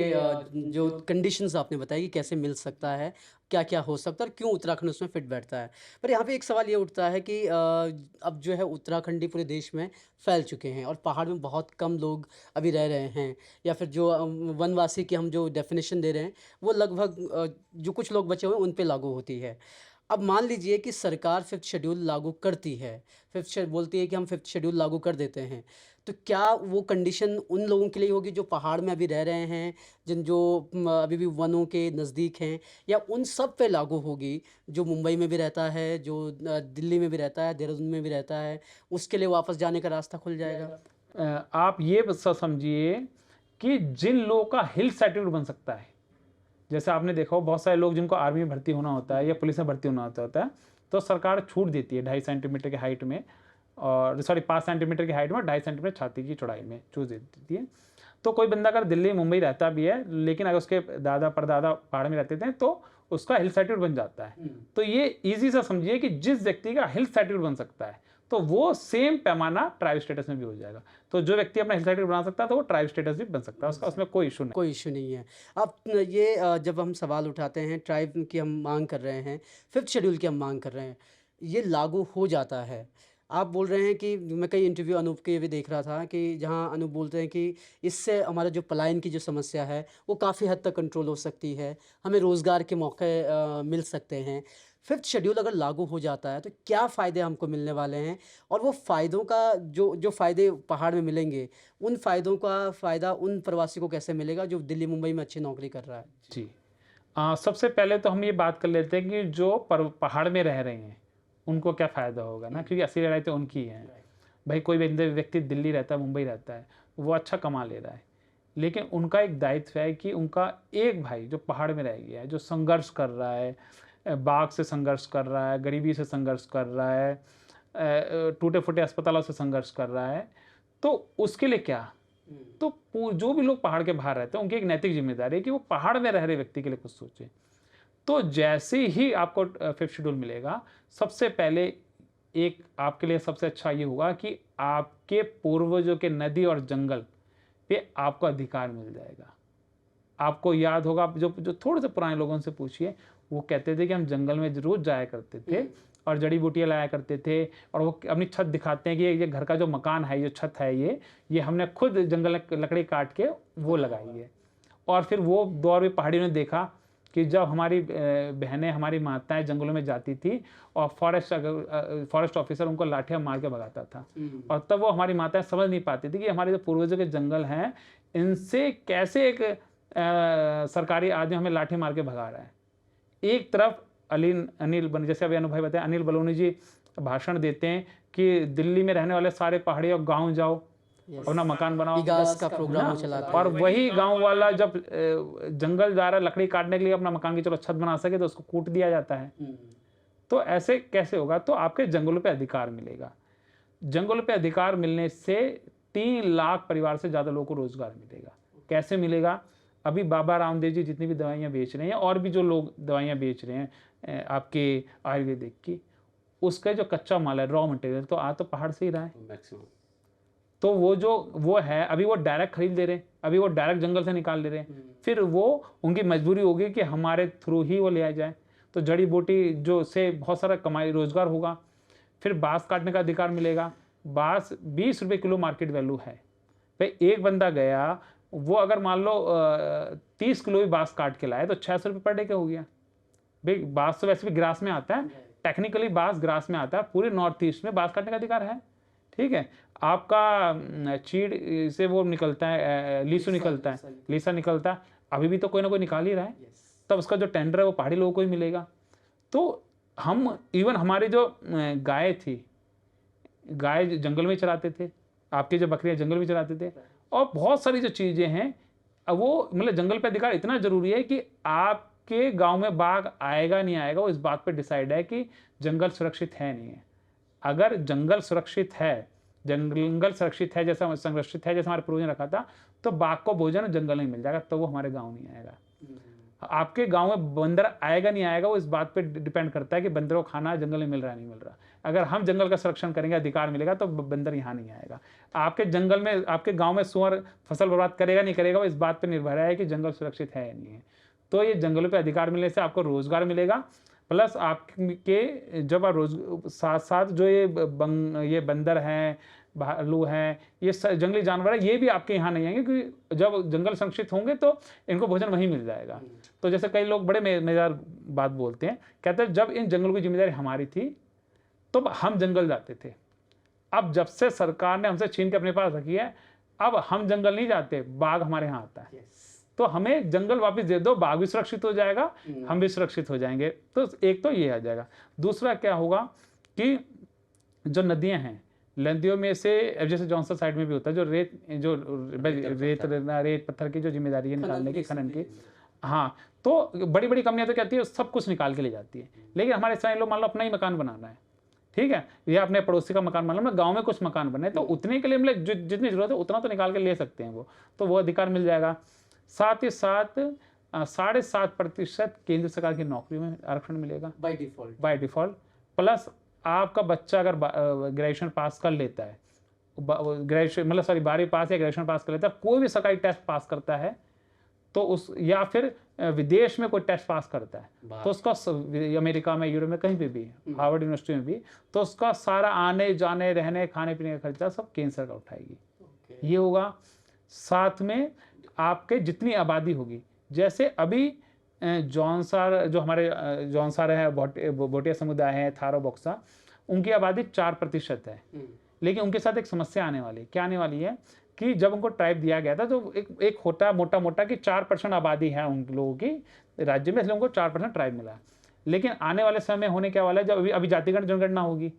जो कंडीशंस आपने बताई कि कैसे मिल सकता है, क्या क्या हो सकता है और क्यों उत्तराखंड उसमें फिट बैठता है। पर यहाँ पे एक सवाल ये उठता है कि अब जो है उत्तराखंडी पूरे देश में फैल चुके हैं और पहाड़ में बहुत कम लोग अभी रह रहे हैं, या फिर जो वनवासी की हम जो डेफिनेशन दे रहे हैं वो लगभग जो कुछ लोग बचे हुए हैं उन पे लागू होती है। अब मान लीजिए कि सरकार 5th शेड्यूल लागू करती है, बोलती है कि हम 5th शेड्यूल लागू कर देते हैं, तो क्या वो कंडीशन उन लोगों के लिए होगी जो पहाड़ में अभी रह रहे हैं, जो अभी भी वनों के नज़दीक हैं, या उन सब पे लागू होगी जो मुंबई में भी रहता है, जो दिल्ली में भी रहता है, देहरादून में भी रहता है, उसके लिए वापस जाने का रास्ता खुल जाएगा? आप ये समझिए कि जिन लोगों का हिल सर्टिफिकेट बन सकता है, जैसे आपने देखा हो बहुत सारे लोग जिनको आर्मी में भर्ती होना होता है या पुलिस में भर्ती होना होता है, तो सरकार छूट देती है 2.5 सेंटीमीटर की हाइट में, और 5 सेंटीमीटर की हाइट में, 2.5 सेंटीमीटर छाती की चौड़ाई में छूट देती है। तो कोई बंदा अगर दिल्ली मुंबई रहता भी है, लेकिन अगर उसके दादा परदादा पहाड़ में रहते थे तो उसका हिल सर्टिफिकेट बन जाता है। तो ये ईजी सा समझिए कि जिस व्यक्ति का हिल सर्टिफिकेट बन सकता है तो वो सेम पैमाना ट्राइब स्टेटस में भी हो जाएगा। तो जो व्यक्ति अपना हिल सर्टिफिकेट बना सकता है तो वो ट्राइब स्टेटस भी बन सकता है, उसका उसमें कोई इशू नहीं। कोई इशू नहीं है। अब ये जब हम सवाल उठाते हैं, ट्राइब की हम मांग कर रहे हैं, 5th शेड्यूल की हम मांग कर रहे हैं, ये लागू हो जाता है। आप बोल रहे हैं कि मैं कई इंटरव्यू अनूप के भी देख रहा था कि जहां अनूप बोलते हैं कि इससे हमारा जो पलायन की जो समस्या है वो काफ़ी हद तक कंट्रोल हो सकती है, हमें रोज़गार के मौके मिल सकते हैं। 5th शेड्यूल अगर लागू हो जाता है तो क्या फ़ायदे हमको मिलने वाले हैं, और वो फ़ायदों का जो फ़ायदे पहाड़ में मिलेंगे, उन फ़ायदों का फ़ायदा उन प्रवासी को कैसे मिलेगा जो दिल्ली मुंबई में अच्छी नौकरी कर रहा है? जी, सबसे पहले तो हम ये बात कर लेते हैं कि जो पहाड़ में रह रहे हैं उनको क्या फ़ायदा होगा ना, क्योंकि असली लड़ाई तो उनकी है। भाई कोई व्यक्ति दिल्ली रहता है, मुंबई रहता है, वो अच्छा कमा ले रहा है, लेकिन उनका एक दायित्व है कि उनका एक भाई जो पहाड़ में रह गया है, जो संघर्ष कर रहा है, बाघ से संघर्ष कर रहा है, गरीबी से संघर्ष कर रहा है, टूटे फूटे अस्पतालों से संघर्ष कर रहा है, तो उसके लिए क्या? तो जो भी लोग पहाड़ के बाहर रहते हैं उनकी एक नैतिक जिम्मेदारी है कि वो पहाड़ में रह रहे व्यक्ति के लिए कुछ सोचें। तो जैसे ही आपको 5th शेड्यूल मिलेगा, सबसे पहले एक आपके लिए सबसे अच्छा ये होगा कि आपके पूर्वजों के नदी और जंगल पे आपको अधिकार मिल जाएगा। आपको याद होगा, आप जो थोड़े से पुराने लोगों से पूछिए, वो कहते थे कि हम जंगल में जरूर जाया करते थे और जड़ी बूटियाँ लाया करते थे, और वो अपनी छत दिखाते हैं कि ये घर का जो मकान है, ये छत है, ये हमने खुद जंगल लकड़ी काट के वो लगाई है। और फिर वो दौर भी पहाड़ियों ने देखा कि जब हमारी बहनें, हमारी माताएं जंगलों में जाती थी और फॉरेस्ट ऑफिसर उनको लाठियाँ मार के भगाता था, और तब वो हमारी माताएं समझ नहीं पाती थी कि हमारे जो पूर्वजों के जंगल हैं, इनसे कैसे एक सरकारी आदमी हमें लाठी मार के भगा रहा है। एक तरफ जैसे अभी अनुभव बताया, अनिल बलूनी जी भाषण देते हैं कि दिल्ली में रहने वाले सारे पहाड़ी और गाँव जाओ, अपना मकान बनाओ, विकास का प्रोग्राम चलाते हैं। और वही गांव वाला जब जंगल जा रहा है लकड़ी काटने के लिए अपना मकान की चलो छत बना सके तो उसको कूट दिया जाता है। तो ऐसे कैसे होगा? तो आपके जंगलों पे अधिकार मिलेगा। जंगलों पे अधिकार मिलने से 3 लाख परिवार से ज़्यादा लोगों को रोजगार मिलेगा। कैसे मिलेगा? अभी बाबा रामदेव जी जितनी भी दवाइयाँ बेच रहे हैं और भी जो लोग दवाइयाँ बेच रहे हैं आपके आयुर्वेदिक की, उसका जो कच्चा माल है, रॉ मटेरियल, तो आ तो पहाड़ से ही रहा है मैक्सिमम। तो वो है अभी वो डायरेक्ट खरीद ले रहे हैं, अभी वो डायरेक्ट जंगल से निकाल ले रहे हैं, फिर वो उनकी मजबूरी होगी कि हमारे थ्रू ही वो ले आ जाए। तो जड़ी बूटी जो से बहुत सारा कमाई रोजगार होगा। फिर बांस काटने का अधिकार मिलेगा। बांस 20 रुपये किलो मार्केट वैल्यू है भाई। एक बंदा गया, वो अगर मान लो 30 किलो भी बांस काट के लाए तो 600 रुपये पर डे का हो गया भाई। बांस तो वैसे भी ग्रास में आता है, टेक्निकली बांस ग्रास में आता है। पूरे नॉर्थ ईस्ट में बांस काटने का अधिकार है, ठीक है। आपका चीड़ से वो निकलता है, लीसू निकलता है, लीसा निकलता है, अभी भी तो कोई ना कोई निकाल ही रहा है। तब उसका जो टेंडर है वो पहाड़ी लोगों को ही मिलेगा। तो हम इवन हमारी जो गाय थी, गाय जंगल में चराते थे, आपके जो बकरियां जंगल में चराते थे, और बहुत सारी जो चीज़ें हैं वो मतलब जंगल पे अधिकार इतना ज़रूरी है कि आपके गांव में बाघ आएगा नहीं आएगा वो इस बात पे डिसाइड है कि जंगल सुरक्षित है नहीं है। अगर जंगल सुरक्षित है, जंगल सुरक्षित है, जैसा संरक्षित है, जैसा हमारे पूर्वजों ने रखा था, तो बाघ को भोजन जंगल में मिल जाएगा, तो वो हमारे गाँव नहीं आएगा। आपके गांव में बंदर आएगा नहीं आएगा वो इस बात पे डिपेंड करता है कि बंदरों को खाना जंगल में मिल रहा है नहीं मिल रहा। अगर हम जंगल का संरक्षण करेंगे, अधिकार मिलेगा, तो बंदर यहाँ नहीं आएगा। आपके जंगल में, आपके गांव में सुअर फसल बर्बाद करेगा नहीं करेगा वो इस बात पे निर्भर है कि जंगल सुरक्षित है या नहीं है। तो ये जंगलों पे अधिकार मिलने से आपको रोजगार मिलेगा, प्लस आपके जब आप साथ साथ जो ये बंदर हैं, भालू हैं, ये जंगली जानवर है, ये भी आपके यहाँ नहीं आएंगे, क्योंकि जब जंगल संरक्षित होंगे तो इनको भोजन वहीं मिल जाएगा। तो जैसे कई लोग बड़े मजेदार बात बोलते हैं, कहते हैं जब इन जंगलों की जिम्मेदारी हमारी थी तो हम जंगल जाते थे, अब जब से सरकार ने हमसे छीन के अपने पास रखी है, अब हम जंगल नहीं जाते, बाघ हमारे यहाँ आता है। तो हमें जंगल वापस दे दो, बाघ भी सुरक्षित हो जाएगा, हम भी सुरक्षित हो जाएंगे। तो एक तो ये आ जाएगा। दूसरा क्या होगा कि जो नदियां हैं, नदियों में से जैसे जॉनसन साइड में भी होता है जो रेत पत्थर की जो जिम्मेदारी है निकालने की, खनन की, हाँ, तो बड़ी बड़ी कंपनियां तो कहती है सब कुछ निकाल के ले जाती है। लेकिन हमारे सारे लोग मान लो अपना ही मकान बनाना है, ठीक है, या अपने पड़ोसी का मकान बना लो, गांव में कुछ मकान बने, तो उतने के लिए मतलब जितनी जरूरत है उतना तो निकाल के ले सकते हैं तो वो अधिकार मिल जाएगा। साथ ही साथ 7.5% केंद्र सरकार की नौकरी में आरक्षण मिलेगा बाय डिफॉल्ट। प्लस आपका बच्चा अगर ग्रेजुएशन पास कर लेता है, ग्रेजुएशन मतलब 12वीं पास या ग्रेजुएशन पास कर लेता है, कोई भी सरकारी टेस्ट पास करता है तो उस, या फिर विदेश में कोई टेस्ट पास करता है तो उसका, अमेरिका में, यूरोप में, कहीं पे भी, हार्वर्ड यूनिवर्सिटी में भी, तो उसका सारा आने जाने रहने खाने पीने का खर्चा सब केंद्र सरकार उठाएगी। ये होगा। साथ में आपके जितनी आबादी होगी, जैसे अभी जौनसार जो हमारे जौनसार है, भोटिया समुदाय है, थारो बक्सा, उनकी आबादी 4% है। लेकिन उनके साथ एक समस्या आने वाली है। क्या आने वाली है कि जब उनको ट्राइब दिया गया था तो एक होता मोटा कि 4% आबादी है उन लोगों की राज्य में, इसलिए उनको 4% ट्राइब मिला। लेकिन आने वाले समय में होने क्या वाला है, जब अभी जातिगत जनगणना होगी,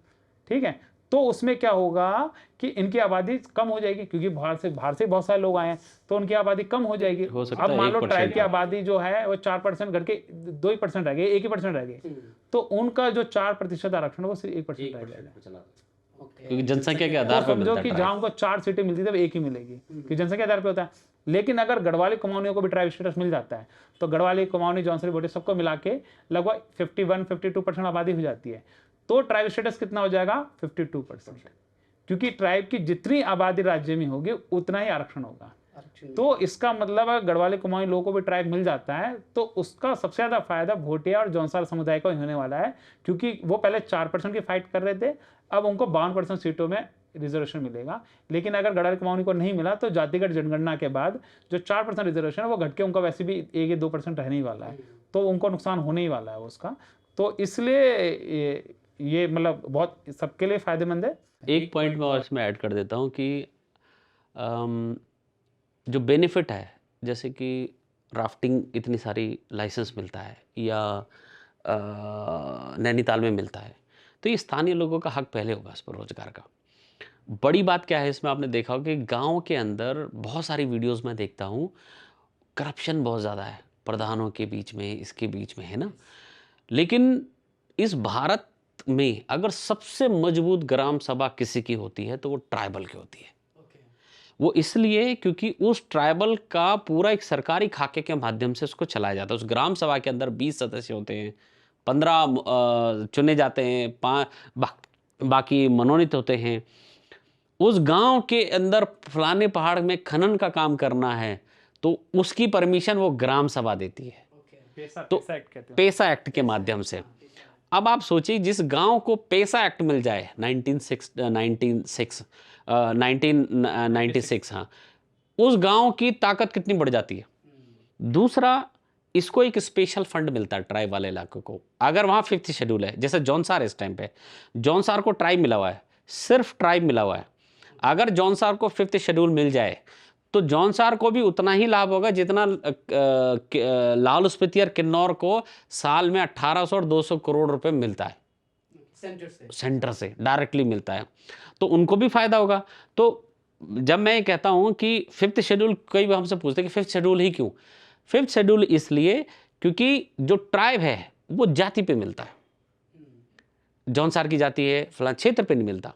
ठीक है, तो उसमें क्या होगा कि इनकी आबादी कम हो जाएगी, क्योंकि बाहर से बहुत सारे लोग आए हैं, तो उनकी आबादी कम हो जाएगी। अब मान लो ट्राइब की आबादी जो है वो 4% घट के 2% रह गई, 1% रह गई, तो उनका जो 4% आरक्षण वो सिर्फ 1% रह जाएगा, क्योंकि जनसंख्या के आधार पर समझो कि जहां उनको 4 सीटें मिलती थी वो 1 ही मिलेगी, क्योंकि जनसंख्या आधार पे होता है। लेकिन अगर गढ़वाली कुमाऊनियों को भी ट्राइब स्टेटस मिल जाता है तो गढ़वाली, कुमाऊनी, जौनसरी, भोटिया सबको मिला के लगभग 51-52% आबादी हो जाती है। तो ट्राइब स्टेटस कितना हो जाएगा? 52%, क्योंकि ट्राइब की जितनी आबादी राज्य में होगी उतना ही आरक्षण होगा। तो इसका मतलब अगर गढ़वाली कुमाऊनी लोगों को भी ट्राइब मिल जाता है तो उसका सबसे ज्यादा फायदा भोटिया और जौनसार समुदाय को होने वाला है, क्योंकि वो पहले 4% की फाइट कर रहे थे, अब उनको 52% सीटों में रिजर्वेशन मिलेगा। लेकिन अगर गढ़वाली कुमाऊनी को नहीं मिला तो जातिगत जनगणना के बाद जो 4% रिजर्वेशन है वो घट के उनका वैसे भी 1 या 2% रहने ही वाला है, तो उनको नुकसान होने ही वाला है उसका। तो इसलिए ये मतलब बहुत सबके लिए फायदेमंद है। एक पॉइंट मैं और इसमें ऐड कर देता हूँ कि जो बेनिफिट है, जैसे कि राफ्टिंग इतनी सारी लाइसेंस मिलता है या नैनीताल में मिलता है, तो ये स्थानीय लोगों का हक पहले होगा इस पर रोजगार का। बड़ी बात क्या है इसमें, आपने देखा हो कि गांव के अंदर बहुत सारी वीडियोस में देखता हूँ, करप्शन बहुत ज़्यादा है प्रधानों के बीच में, इसके बीच में, है ना। लेकिन इस भारत में अगर सबसे मजबूत ग्राम सभा किसी की होती है तो वो ट्राइबल की होती है। वो इसलिए क्योंकि उस ट्राइबल का पूरा एक सरकारी खाके के माध्यम से उसको चलाया जाता है। उस ग्राम सभा के अंदर 20 सदस्य होते हैं, 15 चुने जाते हैं, बाकी मनोनीत होते हैं। उस गांव के अंदर फलाने पहाड़ में खनन का काम करना है तो उसकी परमिशन वो ग्राम सभा देती है, तो पैसा एक्ट कहते हैं। पैसा एक्ट के माध्यम से। अब आप सोचिए जिस गांव को पैसा एक्ट मिल जाए 1996 हाँ, उस गांव की ताकत कितनी बढ़ जाती है। दूसरा, इसको एक स्पेशल फंड मिलता है ट्राइब वाले इलाकों को। अगर वहाँ 5th शेड्यूल है, जैसे जौनसार इस टाइम पे जौनसार को ट्राइब मिला हुआ है, सिर्फ ट्राइब मिला हुआ है। अगर जौनसार को 5th शेड्यूल मिल जाए तो जौनसार को भी उतना ही लाभ होगा जितना लाहौल स्पीति और किन्नौर को साल में 1800 और 200 करोड़ रुपए मिलता है सेंटर से डायरेक्टली मिलता है, तो उनको भी फायदा होगा। तो जब मैं ये कहता हूँ कि 5th शेड्यूल, कई बार हमसे पूछते हैं कि 5th शेड्यूल ही क्यों। 5th शेड्यूल इसलिए क्योंकि जो ट्राइब है वो जाति पे मिलता है, जौनसार की जाति है फलां क्षेत्र पे नहीं मिलता।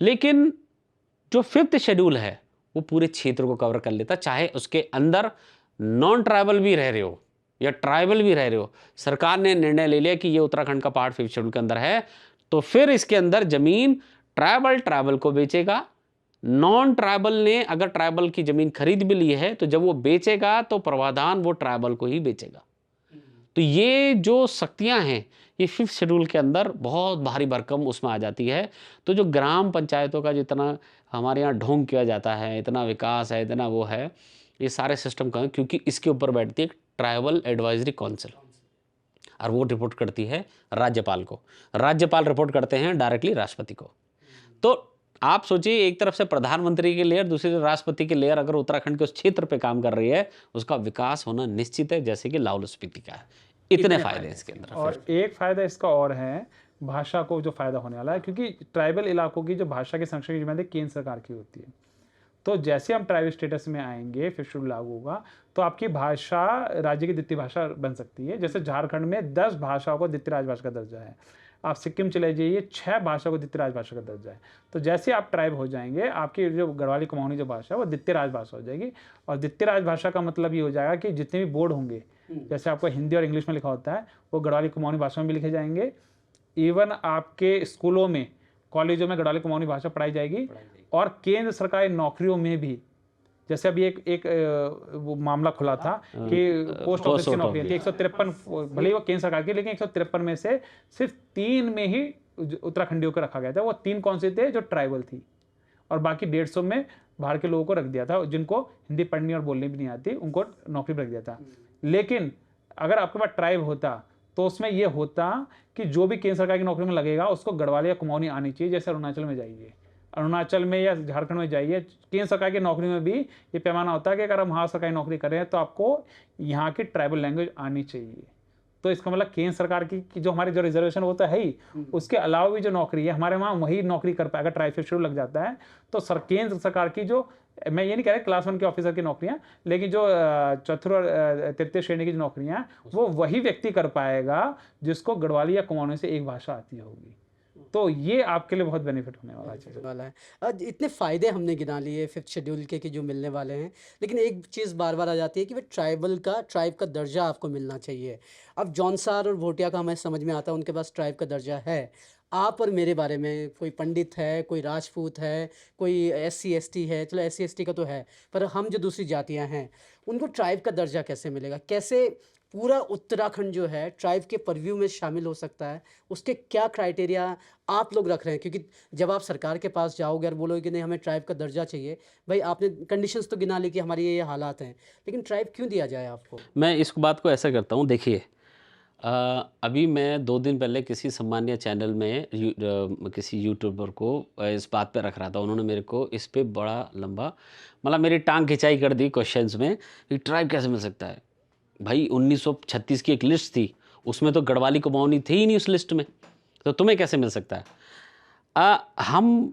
लेकिन जो 5th शेड्यूल है वो पूरे क्षेत्र को कवर कर लेता, चाहे उसके अंदर नॉन ट्राइबल भी रह रहे हो या ट्राइबल भी रह रहे हो। सरकार ने निर्णय ले लिया कि ये उत्तराखंड का पार्ट 5th शेड्यूल के अंदर है, तो फिर इसके अंदर जमीन ट्राइबल को बेचेगा। नॉन ट्राइबल ने अगर ट्राइबल की जमीन खरीद भी ली है तो जब वो बेचेगा तो प्रावधान वो ट्राइबल को ही बेचेगा। तो ये जो शक्तियां हैं ये 5th शेड्यूल के अंदर बहुत भारी भरकम उसमें आ जाती है। तो जो ग्राम पंचायतों का जितना हमारे यहाँ ढोंग किया जाता है, इतना विकास है, इतना वो है, ये सारे सिस्टम का, क्योंकि इसके ऊपर बैठती है ट्राइबल एडवाइजरी काउंसिल और वो रिपोर्ट करती है राज्यपाल को, राज्यपाल रिपोर्ट करते हैं डायरेक्टली राष्ट्रपति को। तो आप सोचिए, एक तरफ से प्रधानमंत्री की लेयर, दूसरी तरफ राष्ट्रपति की लेयर अगर उत्तराखंड के उस क्षेत्र पे काम कर रही है, उसका विकास होना निश्चित है, जैसे कि लाहौल स्पीति का है। इतने फायदे हैं इसके अंदर। और एक फायदा इसका और है, भाषा को जो फायदा होने वाला है, क्योंकि ट्राइबल इलाकों की जो भाषा के संरक्षण की जिम्मेदारी केंद्र सरकार की होती है। तो जैसे हम ट्राइबल स्टेटस में आएंगे, 5th शेड्यूल लागू होगा, तो आपकी भाषा राज्य की द्वितीय भाषा बन सकती है। जैसे झारखंड में 10 भाषाओं को द्वितीय राजभाषा का दर्जा है, आप सिक्किम चले जाइए 6 भाषा को द्वितीय राजभाषा का दर्जा है। तो जैसे आप ट्राइब हो जाएंगे, आपकी जो गढ़वाली कुमाऊनी जो भाषा है वो द्वितीय राजभाषा हो जाएगी। और द्वितीय राजभाषा का मतलब ये हो जाएगा कि जितने भी बोर्ड होंगे, जैसे आपको हिंदी और इंग्लिश में लिखा होता है, वो गढ़वाली कुमाऊनी भाषा में भी लिखे जाएंगे। इवन आपके स्कूलों में, कॉलेजों में गढ़वाली कुमाऊनी भाषा पढ़ाई जाएगी। और केंद्र सरकारी नौकरियों में भी, जैसे अभी एक वो मामला खुला था कि पोस्ट ऑफिस की नौकरी थी 153, भले ही वो केंद्र सरकार की, लेकिन 153 में से सिर्फ 3 में ही उत्तराखंडियों को रखा गया था। वो 3 कौन से थे? जो ट्राइबल थी, और बाकी 150 में बाहर के लोगों को रख दिया था, जिनको हिंदी पढ़नी और बोलनी भी नहीं आती, उनको नौकरी पर रख दिया था। लेकिन अगर आपके पास ट्राइब होता तो उसमें यह होता कि जो भी केंद्र सरकार की नौकरी में लगेगा उसको गढ़वाली या कुमाऊनी आनी चाहिए। जैसे अरुणाचल में जाइए, अरुणाचल में या झारखंड में जाइए, केंद्र सरकार की नौकरी में भी ये पैमाना होता है कि अगर हम वहाँ सरकारी नौकरी कर रहे हैं तो आपको यहाँ की ट्राइबल लैंग्वेज आनी चाहिए। तो इसका मतलब केंद्र सरकार की जो हमारी जो रिजर्वेशन वो तो है ही, उसके अलावा भी जो नौकरी है हमारे वहाँ वही नौकरी कर पाए। अगर ट्राइब शेड्यूल लग जाता है तो केंद्र सरकार की जो, मैं ये नहीं कह रहा क्लास 1 के ऑफिसर की नौकरियां, लेकिन जो 4th और 3th श्रेणी की जो नौकरियां वो वही व्यक्ति कर पाएगा जिसको गढ़वाली या कुमाऊनी से एक भाषा आती होगी। तो ये आपके लिए बहुत बेनिफिट होने वाला है। आज इतने फ़ायदे हमने गिना लिए 5th शेड्यूल के कि जो मिलने वाले हैं, लेकिन एक चीज़ बार बार आ जाती है कि वह ट्राइब का दर्जा आपको मिलना चाहिए। अब जौनसार और भोटिया का हमें समझ में आता है, उनके पास ट्राइब का दर्जा है। आप और मेरे बारे में, कोई पंडित है, कोई राजपूत है, कोई SC ST है, चलो SC ST का तो है, पर हम जो दूसरी जातियां हैं उनको ट्राइब का दर्जा कैसे मिलेगा? कैसे पूरा उत्तराखंड जो है ट्राइब के परव्यू में शामिल हो सकता है? उसके क्या क्राइटेरिया आप लोग रख रहे हैं? क्योंकि जब आप सरकार के पास जाओगे और बोलोगे कि नहीं हमें ट्राइब का दर्जा चाहिए, भाई आपने कंडीशंस तो गिना ली कि हमारी ये हालात हैं, लेकिन ट्राइब क्यों दिया जाए आपको? मैं इस बात को ऐसा करता हूँ, देखिए अभी मैं 2 दिन पहले किसी सम्मानीय चैनल में किसी यूट्यूबर को इस बात पे रख रहा था। उन्होंने मेरे को इस पे बड़ा लंबा, मतलब मेरी टांग खिंचाई कर दी क्वेश्चंस में कि ट्राइब कैसे मिल सकता है। भाई 1936 की एक लिस्ट थी, उसमें तो गढ़वाली कुमाऊनी थे ही नहीं उस लिस्ट में, तो तुम्हें कैसे मिल सकता है? हम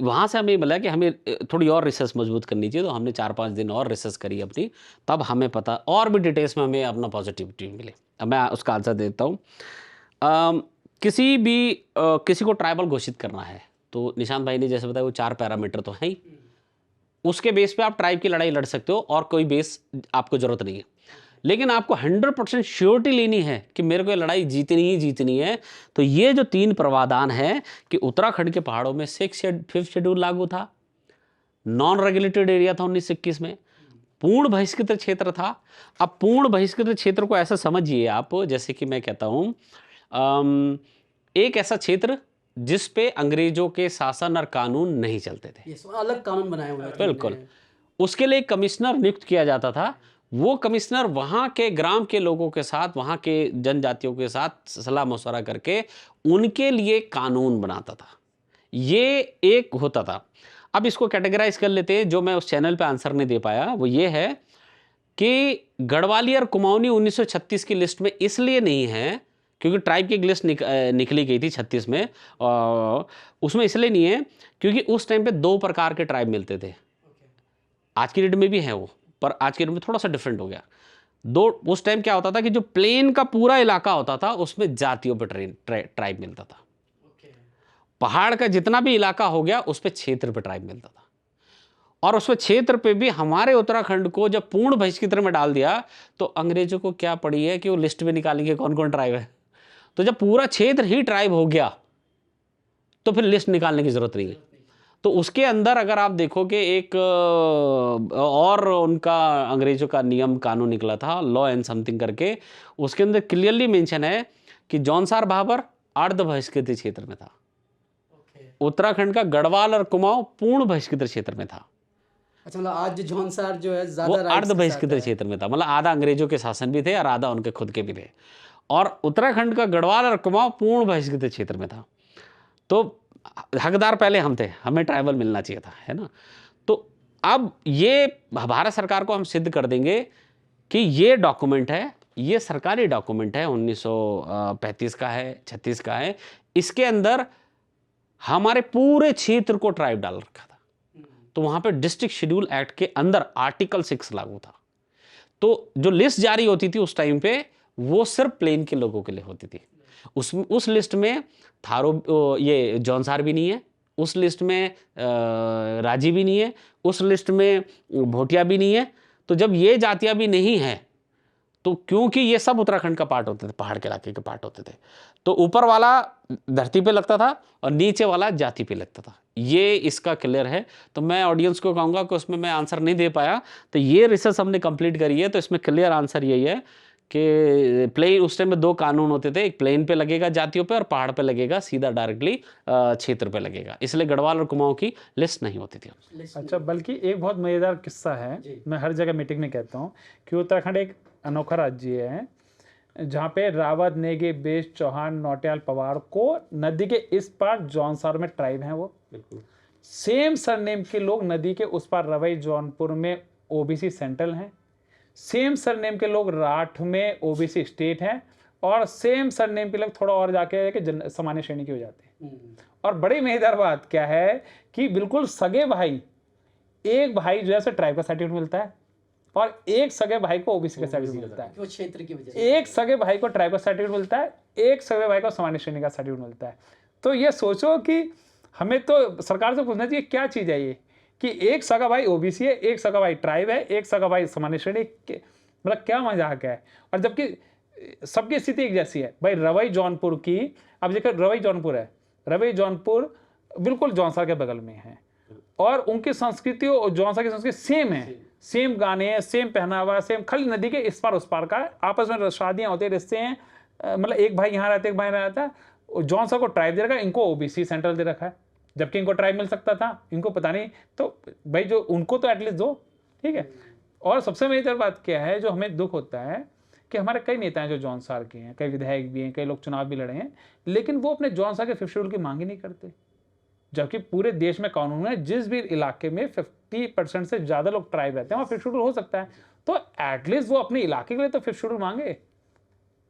वहाँ से हमें मिला कि हमें थोड़ी और रिसर्च मजबूत करनी चाहिए, तो हमने 4-5 दिन और रिसर्च करी अपनी, तब हमें पता और भी डिटेल्स में हमें अपना पॉजिटिविटी मिले। अब मैं उसका आंसर देता हूँ। किसी को ट्राइबल घोषित करना है तो निशांत भाई ने जैसे बताया वो 4 पैरामीटर तो है ही, उसके बेस पे आप ट्राइब की लड़ाई लड़ सकते हो और कोई बेस आपको जरूरत नहीं है। लेकिन आपको 100% श्योरिटी लेनी है कि मेरे को ये लड़ाई जीतनी ही जीतनी है, तो ये जो 3 प्रावधान है कि उत्तराखंड के पहाड़ों में 5th शेड्यूल लागू था, नॉन रेगुलेटेड एरिया था 1921 में, पूर्ण बहिष्कृत क्षेत्र था। अब पूर्ण बहिष्कृत क्षेत्र को ऐसा समझिए आप, जैसे कि मैं कहता हूं एक ऐसा क्षेत्र जिस पे अंग्रेजों के शासन और कानून नहीं चलते थे। अलग कानून बनाए हुए थे बिल्कुल। उसके लिए एक कमिश्नर नियुक्त किया जाता था। वो कमिश्नर वहाँ के ग्राम के लोगों के साथ, वहाँ के जनजातियों के साथ सलाह मशवरा करके उनके लिए कानून बनाता था। ये एक होता था। अब इसको कैटेगराइज कर लेते हैं। जो मैं उस चैनल पे आंसर नहीं दे पाया वो ये है कि गढ़वाली और कुमाऊनी 1936 की लिस्ट में इसलिए नहीं है क्योंकि ट्राइब की लिस्ट निकली गई थी 36 में, उसमें इसलिए नहीं है क्योंकि उस टाइम पे 2 प्रकार के ट्राइब मिलते थे। आज की डेट में भी है वो, पर आज की डेट में थोड़ा सा डिफरेंट हो गया। उस टाइम क्या होता था कि जो प्लेन का पूरा इलाका होता था उसमें जातियों पर ट्राइब मिलता था। पहाड़ का जितना भी इलाका हो गया उस पर क्षेत्र पे ट्राइब मिलता था। और उसमें क्षेत्र पे भी हमारे उत्तराखंड को जब पूर्ण बहिष्कृत में डाल दिया तो अंग्रेजों को क्या पड़ी है कि वो लिस्ट में निकालेंगे कौन कौन ट्राइब है। तो जब पूरा क्षेत्र ही ट्राइब हो गया तो फिर लिस्ट निकालने की जरूरत नहीं है। तो उसके अंदर अगर आप देखो कि एक और उनका अंग्रेजों का नियम कानून निकला था, लॉ एंड समथिंग करके, उसके अंदर क्लियरली मेंशन है कि जौनसार भाबर अर्ध बहिष्कृत क्षेत्र में था। उत्तराखंड का गढ़वाल और कुमाऊं पूर्ण बहिष्कृत क्षेत्र में था। अच्छा, मतलब आज जो जौनसार जो है वो ज्यादा अर्ध बहिष्कृत क्षेत्र में था, मतलब आधा अंग्रेजों के शासन भी थे और आधा उनके खुद के भी थे। और उत्तराखंड का गढ़वाल और कुमाऊं पूर्ण बहिष्कृत क्षेत्र में था। तो हकदार पहले हम थे, हमें ट्राइबल मिलना चाहिए था, है ना। तो अब ये भारत सरकार को हम सिद्ध कर देंगे कि ये डॉक्यूमेंट है, ये सरकारी डॉक्यूमेंट है, 1935 का है, 36 का है। इसके अंदर हमारे पूरे क्षेत्र को ट्राइब डाल रखा था। तो वहां पे डिस्ट्रिक्ट शेड्यूल एक्ट के अंदर आर्टिकल 6 लागू था। तो जो लिस्ट जारी होती थी उस टाइम पे वो सिर्फ प्लेन के लोगों के लिए होती थी। उस लिस्ट में थारो, ये जौनसार भी नहीं है, उस लिस्ट में राजी भी नहीं है, उस लिस्ट में भोटिया भी नहीं है। तो जब ये जातियां भी नहीं है तो क्योंकि ये सब उत्तराखंड का पार्ट होते थे, पहाड़ के इलाके के पार्ट होते थे, तो ऊपर वाला धरती पे लगता था और नीचे वाला जाति पे लगता था। ये इसका क्लियर है। तो मैं ऑडियंस को कहूँगा कि उसमें मैं आंसर नहीं दे पाया, तो ये रिसर्च हमने कंप्लीट करी है। तो इसमें क्लियर आंसर यही है कि प्लेन, उस टाइम में 2 कानून होते थे, एक प्लेन पे लगेगा जातियों पे और पहाड़ पे लगेगा सीधा डायरेक्टली क्षेत्र पे लगेगा। इसलिए गढ़वाल और कुमाऊं की लिस्ट नहीं होती थी। अच्छा, बल्कि एक बहुत मजेदार किस्सा है, मैं हर जगह मीटिंग में कहता हूँ कि उत्तराखंड एक अनोखा राज्य है जहाँ पे रावत, नेगी, बेश, चौहान, नौटियाल, पवार को नदी के इस पार जौनसार में ट्राइब हैं। वो बिल्कुल सेम सरनेम के लोग नदी के उस पार रवई जौनपुर में ओबीसी सेंट्रल हैं, सेम सरनेम के लोग राठ में ओबीसी स्टेट हैं, और सेम सरनेम के लोग थोड़ा और जाके सामान्य श्रेणी के हो जाते हैं। और बड़ी मजेदार बात क्या है कि बिल्कुल सगे भाई, एक भाई जो है ट्राइब का सर्टिफिकेट मिलता है और एक सगे भाई को ओबीसी का सर्टिफिकेट मिलता है। वो क्षेत्र की वजह से एक सगे भाई को ट्राइब का सर्टिफिकेट मिलता है, एक सगे भाई को सामान्य श्रेणी का सर्टिफिकेट मिलता है। तो ये सोचो कि हमें तो सरकार से पूछना चाहिए क्या चीज़ है ये, कि एक सगा भाई ओबीसी है, एक सगा भाई ट्राइब है, एक सगा भाई सामान्य श्रेणी, मतलब क्या मजाक है। और जबकि सबकी स्थिति एक जैसी है। भाई रवई जौनपुर की, अब देखो रवई जौनपुर है, रवई जौनपुर बिल्कुल जौनसार के बगल में है और उनकी संस्कृति और जौनसार की संस्कृति सेम है, सेम गाने हैं, सेम पहनावा, सेम, खाली नदी के इस पार उस पार का आपस में शादियां होती, रिश्ते हैं। मतलब एक भाई यहाँ रहता है, एक भाई रहता है। जौनसार को ट्राइब दे रखा है, इनको ओबीसी सेंट्रल दे रखा है, जबकि इनको ट्राइब मिल सकता था, इनको पता नहीं। तो भाई जो उनको तो एटलीस्ट दो, ठीक है। और सबसे मेजर बात क्या है जो हमें दुख होता है कि हमारे कई नेता हैं जो जौनसार के हैं, कई विधायक भी हैं, कई लोग चुनाव भी लड़े हैं, लेकिन वो अपने जौनसार के 5th शेड्यूल की मांग ही नहीं करते। जबकि पूरे देश में कानून है, जिस भी इलाके में 50% से ज़्यादा लोग ट्राइब रहते हैं वहाँ 5th शेड्यूल हो सकता है। तो एटलीस्ट वो अपने इलाके के लिए तो 5th शेड्यूल मांगे,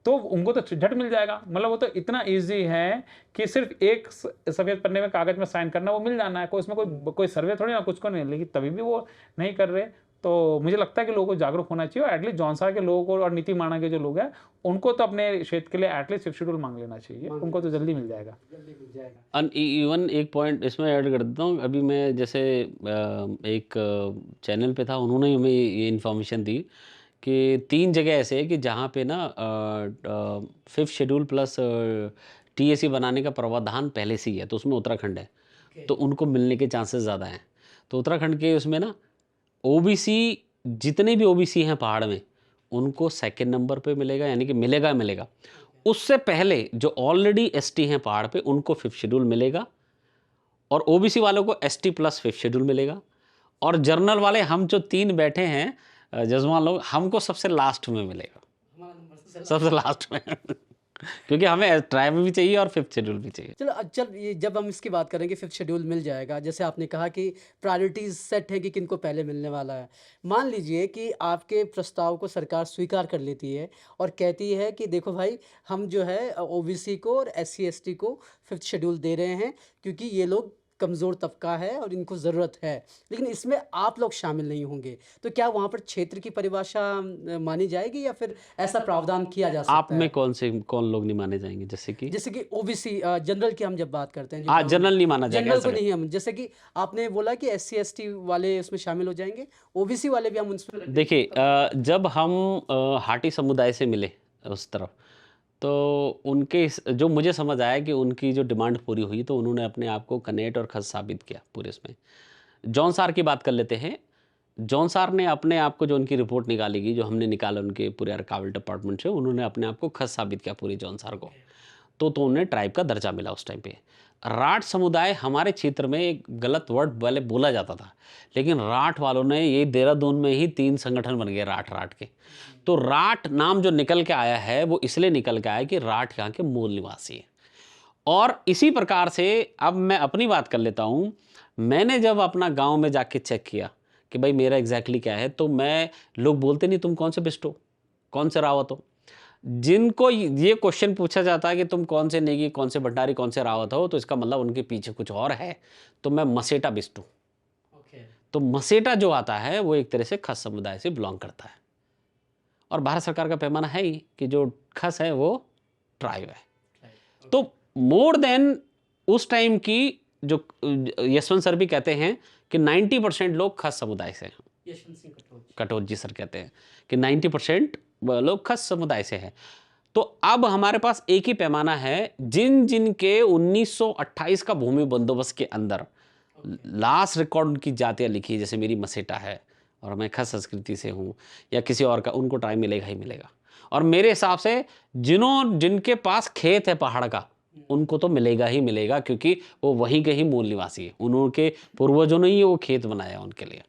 तो उनको तो झट मिल जाएगा। मतलब वो तो इतना इजी है कि सिर्फ एक सफ़ेद पन्ने में कागज में साइन करना, वो मिल जाना है। कोई इसमें कोई सर्वे थोड़ी ना, कुछ को नहीं, लेकिन तभी भी वो नहीं कर रहे। तो मुझे लगता है कि लोगों को जागरूक होना चाहिए और एटलीस्ट जौनसार के लोगों को और नीति माणा के जो लोग हैं उनको तो अपने क्षेत्र के लिए एटलीस्ट 5th शेड्यूल मांग लेना चाहिए, उनको तो जल्दी मिल जाएगा। इवन एक पॉइंट इसमें ऐड कर देता हूँ। अभी मैं जैसे एक चैनल पे था, उन्होंने हमें ये इन्फॉर्मेशन दी कि 3 जगह ऐसे है कि जहाँ पे ना 5th शेड्यूल प्लस TAC बनाने का प्रावधान पहले से ही है, तो उसमें उत्तराखंड है, तो उनको मिलने के चांसेस ज़्यादा हैं। तो उत्तराखंड के उसमें ना OBC जितने भी OBC हैं पहाड़ में, उनको 2nd नंबर पे मिलेगा, यानी कि मिलेगा। उससे पहले जो ऑलरेडी ST हैं पहाड़ पे, उनको 5th शेड्यूल मिलेगा, और OBC वालों को ST प्लस 5th शेड्यूल मिलेगा, और जर्नल वाले हम जो 3 बैठे हैं जजमान लोग, हमको सबसे लास्ट में मिलेगा, सबसे लास्ट में क्योंकि हमें ट्राइब भी चाहिए और 5th शेड्यूल भी चाहिए। चल ये जब हम इसकी बात करेंगे 5th शेड्यूल मिल जाएगा, जैसे आपने कहा कि प्रायोरिटीज सेट है कि किनको पहले मिलने वाला है। मान लीजिए कि आपके प्रस्ताव को सरकार स्वीकार कर लेती है और कहती है कि देखो भाई, हम जो है OBC को और SC ST को 5th शेड्यूल दे रहे हैं क्योंकि ये लोग कमज़ोर तबका है और इनको ज़रूरत है, लेकिन इसमें आप लोग शामिल नहीं होंगे, तो क्या वहाँ पर क्षेत्र की परिभाषा मानी जाएगी या फिर ऐसा प्रावधान किया जा सकता आप है? में कौन लोग नहीं माने जाएंगे? जैसे कि OBC जनरल की हम जब बात करते हैं, हाँ, जनरल नहीं माना जाएगा, जनरल को ऐसा नहीं, हम जैसे कि आपने बोला कि SC ST वाले उसमें शामिल हो जाएंगे, OBC वाले भी हम उसमें देखिए, जब हम हाटी समुदाय से मिले उस तरफ, तो उनके जो मुझे समझ आया कि उनकी जो डिमांड पूरी हुई, तो उन्होंने अपने आप को कनेक्ट और खस साबित किया पूरे इसमें। जौनसार की बात कर लेते हैं। जौनसार ने अपने आप को, जो उनकी रिपोर्ट निकाली गई, जो हमने निकाला उनके पूरे आर्काइवल डिपार्टमेंट से, उन्होंने अपने आप को खस साबित किया पूरी जौनसार को, तो उन्हें ट्राइब का दर्जा मिला उस टाइम पे। राठ समुदाय हमारे क्षेत्र में एक गलत वर्ड पहले बोला जाता था, लेकिन राठ वालों ने ये देहरादून में ही 3 संगठन बन गए राठ के। तो राठ नाम जो निकल के आया है वो इसलिए निकल के आया कि राठ यहाँ के मूल निवासी हैं। और इसी प्रकार से अब मैं अपनी बात कर लेता हूँ। मैंने जब अपना गांव में जाके चेक किया कि भाई मेरा एग्जैक्टली क्या है, तो मैं, लोग बोलते नहीं तुम कौन से बिस्ट हो, कौन से रावत हो। जिनको ये क्वेश्चन पूछा जाता है कि तुम कौन से नेगी, कौन से भंडारी, कौन से रावत हो, तो इसका मतलब उनके पीछे कुछ और है। तो मैं मसेटा बिस्ट हूँ। तो मसेटा जो आता है वो एक तरह से खस समुदाय से बिलोंग करता है, और भारत सरकार का पैमाना है ही कि जो खस है वो ट्राइब है। तो मोर देन उस टाइम की जो यशवंत सर भी कहते हैं कि 90% लोग खस समुदाय से हैं। यशवंत सिंह कटोच जी सर कहते हैं कि 90% लोग खस समुदाय से हैं। तो अब हमारे पास एक ही पैमाना है, जिनके 1928 का भूमि बंदोबस्त के अंदर लास्ट रिकॉर्ड की जातियाँ लिखी है, जैसे मेरी मसेटा है और मैं खस संस्कृति से हूँ या किसी और का, उनको ट्राइब मिलेगा ही मिलेगा। और मेरे हिसाब से जिनके पास खेत है पहाड़ का, उनको तो मिलेगा ही मिलेगा, क्योंकि वो वहीं के ही मूल निवासी है। उनके पूर्वजों ने ही वो खेत बनाया उनके लिए।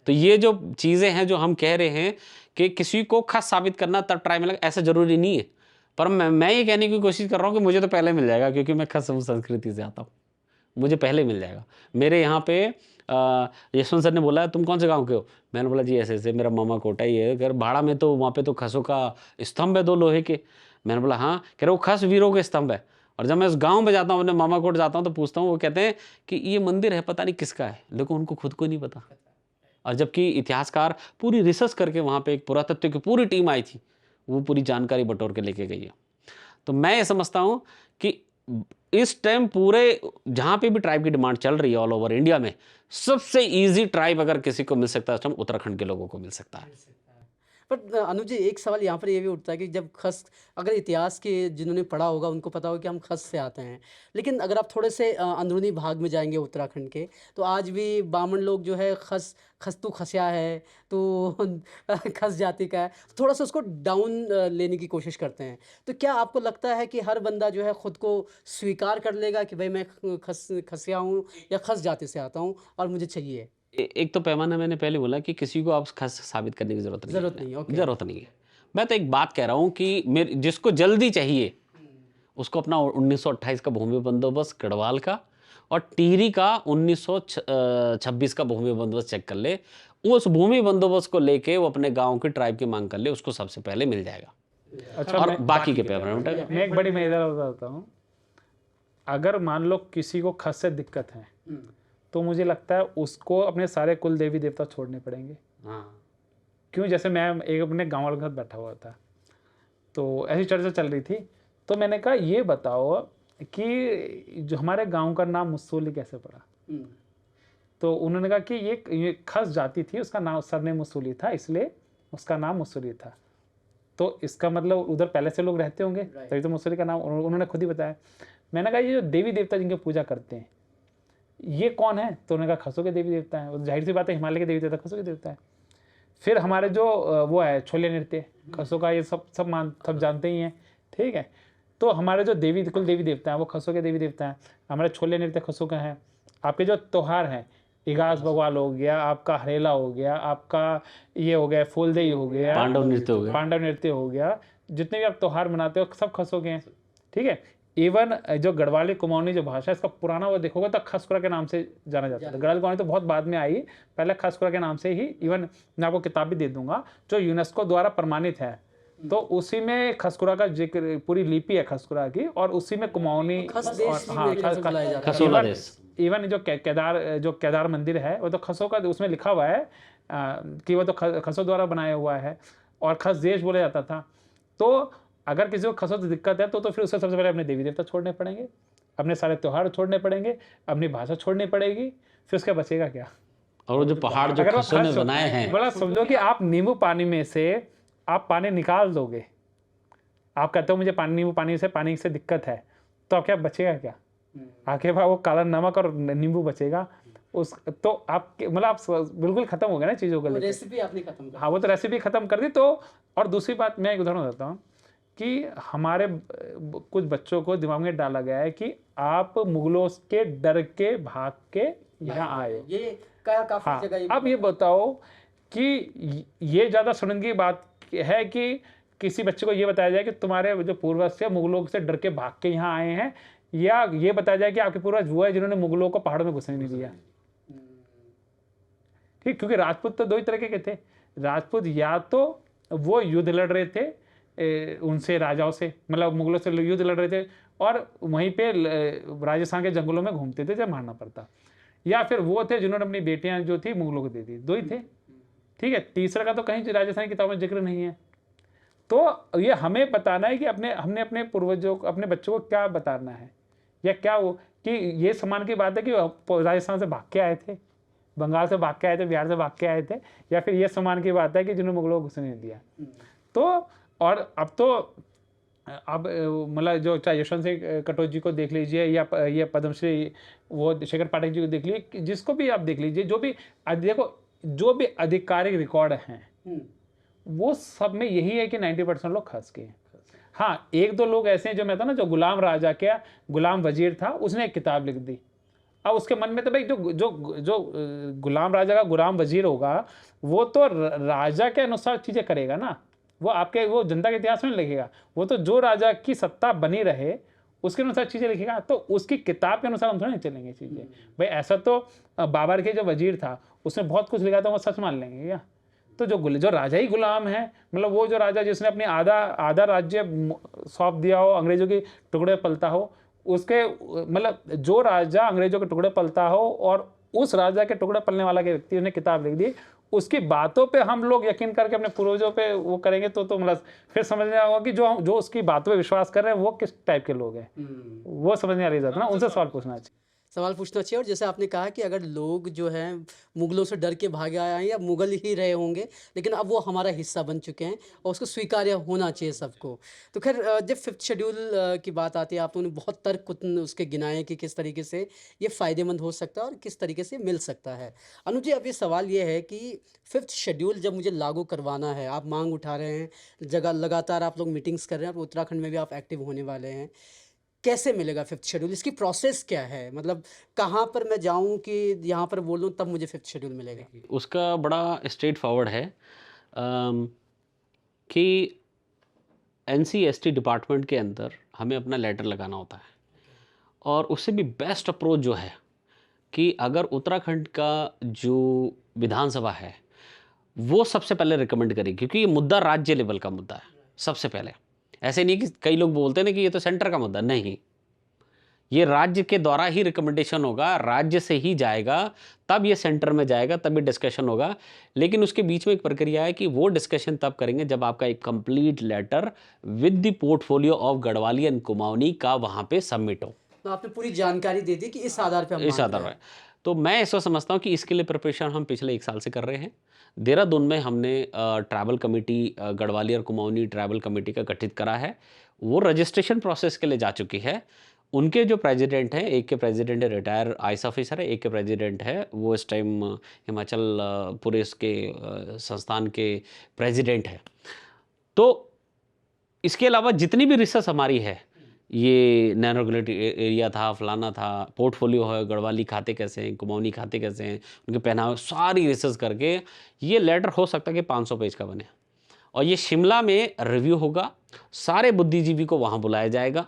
तो ये जो चीज़ें हैं जो हम कह रहे हैं कि किसी को खस साबित करना तब ट्राइब मिलेगा, ऐसा ज़रूरी नहीं है। पर मैं ये कहने की कोशिश कर रहा हूँ कि मुझे तो पहले मिल जाएगा, क्योंकि मैं खस संस्कृति से आता हूँ, मुझे पहले मिल जाएगा। मेरे यहाँ पे यशवंत सर ने बोला तुम कौन से गांव के हो, मैंने बोला जी ऐसे ऐसे, मेरा मामा कोटा ही है। अगर भाड़ा में तो वहाँ पे तो खसों का स्तंभ है 2 लोहे के। मैंने बोला हाँ। कह रहे वो खस वीरों के स्तंभ है। और जब मैं उस गांव में जाता हूँ, अपने मामा कोट जाता हूँ, तो पूछता हूँ, वो कहते हैं कि ये मंदिर है, पता नहीं किसका है, लेकिन उनको खुद को नहीं पता। और जबकि इतिहासकार पूरी रिसर्च करके वहाँ पे एक पुरातत्व की पूरी टीम आई थी, वो पूरी जानकारी बटोर के लेके गई है। तो मैं ये समझता हूँ कि इस टाइम पूरे जहाँ पे भी ट्राइब की डिमांड चल रही है ऑल ओवर इंडिया में, सबसे इजी ट्राइब अगर किसी को मिल सकता है तो उत्तराखंड के लोगों को मिल सकता है। पर अनुज जी, एक सवाल यहाँ पर ये भी उठता है कि जब खस, अगर इतिहास के जिन्होंने पढ़ा होगा उनको पता होगा कि हम खस से आते हैं, लेकिन अगर आप थोड़े से अंदरूनी भाग में जाएंगे उत्तराखंड के, तो आज भी बामन लोग जो है खस्तू खसिया है, तो खस जाति का है, थोड़ा सा उसको डाउन लेने की कोशिश करते हैं। तो क्या आपको लगता है कि हर बंदा जो है ख़ुद को स्वीकार कर लेगा कि भाई मैं खसिया हूँ या खस जाति से आता हूँ और मुझे चाहिए? एक तो पैमाना मैंने पहले बोला कि किसी को आप खस साबित करने की जरूरत नहीं है। मैं तो एक बात कह रहा हूँ कि जिसको जल्दी चाहिए उसको अपना 1928 का भूमि बंदोबस्त गढ़वाल का और टिहरी का 1926 का भूमि बंदोबस्त चेक कर ले। उस भूमि बंदोबस्त को लेके वो अपने गांव की ट्राइब की मांग कर ले, उसको सबसे पहले मिल जाएगा। अच्छा, और बाकी के पैमाने मैं एक बड़ी मैं इधर बताता हूँ। अगर मान लो किसी को खस से दिक्कत है, तो मुझे लगता है उसको अपने सारे कुल देवी देवता छोड़ने पड़ेंगे। हाँ। क्यों, जैसे मैं एक अपने गाँव वालों के साथ बैठा हुआ था, तो ऐसी चर्चा चल रही थी, तो मैंने कहा ये बताओ कि जो हमारे गांव का नाम मुस्सूली कैसे पड़ा। तो उन्होंने कहा कि ये खस जाति थी, उसका नाम सरनेम मुस्सूली था, इसलिए उसका नाम मुस्सूली था। तो इसका मतलब उधर पहले से लोग रहते होंगे, तभी तो मुस्सूली का नाम उन्होंने खुद ही बताया। मैंने कहा ये जो देवी देवता जिनकी पूजा करते हैं ये कौन है, तो उन्होंने कहा खसों के देवी देवता है। जाहिर सी बात है, हिमालय के देवी देवता खसों के देवता है। फिर हमारे जो वो है छोले नृत्य, खसों का, ये सब जानते ही हैं, ठीक है। तो हमारे जो कुल देवी देवता हैं वो खसों के देवी देवता हैं। हमारे छोले नृत्य खसों का है। आपके जो त्योहार हैं, इगास बगवाल हो गया, आपका हरेला हो गया, आपका ये हो गया फूलदेई हो गया, पांडव नृत्य हो गया, जितने भी आप त्योहार मनाते हो सब खसों के हैं, ठीक है। इवन जो गढ़वाली कुमाऊनी जो भाषा है, इसका पुराना वो देखोगे तो खसकुरा के नाम से जाना जाता है। गढ़वाली कुमाऊनी तो बहुत बाद में आई, पहले खसकुरा के नाम से ही। इवन मैं आपको किताब भी दे दूंगा जो यूनेस्को द्वारा प्रमाणित है, तो उसी में खसकुरा का जिक्र, पूरी लिपि है खसकुरा की, और उसी में कुमाऊनी इवन जो केदार मंदिर है वो तो खसों का, उसमें लिखा हुआ है कि वो तो खसों द्वारा बनाया हुआ है, और खस देश बोला जाता था। तो अगर किसी को खसों से दिक्कत है तो फिर उसे सबसे पहले अपने देवी देवता छोड़ने पड़ेंगे, अपने सारे त्योहार छोड़ने पड़ेंगे, अपनी भाषा छोड़नी पड़ेगी, फिर उसका बचेगा क्या। और जो पहाड़ जो खसों ने बनाए हैं, बड़ा समझो कि आप नींबू पानी में से आप पानी निकाल दोगे, आप कहते हो मुझे नींबू पानी से दिक्कत है, तो आप क्या बचेगा क्या, आके वो काला नमक और नींबू बचेगा उस, तो आप मतलब आप बिल्कुल खत्म हो गया ना चीज़ों को लेकर। रेसिपी आपने खत्म कर, हाँ वो तो रेसिपी खत्म कर दी। तो और दूसरी बात मैं एक उदाहरण देता हूँ कि हमारे कुछ बच्चों को दिमाग में डाला गया है कि आप मुगलों के डर के भाग के यहाँ आए। ये काफी जगह। अब ये बताओ कि ये ज़्यादा शर्मिंदगी बात है कि किसी बच्चे को ये बताया जाए कि तुम्हारे जो पूर्वज से मुगलों से डर के भाग के यहाँ आए हैं, या ये बताया जाए कि आपके पूर्वज वो है जिन्होंने मुगलों को पहाड़ों में घुसने नहीं दिया, ठीक। क्योंकि राजपूत तो दो ही तरीके के थे। राजपूत या तो वो युद्ध लड़ रहे थे उनसे, राजाओं से, मतलब मुगलों से युद्ध लड़ रहे थे और वहीं पे राजस्थान के जंगलों में घूमते थे जब मारना पड़ता, या फिर वो थे जिन्होंने अपनी बेटियां जो थी मुगलों को दे दी। दो ही थे, ठीक है। तीसरा का तो कहीं राजस्थान की किताबों में जिक्र नहीं है। तो ये हमें बताना है कि हमने अपने पूर्वजों को, अपने बच्चों को क्या बताना है, या क्या वो कि ये समान की बात है कि राजस्थान से भाग के आए थे, बंगाल से भाग के आए थे, बिहार से भाग के आए थे, या फिर ये समान की बात है कि जिन्होंने मुगलों को घुसने नहीं दिया। तो और अब मतलब जो चाहे यशवंत सिंह कटोच जी को देख लीजिए, या ये पद्मश्री वो शेखर पाठक जी को देख लीजिए, जिसको भी आप देख लीजिए, जो भी देखो जो भी आधिकारिक रिकॉर्ड हैं वो सब में यही है कि 90% लोग खस के हैं। हाँ, एक दो लोग ऐसे हैं जो मैं था ना, जो गुलाम राजा क्या गुलाम वजीर था, उसने एक किताब लिख दी। अब उसके मन में तो भाई जो गुलाम राजा का गुलाम वजीर होगा वो तो राजा के अनुसार चीज़ें करेगा ना, वो जनता के इतिहास में लिखेगा। वो तो जो राजा की सत्ता बनी रहे उसके अनुसार चीज़ें लिखेगा। तो उसकी किताब के अनुसार हम थोड़ा नहीं चलेंगे चीज़ें। भाई ऐसा तो बाबर के जो वजीर था उसने बहुत कुछ लिखा था, वो सच मान लेंगे क्या? तो जो राजा ही गुलाम है, मतलब वो जो राजा जिसने अपनी आधा राज्य सौंप दिया हो, अंग्रेजों के टुकड़े पलता हो, उसके मतलब जो राजा अंग्रेजों के टुकड़े पलता हो और उस राजा के टुकड़े पलने वाला के व्यक्ति ने किताब लिख दी, उसकी बातों पे हम लोग यकीन करके अपने पूर्वजों पे वो करेंगे तो मतलब फिर समझ में आएगा कि जो उसकी बातों पे विश्वास कर रहे हैं वो किस टाइप के लोग हैं। वो समझ में आ रही जाता ना, उनसे सवाल पूछना चाहिए। सवाल पूछना चाहिए। और जैसे आपने कहा कि अगर लोग जो हैं मुगलों से डर के भागे आए हैं या मुगल ही रहे होंगे, लेकिन अब वो हमारा हिस्सा बन चुके हैं और उसको स्वीकार्य होना चाहिए सबको। तो खैर जब 5th शेड्यूल की बात आती है, आप लोगों ने बहुत तर्क उसके गिनाए कि किस तरीके से ये फ़ायदेमंद हो सकता है और किस तरीके से मिल सकता है। अनुज जी, अब ये सवाल ये है कि 5th शेड्यूल जब मुझे लागू करवाना है, आप मांग उठा रहे हैं, जगह लगातार आप लोग मीटिंग्स कर रहे हैं, उत्तराखंड में भी आप एक्टिव होने वाले हैं, कैसे मिलेगा 5th शेड्यूल? इसकी प्रोसेस क्या है? मतलब कहाँ पर मैं जाऊँ कि यहाँ पर बोलूँ तब मुझे 5th शेड्यूल मिलेगा? उसका बड़ा स्ट्रेट फॉरवर्ड है कि NC/ST डिपार्टमेंट के अंदर हमें अपना लेटर लगाना होता है, और उससे भी बेस्ट अप्रोच जो है कि अगर उत्तराखंड का जो विधानसभा है वो सबसे पहले रिकमेंड करेगी, क्योंकि ये मुद्दा राज्य लेवल का मुद्दा है सबसे पहले। ऐसे नहीं कि कई लोग बोलते हैं ना कि ये तो सेंटर का मुद्दा, नहीं, ये राज्य के द्वारा ही रिकमेंडेशन होगा, राज्य से ही जाएगा, तब ये सेंटर में जाएगा, तब ये डिस्कशन होगा। लेकिन उसके बीच में एक प्रक्रिया है कि वो डिस्कशन तब करेंगे जब आपका एक complete letter with the portfolio of Garhwali and Kumaoni का वहाँ पे सबमिट हो। तो आपने पूरी जानकारी दे दी कि इस आधार पे हम इस मांग आधार रहे हैं। पर तो मैं ऐसा समझता हूँ कि इसके लिए प्रिपरेशन हम पिछले 1 साल से कर रहे हैं। देहरादून में हमने ट्रैवल कमेटी, गढ़वाली और कुमाऊनी ट्रैवल कमेटी का गठित करा है। वो रजिस्ट्रेशन प्रोसेस के लिए जा चुकी है। उनके जो प्रेसिडेंट हैं, एक के प्रेसिडेंट है रिटायर आईएएस ऑफिसर है, एक के प्रेसिडेंट है वो इस टाइम हिमाचल पुलिस के संस्थान के प्रेसिडेंट है। तो इसके अलावा जितनी भी रिसर्च हमारी है, ये नॉन रेगुलेटरी एरिया था, फलाना था, पोर्टफोलियो है, गढ़वाली खाते कैसे हैं, कुमाऊनी खाते कैसे हैं, उनके पहनावे, सारी रिसर्च करके ये लेटर हो सकता है कि 500 पेज का बने। और ये शिमला में रिव्यू होगा, सारे बुद्धिजीवी को वहाँ बुलाया जाएगा।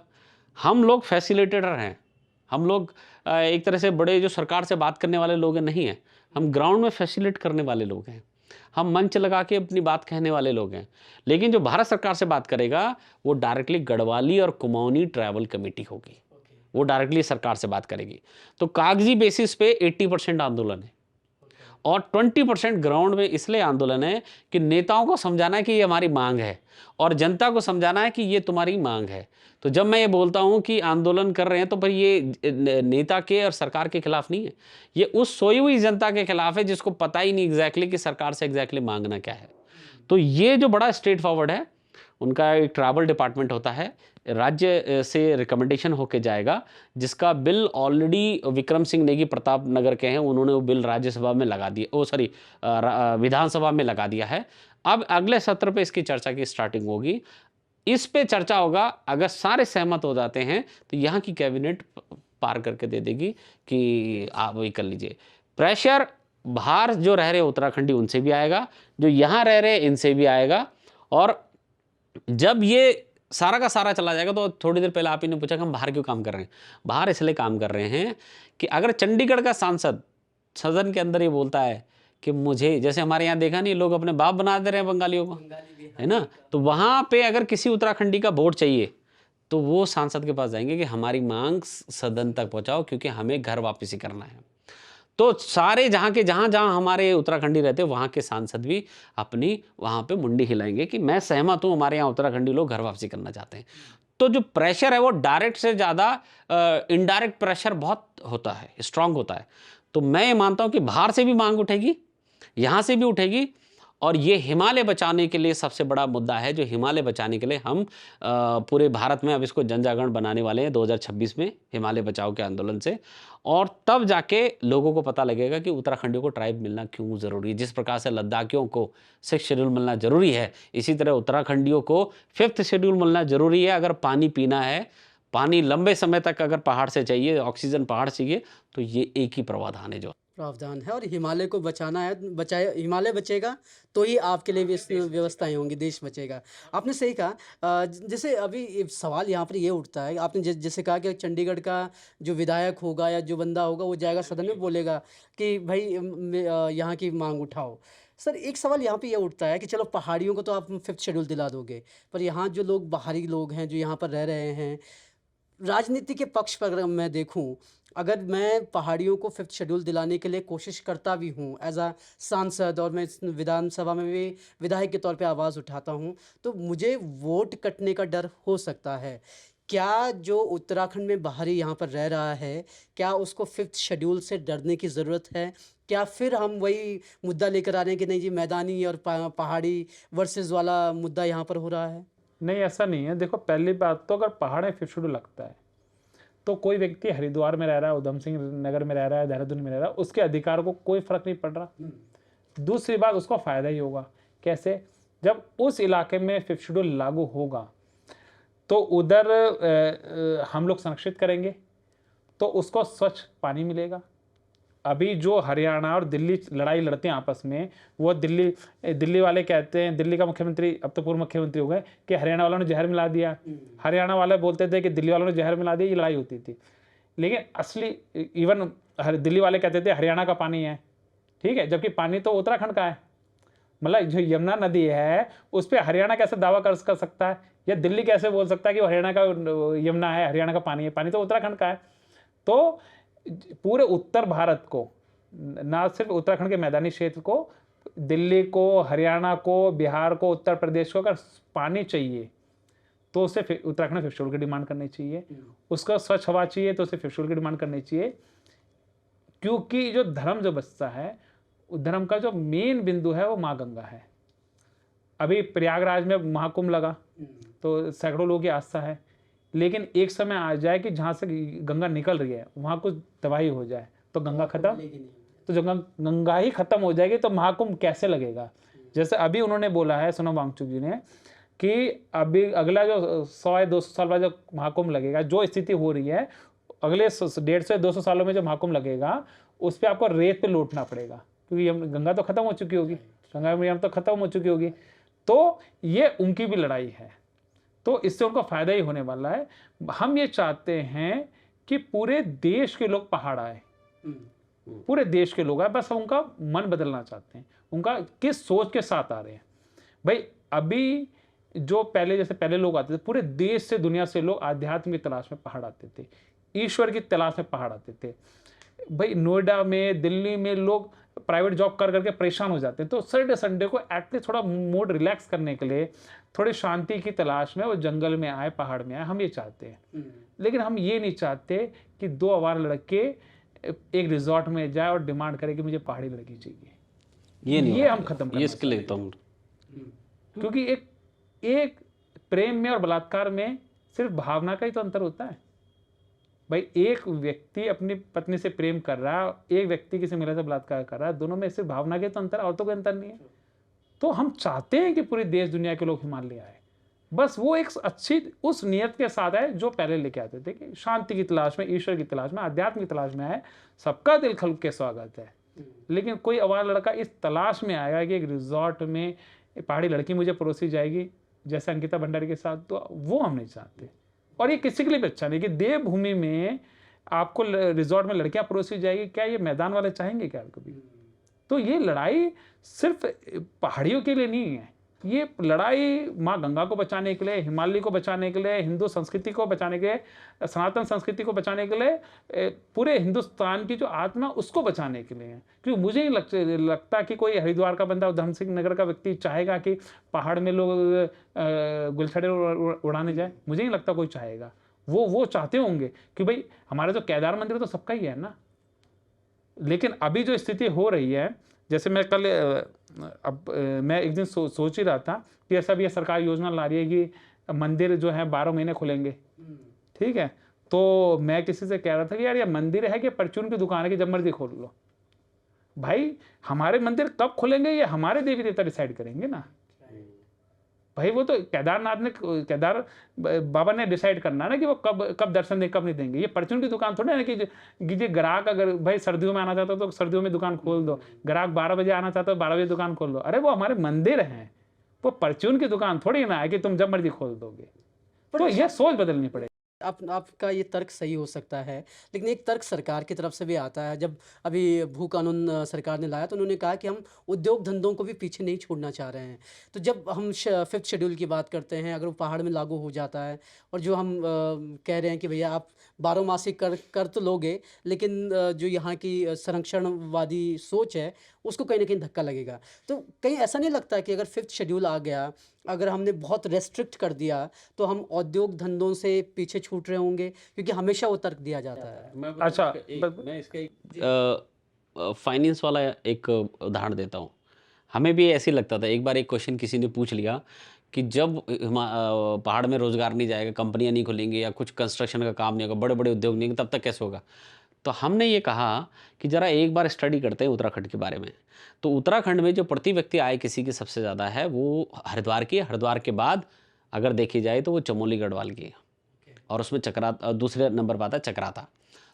हम लोग फैसिलिटेटर हैं, हम लोग एक तरह से बड़े जो सरकार से बात करने वाले लोग नहीं हैं, हम ग्राउंड में फैसिलिटेट करने वाले लोग हैं, हम मंच लगा के अपनी बात कहने वाले लोग हैं। लेकिन जो भारत सरकार से बात करेगा वो डायरेक्टली गढ़वाली और कुमाऊनी ट्रैवल कमेटी होगी, वो डायरेक्टली सरकार से बात करेगी। तो कागजी बेसिस पे 80% आंदोलन है और 20% ग्राउंड में इसलिए आंदोलन है कि नेताओं को समझाना है कि ये हमारी मांग है और जनता को समझाना है कि ये तुम्हारी मांग है। तो जब मैं ये बोलता हूँ कि आंदोलन कर रहे हैं तो फिर ये नेता के और सरकार के खिलाफ नहीं है, ये उस सोई हुई जनता के खिलाफ है जिसको पता ही नहीं एग्जैक्टली कि सरकार से एग्जैक्टली मांगना क्या है। तो ये जो बड़ा स्ट्रेट फॉरवर्ड है, उनका एक ट्रैवल डिपार्टमेंट होता है, राज्य से रिकमेंडेशन होके जाएगा, जिसका बिल ऑलरेडी विक्रम सिंह नेगी प्रताप नगर के हैं, उन्होंने वो बिल राज्यसभा में लगा दिया, विधानसभा में लगा दिया है। अब अगले सत्र पे इसकी चर्चा की स्टार्टिंग होगी, इस पे चर्चा होगा। अगर सारे सहमत हो जाते हैं तो यहाँ की कैबिनेट पार करके दे देगी कि आप वही कर लीजिए। प्रेशर बाहर जो रह रहे उत्तराखंडी उनसे भी आएगा, जो यहाँ रह रहे इनसे भी आएगा। और जब ये सारा का सारा चला जाएगा तो थोड़ी देर पहले आप ही ने पूछा कि हम बाहर क्यों काम कर रहे हैं। बाहर इसलिए काम कर रहे हैं कि अगर चंडीगढ़ का सांसद सदन के अंदर ये बोलता है कि मुझे, जैसे हमारे यहाँ देखा नहीं, लोग अपने बाप बना दे रहे हैं बंगालियों को, है ना, तो वहाँ पे अगर किसी उत्तराखंडी का वोट चाहिए तो वो सांसद के पास जाएंगे कि हमारी मांग सदन तक पहुँचाओ क्योंकि हमें घर वापसी करना है। तो सारे जहाँ के जहाँ हमारे उत्तराखंडी रहते हैं वहाँ के सांसद भी अपनी वहाँ पे मुंडी हिलाएंगे कि मैं सहमत हूँ, हमारे यहाँ उत्तराखंडी लोग घर वापसी करना चाहते हैं। तो जो प्रेशर है वो डायरेक्ट से ज़्यादा इनडायरेक्ट प्रेशर बहुत होता है, स्ट्रांग होता है। तो मैं ये मानता हूँ कि बाहर से भी मांग उठेगी, यहाँ से भी उठेगी। और ये हिमालय बचाने के लिए सबसे बड़ा मुद्दा है, जो हिमालय बचाने के लिए हम पूरे भारत में अब इसको जन जागरण बनाने वाले हैं 2026 में, हिमालय बचाओ के आंदोलन से। और तब जाके लोगों को पता लगेगा कि उत्तराखंडियों को ट्राइब मिलना क्यों ज़रूरी है। जिस प्रकार से लद्दाखियों को 6th शेड्यूल मिलना ज़रूरी है, इसी तरह उत्तराखंडियों को 5th शेड्यूल मिलना ज़रूरी है। अगर पानी पीना है, पानी लंबे समय तक अगर पहाड़ से चाहिए, ऑक्सीजन पहाड़ से चाहिए, तो ये एक ही प्रावधान है जो प्रावधान है। और हिमालय को बचाना है, हिमालय बचेगा तो ही आपके लिए भी व्यवस्थाएं होंगी, देश बचेगा। आपने सही कहा। जैसे अभी सवाल यहाँ पर ये उठता है, आपने जैसे कहा कि चंडीगढ़ का जो विधायक होगा या जो बंदा होगा वो जाएगा सदन में, बोलेगा कि भाई यहाँ की मांग उठाओ। सर एक सवाल यहाँ पे ये उठता है कि चलो पहाड़ियों को तो आप 5th शेड्यूल दिला दोगे, पर यहाँ जो लोग बाहरी लोग हैं जो यहाँ पर रह रहे हैं, राजनीति के पक्ष पर अगर मैं देखूं, अगर मैं पहाड़ियों को 5th शेड्यूल दिलाने के लिए कोशिश करता भी हूं एज अ सांसद, और मैं इस विधानसभा में भी विधायक के तौर पे आवाज़ उठाता हूं, तो मुझे वोट कटने का डर हो सकता है। क्या जो उत्तराखंड में बाहरी यहाँ पर रह रहा है, क्या उसको 5th शेड्यूल से डरने की ज़रूरत है? क्या फिर हम वही मुद्दा लेकर आ रहे हैं कि नहीं जी मैदानी और पहाड़ी वर्सेस वाला मुद्दा यहाँ पर हो रहा है? नहीं, ऐसा नहीं है। देखो, पहली बात तो अगर पहाड़ में 5th शेड्यूल लगता है तो कोई व्यक्ति हरिद्वार में रह रहा है, उधम सिंह नगर में रह रहा है, देहरादून में रह रहा है, उसके अधिकार को कोई फर्क नहीं पड़ रहा। दूसरी बात, उसको फायदा ही होगा। कैसे? जब उस इलाके में 5th शेड्यूल लागू होगा तो उधर हम लोग संरक्षित करेंगे, तो उसको स्वच्छ पानी मिलेगा। अभी जो हरियाणा और दिल्ली लड़ाई लड़ते हैं आपस में, वो दिल्ली वाले कहते हैं, दिल्ली का मुख्यमंत्री अब तो पूर्व मुख्यमंत्री हो गए, कि हरियाणा वालों ने जहर मिला दिया। हरियाणा वाले बोलते थे कि दिल्ली वालों ने जहर मिला दिया, ये लड़ाई होती थी। लेकिन असली इवन दिल्ली वाले कहते थे हरियाणा का पानी है, ठीक है, जबकि पानी तो उत्तराखंड का है। मतलब जो यमुना नदी है उस पर हरियाणा कैसे दावा कर सकता है, या दिल्ली कैसे बोल सकता है कि वो हरियाणा का यमुना है, हरियाणा का पानी है? पानी तो उत्तराखंड का है। तो पूरे उत्तर भारत को, ना सिर्फ उत्तराखंड के मैदानी क्षेत्र को, दिल्ली को, हरियाणा को, बिहार को, उत्तर प्रदेश को अगर पानी चाहिए तो उसे उत्तराखंड फिफ्थ शेड्यूल की डिमांड करनी चाहिए। उसका स्वच्छ हवा चाहिए तो उसे फिफ्थ शेड्यूल की डिमांड करनी चाहिए। क्योंकि जो धर्म जो बचता है, धर्म का जो मेन बिंदु है वो माँ गंगा है। अभी प्रयागराज में महाकुंभ लगा तो सैकड़ों लोगों की आस्था है, लेकिन एक समय आ जाए कि जहाँ से गंगा निकल रही है वहाँ कुछ तबाही हो जाए तो गंगा खत्म, तो जब गंगा ही खत्म हो जाएगी तो महाकुंभ कैसे लगेगा? जैसे अभी उन्होंने बोला है सोनम वांगचुक जी ने कि अभी अगला जो 100-200 साल बाद जो महाकुंभ लगेगा, जो स्थिति हो रही है अगले 150-200 सालों में जो महाकुंभ लगेगा उस पर आपको रेत पे लौटना पड़ेगा, क्योंकि गंगा तो खत्म हो चुकी होगी, गंगा में तो खत्म हो चुकी होगी। तो ये उनकी भी लड़ाई है, तो इससे उनको फायदा ही होने वाला है। हम ये चाहते हैं कि पूरे देश के लोग पहाड़ आए, पूरे देश के लोग आए, बस हम उनका मन बदलना चाहते हैं, उनका किस सोच के साथ आ रहे हैं। भाई अभी जो पहले जैसे पहले लोग आते थे, पूरे देश से दुनिया से लोग आध्यात्म की तलाश में पहाड़ आते थे, ईश्वर की तलाश में पहाड़ आते थे। भाई नोएडा में, दिल्ली में लोग प्राइवेट जॉब कर करके परेशान हो जाते हैं, तो संडे को एटलीस्ट थोड़ा मूड रिलैक्स करने के लिए, थोड़ी शांति की तलाश में वो जंगल में आए, पहाड़ में आए, हम ये चाहते हैं। लेकिन हम ये नहीं चाहते कि 2 आवारा लड़के एक रिजॉर्ट में जाए और डिमांड करे कि मुझे पहाड़ी लड़की चाहिए। ये हम खत्म करना इसके लिए तो क्योंकि एक प्रेम में और बलात्कार में सिर्फ भावना का ही तो अंतर होता है। भाई एक व्यक्ति अपनी पत्नी से प्रेम कर रहा है, एक व्यक्ति किसी महिला से बलात्कार कर रहा है, दोनों में सिर्फ भावना के तो अंतर, और तो कोई अंतर नहीं है। तो हम चाहते हैं कि पूरे देश दुनिया के लोग हिमालय आए, बस वो एक अच्छी उस नियत के साथ आए जो पहले लेके आते थे कि शांति की तलाश में, ईश्वर की तलाश में, अध्यात्म की तलाश में आए। सबका दिल खोल के स्वागत है। लेकिन कोई आवारा लड़का इस तलाश में आएगा कि एक रिजॉर्ट में पहाड़ी लड़की मुझे परोसी जाएगी जैसे अंकिता भंडारी के साथ, तो वो हम नहीं चाहते। और ये किसी के लिए भी अच्छा नहीं कि देवभूमि में आपको रिजॉर्ट में लड़कियां परोसी जाएगी, क्या ये मैदान वाले चाहेंगे क्या कभी? तो ये लड़ाई सिर्फ पहाड़ियों के लिए नहीं है, ये लड़ाई माँ गंगा को बचाने के लिए, हिमालय को बचाने के लिए, हिंदू संस्कृति को बचाने के लिए, सनातन संस्कृति को बचाने के लिए, पूरे हिंदुस्तान की जो आत्मा उसको बचाने के लिए है। क्योंकि मुझे नहीं लगता कि कोई हरिद्वार का बंदा, धर्म सिंह नगर का व्यक्ति चाहेगा कि पहाड़ में लोग गुलछड़े उड़ाने जाए। मुझे नहीं लगता कोई चाहेगा। वो चाहते होंगे कि भाई हमारा जो केदार मंदिर तो सबका ही है ना। लेकिन अभी जो स्थिति हो रही है, जैसे मैं कल मैं एक दिन सोच ही रहा था कि ऐसा भी सरकार योजना ला रही है कि मंदिर जो है 12 महीने खुलेंगे, ठीक है। तो मैं किसी से कह रहा था कि यार ये मंदिर है कि परचून की दुकान है कि जब मर्जी खोल लो। भाई हमारे मंदिर कब खुलेंगे ये हमारे देवी देवता डिसाइड करेंगे ना। भाई वो तो केदार बाबा ने डिसाइड करना ना कि वो कब दर्शन दें, कब नहीं देंगे। ये परचून की दुकान थोड़ी ना कि ग्राहक अगर भाई सर्दियों में आना चाहता तो सर्दियों में दुकान खोल दो, ग्राहक 12 बजे आना चाहता तो 12 बजे दुकान खोल दो। अरे वो हमारे मंदिर हैं, वो परचून की दुकान थोड़ी ना है कि तुम जब मर्जी खोल दोगे। तो यह सोच बदलनी पड़ेगी। आपका ये तर्क सही हो सकता है, लेकिन एक तर्क सरकार की तरफ से भी आता है। जब अभी भू कानून सरकार ने लाया तो उन्होंने कहा कि हम उद्योग धंधों को भी पीछे नहीं छोड़ना चाह रहे हैं। तो जब हम 5th शेड्यूल की बात करते हैं, अगर वो पहाड़ में लागू हो जाता है और जो हम कह रहे हैं कि भैया आप 12 मासी कर तो लोगे, लेकिन जो यहाँ की संरक्षणवादी सोच है उसको कहीं ना कहीं धक्का लगेगा। तो कहीं ऐसा नहीं लगता कि अगर 5th शेड्यूल आ गया, अगर हमने बहुत रेस्ट्रिक्ट कर दिया तो हम औद्योगिक धंधों से पीछे छूट रहे होंगे? क्योंकि हमेशा वो तर्क दिया जाता है। अच्छा, मैं इसका एक फाइनेंस वाला एक उदाहरण देता हूँ। हमें भी ऐसे लगता था। एक बार एक क्वेश्चन किसी ने पूछ लिया कि जब पहाड़ में रोजगार नहीं जाएगा, कंपनियां नहीं खुलेंगी या कुछ कंस्ट्रक्शन का काम नहीं होगा, बड़े बड़े उद्योग नहीं होंगे, तब तक कैसे होगा? तो हमने ये कहा कि ज़रा एक बार स्टडी करते हैं उत्तराखंड के बारे में। तो उत्तराखंड में जो प्रति व्यक्ति आय किसी की सबसे ज़्यादा है वो हरिद्वार की है। हरिद्वार के बाद अगर देखी जाए तो वो चमोली गढ़वाल की है, और उसमें चक्राता दूसरे नंबर पर आता है चक्राता।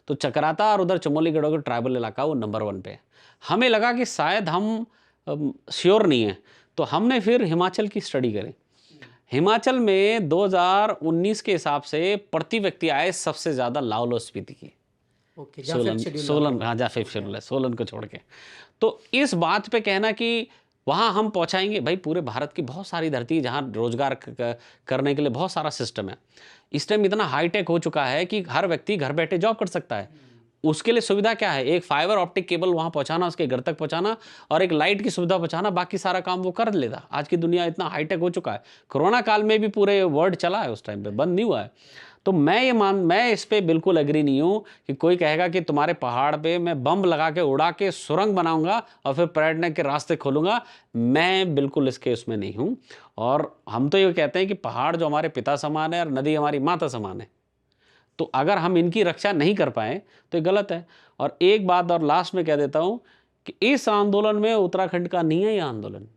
तो चक्राता और उधर चमोली गढ़वाल का ट्राइबल इलाका वो नंबर 1 पे है। हमें लगा कि शायद हम श्योर नहीं है, तो हमने फिर हिमाचल की स्टडी करी। हिमाचल में 2019 के हिसाब से प्रति व्यक्ति आय सबसे ज़्यादा लाहौल और स्पीति की, सोलन, हाँ जहाँ 5th शेड्यूल है, सोलन को छोड़ के। तो इस बात पे कहना कि वहाँ हम पहुँचाएंगे। भाई पूरे भारत की बहुत सारी धरती है जहाँ रोजगार करने के लिए बहुत सारा सिस्टम है। इस टाइम इतना हाईटेक हो चुका है कि हर व्यक्ति घर बैठे जॉब कर सकता है। उसके लिए सुविधा क्या है? एक फाइबर ऑप्टिक केबल वहाँ पहुँचाना, उसके घर तक पहुँचाना और एक लाइट की सुविधा पहुँचाना, बाकी सारा काम वो कर लेता। आज की दुनिया इतना हाईटेक हो चुका है। कोरोना काल में भी पूरे वर्ल्ड चला है, उस टाइम पे बंद नहीं हुआ है। तो मैं इस पे बिल्कुल एग्री नहीं हूँ कि कोई कहेगा कि तुम्हारे पहाड़ पे मैं बम लगा के उड़ा के सुरंग बनाऊंगा और फिर पर्यटन के रास्ते खोलूंगा। मैं बिल्कुल इसके उसमें नहीं हूँ। और हम तो ये कहते हैं कि पहाड़ जो हमारे पिता समान है और नदी हमारी माता समान है। तो अगर हम इनकी रक्षा नहीं कर पाए तो ये गलत है। और एक बात और लास्ट में कह देता हूं कि इस आंदोलन में उत्तराखंड का नहीं है। यह आंदोलन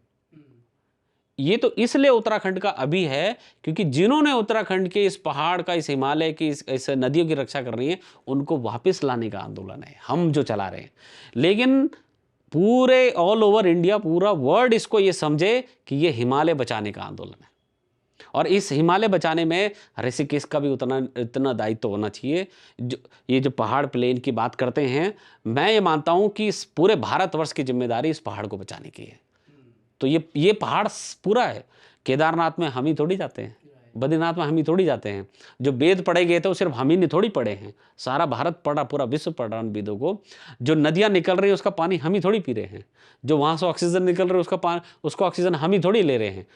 ये तो इसलिए उत्तराखंड का अभी है क्योंकि जिन्होंने उत्तराखंड के इस पहाड़ का, इस हिमालय की, इस नदियों की रक्षा कर रही है, उनको वापस लाने का आंदोलन है हम जो चला रहे हैं। लेकिन पूरे ऑल ओवर इंडिया, पूरा वर्ल्ड इसको ये समझे कि ये हिमालय बचाने का आंदोलन है। और इस हिमालय बचाने में ऋषिकेश का भी इतना दायित्व होना चाहिए। ये जो पहाड़ प्लेन की बात करते हैं, मैं ये मानता हूं कि इस पूरे भारतवर्ष की जिम्मेदारी इस पहाड़ को बचाने की है। तो ये पहाड़ पूरा है। केदारनाथ में हम ही थोड़ी जाते हैं, बद्रीनाथ में हम ही थोड़ी जाते हैं। जो वेद पढ़े गए थे वो सिर्फ हम ही नहीं थोड़ी पढ़े हैं, सारा भारत पढ़ा, पूरा विश्व पढ़ रहा है वेदों को। जो नदियाँ निकल रही है उसका पानी हम ही थोड़ी पी रहे हैं, जो वहाँ से ऑक्सीजन निकल रही है उसको ऑक्सीजन हम ही थोड़ी ले रहे हैं।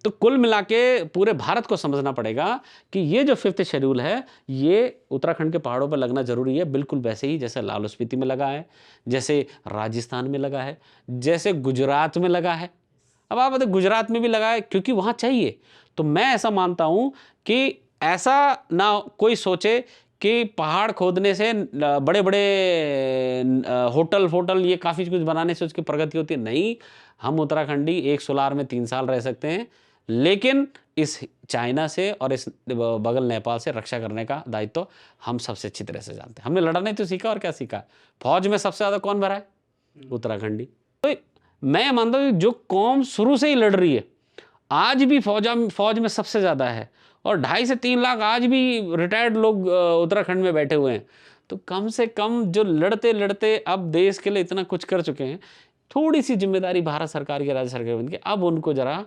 तो कुल मिला के पूरे भारत को समझना पड़ेगा कि ये जो 5th शेड्यूल है ये उत्तराखंड के पहाड़ों पर लगना जरूरी है। बिल्कुल वैसे ही जैसे लाहौल स्पीति में लगा है, जैसे राजस्थान में लगा है, जैसे गुजरात में लगा है। अब आप बताइए गुजरात में भी लगा है क्योंकि वहाँ चाहिए। तो मैं ऐसा मानता हूँ कि ऐसा ना कोई सोचे कि पहाड़ खोदने से बड़े बड़े होटल ये काफ़ी कुछ बनाने से उसकी प्रगति होती है। नहीं, हम उत्तराखंडी एक सोलार में 3 साल रह सकते हैं, लेकिन इस चाइना से और इस बगल नेपाल से रक्षा करने का दायित्व हम सबसे अच्छी तरह से जानते हैं। हमने लड़ना ही तो सीखा, और क्या सीखा? फौज में सबसे ज़्यादा कौन भरा है? उत्तराखंडी। तो मैं मानता हूँ जो कौम शुरू से ही लड़ रही है, आज भी फौज में सबसे ज़्यादा है, और 2.5 से 3 लाख आज भी रिटायर्ड लोग उत्तराखंड में बैठे हुए हैं। तो कम से कम जो लड़ते लड़ते अब देश के लिए इतना कुछ कर चुके हैं, थोड़ी सी जिम्मेदारी भारत सरकार की, राज्य सरकार की, अब उनको जरा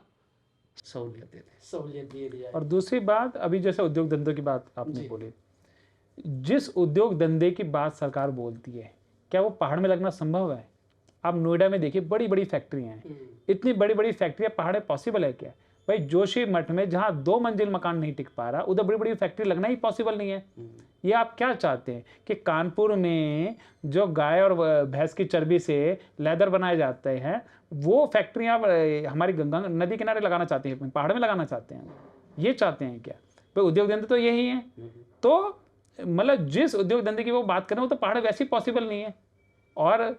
सहूलियत दे दिया। और दूसरी बात, अभी जैसे उद्योग धंधों की बात आपने बोली, जिस उद्योग धंधे की बात सरकार बोलती है, क्या वो पहाड़ में लगना संभव है? आप नोएडा में देखिए, बड़ी बड़ी फैक्ट्रियां हैं, इतनी बड़ी बड़ी फैक्ट्रियां पहाड़ में पॉसिबल है क्या? भाई जोशी मठ में जहाँ 2 मंजिल मकान नहीं टिक पा रहा, उधर बड़ी बड़ी फैक्ट्री लगना ही पॉसिबल नहीं है। ये आप क्या चाहते हैं कि कानपुर में जो गाय और भैंस की चर्बी से लेदर बनाए जाते हैं, वो फैक्ट्रियां हमारी गंगा नदी किनारे लगाना चाहते हैं, पहाड़ में लगाना चाहते हैं? ये चाहते हैं क्या? भाई उद्योग धंधे तो यही है। तो मतलब जिस उद्योग धंधे की वो बात करें, वो तो पहाड़ वैसे ही पॉसिबल नहीं है। और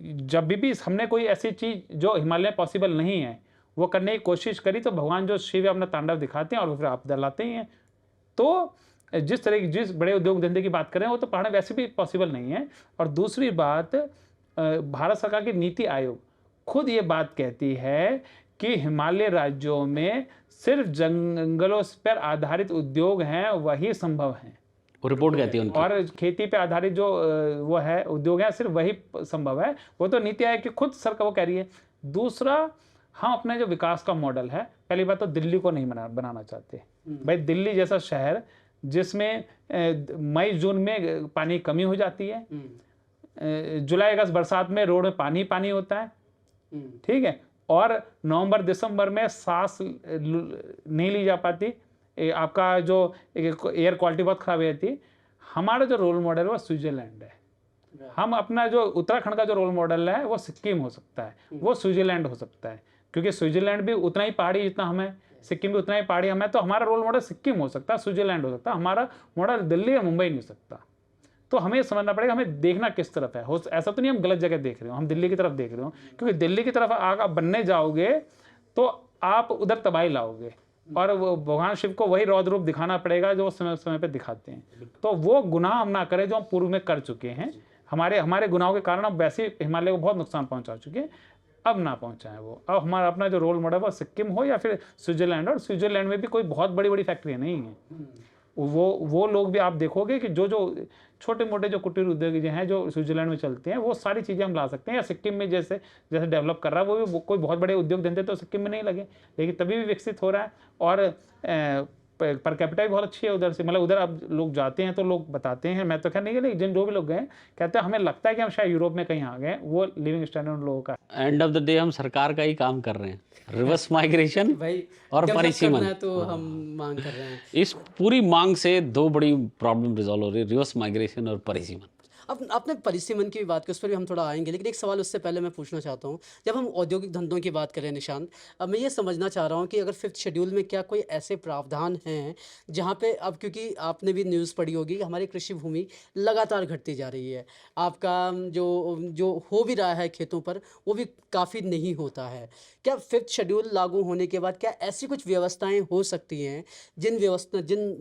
जब भी हमने कोई ऐसी चीज़ जो हिमालय में पॉसिबल नहीं है वो करने की कोशिश करी, तो भगवान जो शिव अपना तांडव दिखाते हैं और फिर आप दलाते ही हैं। तो जिस बड़े उद्योग धंधे की बात करें, वो तो पहाड़ वैसे भी पॉसिबल नहीं है। और दूसरी बात, भारत सरकार की नीति आयोग खुद ये बात कहती है कि हिमालय राज्यों में सिर्फ जंगलों पर आधारित उद्योग हैं, वही संभव हैं। रिपोर्ट कहती है उनकी। और खेती पे आधारित जो वो है उद्योग है, सिर्फ वही संभव है। वो तो नीति आयोग की खुद सरकार वो कह रही है। दूसरा, हम अपने जो विकास का मॉडल है, पहली बात तो दिल्ली को नहीं बनाना चाहते। भाई दिल्ली जैसा शहर जिसमें मई जून में पानी कमी हो जाती है, जुलाई अगस्त बरसात में रोड में पानी होता है, ठीक है, और नवंबर दिसंबर में सांस नहीं ली जा पाती, आपका जो एयर क्वालिटी बहुत खराब रहती है। हमारा जो रोल मॉडल है वो स्विट्जरलैंड है। हम अपना जो उत्तराखंड का जो रोल मॉडल है वो सिक्किम हो सकता है, वो स्विट्जरलैंड हो सकता है, क्योंकि स्विट्जरलैंड भी उतना ही पहाड़ी जितना हम है, सिक्किम भी उतना ही पहाड़ी हम है। तो हमारा रोल मॉडल सिक्किम हो सकता है, स्विट्जरलैंड हो सकता है, हमारा मॉडल दिल्ली और मुंबई नहीं हो सकता। तो हमें समझना पड़ेगा हमें देखना किस तरफ है। ऐसा तो नहीं हम गलत जगह देख रहे हो, हम दिल्ली की तरफ देख रहे हो, क्योंकि दिल्ली की तरफ आप बनने जाओगे तो आप उधर तबाही लाओगे, और वो भगवान शिव को वही रौद्र रूप दिखाना पड़ेगा जो समय समय पे दिखाते हैं। तो वो गुनाह हम ना करें जो हम पूर्व में कर चुके हैं। हमारे गुनाहों के कारण अब वैसे हिमालय को बहुत नुकसान पहुंचा चुके हैं, अब ना पहुंचाएं वो। अब हमारा अपना जो रोल मॉडल वो सिक्किम हो या फिर स्विट्जरलैंड, और स्विट्जरलैंड में भी कोई बहुत बड़ी बड़ी फैक्ट्रियाँ नहीं हैं। वो लोग भी आप देखोगे कि जो छोटे मोटे जो कुटीर उद्योग जो हैं जो स्विट्जरलैंड में चलते हैं, वो सारी चीज़ें हम ला सकते हैं। या सिक्किम में जैसे डेवलप कर रहा है, वो भी कोई बहुत बड़े उद्योग धंधे तो सिक्किम में नहीं लगे, लेकिन तभी भी विकसित हो रहा है। और पर कैपिटा भी बहुत अच्छी है उधर से, मतलब उधर आप लोग जाते हैं तो लोग बताते हैं, मैं तो खैर नहीं गया, लेकिन जो भी लोग गए कहते हैं हमें लगता है कि हम शायद यूरोप में कहीं आ गए, वो लिविंग स्टैंडर्ड उन लोगों का। एंड ऑफ द डे हम सरकार का ही काम कर रहे हैं, रिवर्स माइग्रेशन भाई और develop परिसीमन। करना है तो हम मांग कर रहे हैं। इस पूरी मांग से दो बड़ी प्रॉब्लम रिजॉल्व हो रही है, रिवर्स माइग्रेशन और परिसीमन। अब आपने परिसीमन की भी बात की, उस पर भी हम थोड़ा आएंगे, लेकिन एक सवाल उससे पहले मैं पूछना चाहता हूँ। जब हम औद्योगिक धंधों की बात करें निशांत, अब मैं ये समझना चाह रहा हूँ कि अगर 5th शेड्यूल में क्या कोई ऐसे प्रावधान हैं जहाँ पे, अब क्योंकि आपने भी न्यूज़ पढ़ी होगी, हमारी कृषि भूमि लगातार घटती जा रही है, आपका जो जो हो भी रहा है खेतों पर वो भी काफ़ी नहीं होता है। क्या 5th शेड्यूल लागू होने के बाद क्या ऐसी कुछ व्यवस्थाएं हो सकती हैं जिन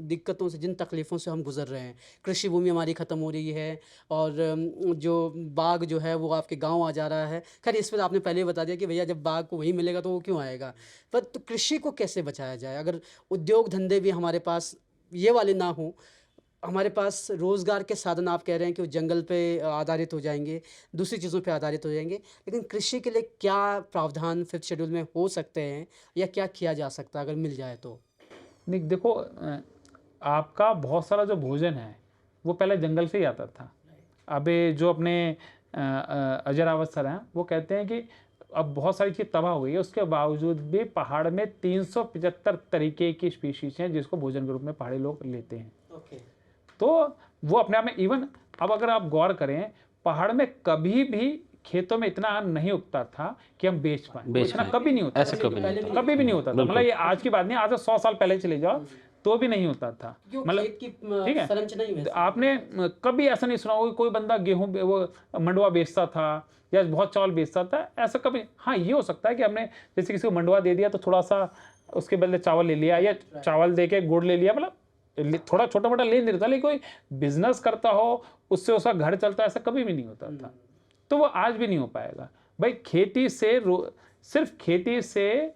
दिक्कतों से, जिन तकलीफ़ों से हम गुजर रहे हैं, कृषि भूमि हमारी ख़त्म हो रही है और जो बाग जो है वो आपके गांव आ जा रहा है। खैर इस पर आपने पहले ही बता दिया कि भैया जब बाग को वहीं मिलेगा तो वो क्यों आएगा, पर तो कृषि को कैसे बचाया जाए? अगर उद्योग धंधे भी हमारे पास ये वाले ना हो, हमारे पास रोज़गार के साधन आप कह रहे हैं कि वो जंगल पे आधारित हो जाएंगे, दूसरी चीज़ों पे आधारित हो जाएंगे, लेकिन कृषि के लिए क्या प्रावधान 5th शेड्यूल में हो सकते हैं या क्या किया जा सकता है अगर मिल जाए तो? नहीं देखो, आपका बहुत सारा जो भोजन है वो पहले जंगल से ही आता था। अभी जो अपने अजय रावत सर हैं वो कहते हैं कि अब बहुत सारी चीज़ तबाह हुई है, उसके बावजूद भी पहाड़ में 375 तरीके की स्पीशीज हैं जिसको भोजन के रूप में पहाड़ी लोग लेते हैं। तो वो अपने आप में इवन, अब अगर आप गौर करें, पहाड़ में कभी भी खेतों में इतना अन्न नहीं उगता था कि हम बेच पाए, इतना कभी नहीं होता, ऐसा कभी नहीं था। कभी भी नहीं होता था। मतलब ये आज की बात नहीं, आज से 100 साल पहले चले जाओ तो भी नहीं होता था। मतलब ठीक है, संरचना ही वैसी। आपने कभी ऐसा नहीं सुना होगा कोई बंदा गेहूं वो मंडवा बेचता था या बहुत चावल बेचता था, ऐसा कभी। हाँ ये हो सकता है कि हमने जैसे किसी को मंडवा दे दिया तो थोड़ा सा उसके बदले चावल ले लिया, या चावल दे के गुड़ ले लिया, मतलब थोड़ा छोटा मोटा लेन देन था, लेकिन कोई बिजनेस करता हो उससे उसका घर चलता, ऐसा कभी भी नहीं होता था। तो वो आज भी नहीं हो पाएगा भाई। खेती से सिर्फ खेती से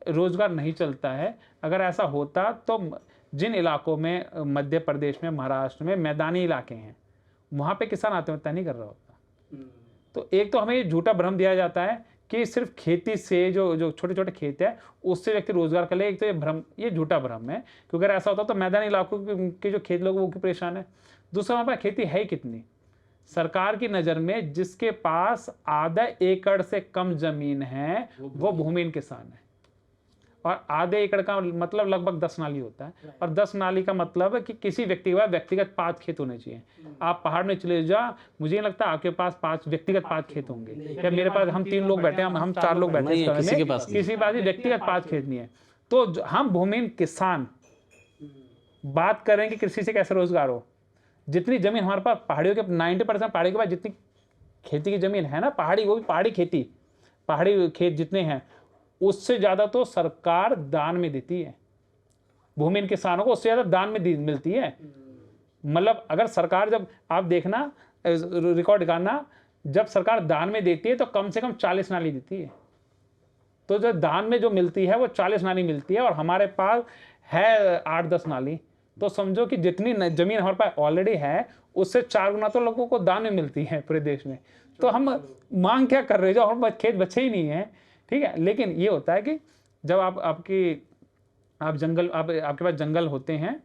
रोजगार नहीं चलता है। अगर ऐसा होता तो जिन इलाकों में, मध्य प्रदेश में, महाराष्ट्र में मैदानी इलाके हैं, वहाँ पे किसान आत्महत्या नहीं कर रहा होता। तो एक तो हमें ये झूठा भ्रम दिया जाता है कि सिर्फ खेती से जो छोटे छोटे खेत है उससे व्यक्ति रोजगार कर ले, एक तो ये झूठा भ्रम है, क्योंकि अगर ऐसा होता तो मैदानी इलाकों के जो खेत लोग वो क्यों परेशान है। दूसरा, वहाँ पर खेती है कितनी? सरकार की नज़र में जिसके पास आधा एकड़ से कम जमीन है वो भूमिहीन किसान है, और आधे एकड़ का मतलब लगभग 10 नाली होता है, और 10 नाली का मतलब है कि किसी व्यक्ति के पास व्यक्तिगत 5 खेत होने चाहिए। आप पहाड़ में चले जाओ, मुझे नहीं लगता आपके पास 5 व्यक्तिगत 5 खेत होंगे, या मेरे पास, हम 3 लोग बैठे हैं, हम 4 लोग बैठे हैं, किसी के पास व्यक्तिगत 5 खेत नहीं है। तो हम भूमिहीन किसान बात करें कि कृषि से कैसे रोजगार हो। जितनी जमीन हमारे पास पहाड़ियों के 90% पहाड़ी के पास जितनी खेती की जमीन है ना, पहाड़ी, वो भी पहाड़ी खेती, पहाड़ी खेत जितने हैं, उससे ज़्यादा तो सरकार दान में देती है भूमिहीन किसानों को, उससे ज़्यादा दान में मिलती है। मतलब अगर सरकार, जब आप देखना रिकॉर्ड निकालना, जब सरकार दान में देती है तो कम से कम 40 नाली देती है। तो जो दान में जो मिलती है वो 40 नाली मिलती है, और हमारे पास है 8-10 नाली। तो समझो कि जितनी जमीन हमारे पास ऑलरेडी है उससे 4 गुना तो लोगों को दान में मिलती है पूरे देश में। तो हम मांग क्या कर रहे हैं, जो हमारे खेत बचे ही नहीं है, ठीक है। लेकिन ये होता है कि जब आपके पास जंगल होते हैं,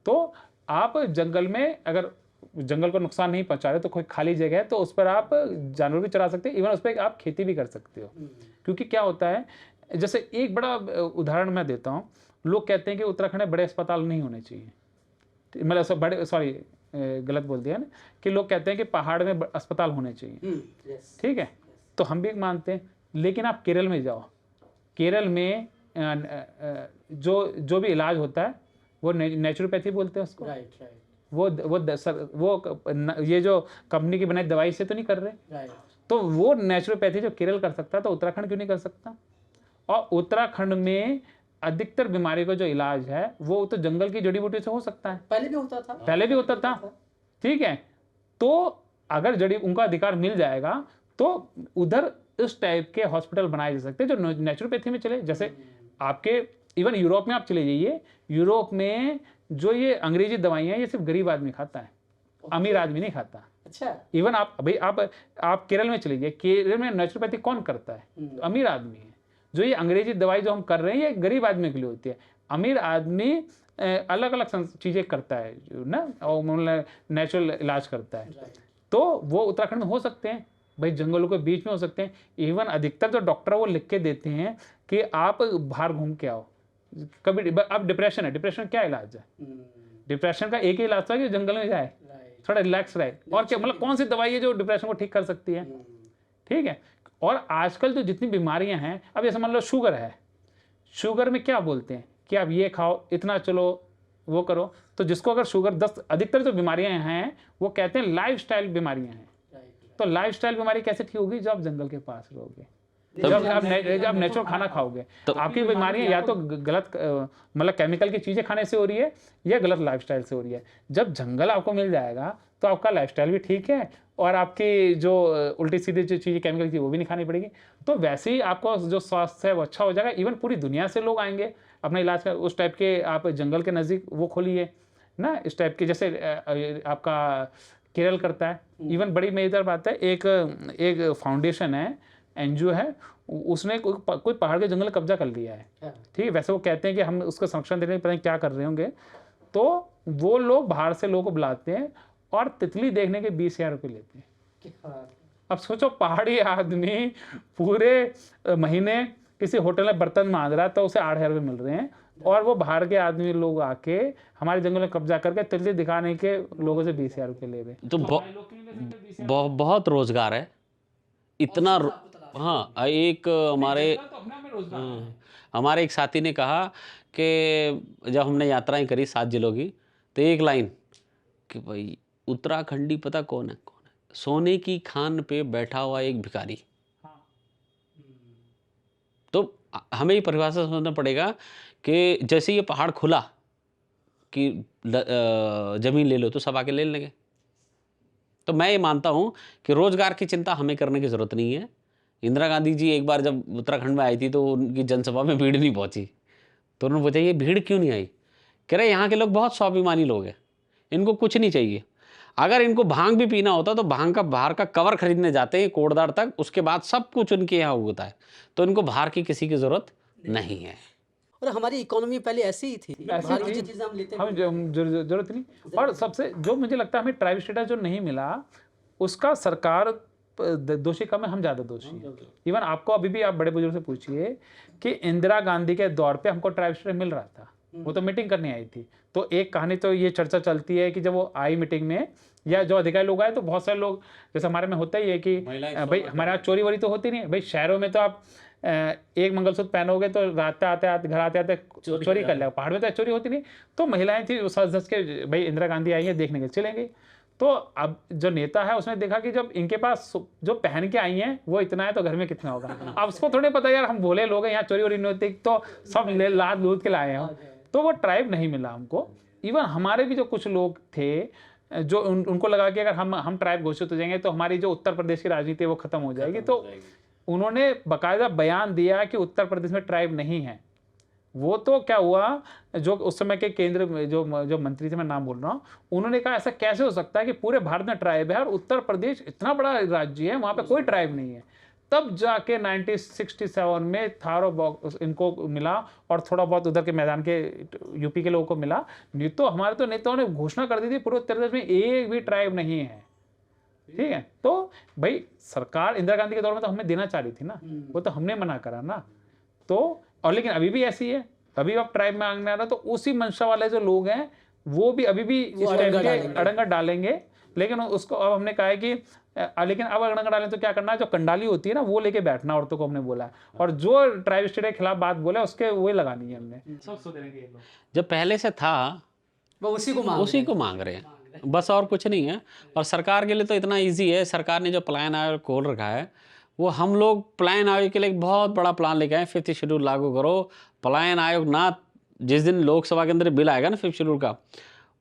तो आप जंगल में अगर जंगल को नुकसान नहीं पहुंचा रहे तो कोई खाली जगह है तो उस पर आप जानवर भी चरा सकते हैं, इवन उस पर आप खेती भी कर सकते हो। क्योंकि क्या होता है, जैसे एक बड़ा उदाहरण मैं देता हूँ, लोग कहते हैं कि उत्तराखंड में बड़े अस्पताल नहीं होने चाहिए, मतलब बड़े, सॉरी गलत बोल दिया ना, कि लोग कहते हैं कि पहाड़ में अस्पताल होने चाहिए, ठीक है, तो हम भी मानते हैं। लेकिन आप केरल में जाओ, केरल में जो भी इलाज होता है वो नेचुरोपैथी बोलते हैं उसको। वो ये जो कंपनी की बनाई दवाई से तो नहीं कर रहे। तो वो नेचुरोपैथी जो केरल कर सकता है तो उत्तराखंड क्यों नहीं कर सकता? और उत्तराखंड में अधिकतर बीमारी का जो इलाज है वो तो जंगल की जड़ी बूटी से हो सकता है। पहले भी होता था, ठीक है। तो अगर उनका अधिकार मिल जाएगा तो उधर इस टाइप के हॉस्पिटल बनाए जा सकते हैं जो नेचुरोपैथी में चले। जैसे आपके इवन यूरोप में आप चले जाइए, यूरोप में जो ये अंग्रेजी दवाइयाँ ये सिर्फ गरीब आदमी खाता है, अमीर आदमी नहीं खाता। अच्छा। इवन आप भाई आप केरल में चले जाइए, केरल में नेचुरोपैथी कौन करता है? अमीर आदमी है। जो ये अंग्रेजी दवाई जो हम कर रहे हैं ये गरीब आदमी के लिए होती है। अमीर आदमी अलग अलग चीज़ें करता है ना, और मतलब नेचुरल इलाज करता है। तो वो उत्तराखंड में हो सकते हैं भाई, जंगलों के बीच में हो सकते हैं। इवन अधिकतर जो डॉक्टर वो लिख के देते हैं कि आप बाहर घूम के आओ। कभी अब डिप्रेशन है, डिप्रेशन क्या इलाज है? डिप्रेशन का एक ही इलाज था कि जंगल में जाए, थोड़ा रिलैक्स रहे। और क्या मतलब कौन सी दवाई है जो डिप्रेशन को ठीक कर सकती है? ठीक है। और आजकल तो जितनी बीमारियां हैं, अब जैसे मान लो शुगर है, शुगर में क्या बोलते हैं कि आप ये खाओ, इतना चलो, वो करो। तो जिसको अगर शुगर 10 अधिकतर जो बीमारियां हैं वो कहते हैं लाइफस्टाइल बीमारियां हैं। तो लाइफस्टाइल बीमारी कैसे ठीक होगी? जब आप जंगल के पास रहोगे, जब आप नेचुरल खाना खाओगे। तो आपकी बीमारियां या तो गलत मतलब केमिकल की चीजें खाने से हो रही है या गलत लाइफस्टाइल से हो रही है। जब जंगल आपको मिल जाएगा तो आपका लाइफस्टाइल भी ठीक है और आपकी जो उल्टी सीधी जो चीज़ें केमिकल की वो भी नहीं खानी पड़ेगी। तो वैसे ही आपको जो स्वास्थ्य है वो अच्छा हो जाएगा। इवन पूरी दुनिया से लोग आएंगे अपना इलाज कर। उस टाइप के आप जंगल के नज़दीक वो खोलिए ना, इस टाइप के जैसे आपका केरल करता है। इवन बड़ी मजेदार बात है, एक फाउंडेशन है, एनजीओ है, उसने कोई पहाड़ के जंगल कब्जा कर लिया है। ठीक है, वैसे वो कहते हैं कि हम उसका संरक्षण देने में पता नहीं क्या कर रहे होंगे। तो वो लोग बाहर से लोगों को बुलाते हैं और तितली देखने के 20,000 रुपये लेते हैं। अब सोचो, पहाड़ी आदमी पूरे महीने किसी होटल में बर्तन मांग रहा है तो उसे 8,000 रुपये मिल रहे हैं, और वो बाहर के आदमी लोग आके हमारे जंगल में कब्जा करके तितली दिखाने के लोगों से 20,000 रुपये ले रहे हैं। तो बहुत रोजगार है इतना। हाँ, एक हमारे एक साथी ने कहा कि जब हमने यात्राएं करी 7 जिलों की, तो एक लाइन कि भाई उत्तराखंडी पता कौन है? सोने की खान पे बैठा हुआ एक भिखारी। तो हमें ये परिभाषा समझना पड़ेगा कि जैसे ये पहाड़ खुला कि जमीन ले लो तो सब आके ले लेंगे। तो मैं ये मानता हूँ कि रोजगार की चिंता हमें करने की जरूरत नहीं है। इंदिरा गांधी जी एक बार जब उत्तराखंड में आई थी तो उनकी जनसभा में भीड़ नहीं पहुंची, तो उन्होंने पूछा ये भीड़ क्यों नहीं आई? कह रहे यहाँ के लोग बहुत स्वाभिमानी लोग हैं, इनको कुछ नहीं चाहिए। अगर इनको भांग भी पीना होता तो भांग का बाहर का कवर खरीदने जाते हैं कोटद्वार तक, उसके बाद सब कुछ उनके यहाँ होता है। तो इनको बाहर की किसी की जरूरत नहीं है। और हमारी इकोनॉमी पहले ऐसी ही थी, बाहर की जो चीजें हम लेते हम जरूरत नहीं। और सबसे जो मुझे लगता है हमें ट्राइब स्टेटस जो नहीं मिला उसका सरकार दोषी कम है, हम ज़्यादा दोषी हैं। इवन आपको अभी भी आप बड़े बुजुर्ग से पूछिए कि इंदिरा गांधी के दौर पे हमको ट्राइब स्टेटस मिल रहा था, वो तो मीटिंग करने आई थी। तो एक कहानी तो ये चर्चा चलती है कि जब वो आई मीटिंग में या जो अधिकारी लोग आए तो बहुत सारे लोग, जैसे हमारे में होता ही है कि भाई हमारे यहाँ चोरी वोरी तो होती नहीं है। भाई शहरों में तो आप एक मंगलसूत्र पहनोगे तो रात आते घर आते चोरी कर लेगा। पहाड़ में तो चोरी होती नहीं। तो महिलाएं थी सज धज के, भाई इंदिरा गांधी आई है देखने के चलेंगे। तो अब जो नेता है उसने देखा कि जब इनके पास जो पहन के आई हैं वो इतना है तो घर में कितना होगा। अब उसको थोड़े पता यार हम भोले लोग हैं, यहाँ चोरी वोरी नहीं होती, तो सब लाद लूद के लाए हैं। तो वो ट्राइब नहीं मिला हमको। इवन हमारे भी जो कुछ लोग थे जो उनको लगा कि अगर हम ट्राइब घोषित हो जाएंगे तो हमारी जो उत्तर प्रदेश की राजनीति है वो खत्म हो जाएगी। तो उन्होंने बाकायदा बयान दिया कि उत्तर प्रदेश में ट्राइब नहीं है। वो तो क्या हुआ, जो उस समय के केंद्र में जो मंत्री थे, मैं नाम बोल रहा हूँ, उन्होंने कहा ऐसा कैसे हो सकता है कि पूरे भारत में ट्राइब है और उत्तर प्रदेश इतना बड़ा राज्य है वहाँ पे कोई ट्राइब नहीं है। तब जाके 1967 में थारो इनको मिला और थोड़ा बहुत उधर के मैदान के यूपी के लोगों को मिला। नहीं तो हमारे तो नेताओं ने घोषणा कर दी थी पूरे उत्तर प्रदेश में एक भी ट्राइब नहीं है। ठीक है, तो भाई सरकार इंदिरा गांधी के दौर में तो हमें देना चाह रही थी ना, वो तो हमने मना करा ना। तो और लेकिन अभी भी ऐसी है, अभी आप ट्राइब में आंगने आ रहा तो उसी मंशा वाले जो लोग हैं वो भी अभी भी इस टाइप के अड़ंगा डालेंगे। लेकिन उसको अब हमने कहा है कि लेकिन अब अड़ंगा डालें तो क्या करना है, जो कंडाली होती है ना वो लेके बैठना, औरतों को हमने बोला है। और जो ट्राइब स्टेट के खिलाफ बात बोले उसके वही लगानी है हमने। जब पहले से था वो उसी को मांग रहे हैं बस, और कुछ नहीं है। और सरकार के लिए तो इतना ईजी है, सरकार ने जो पलायन आयोग खोल रखा है वो हम लोग पलायन आयोग के लिए एक बहुत बड़ा प्लान लेके आए। 5th शेड्यूल लागू करो, पलायन आयोग ना, जिस दिन लोकसभा के अंदर बिल आएगा ना 5th शेड्यूल का,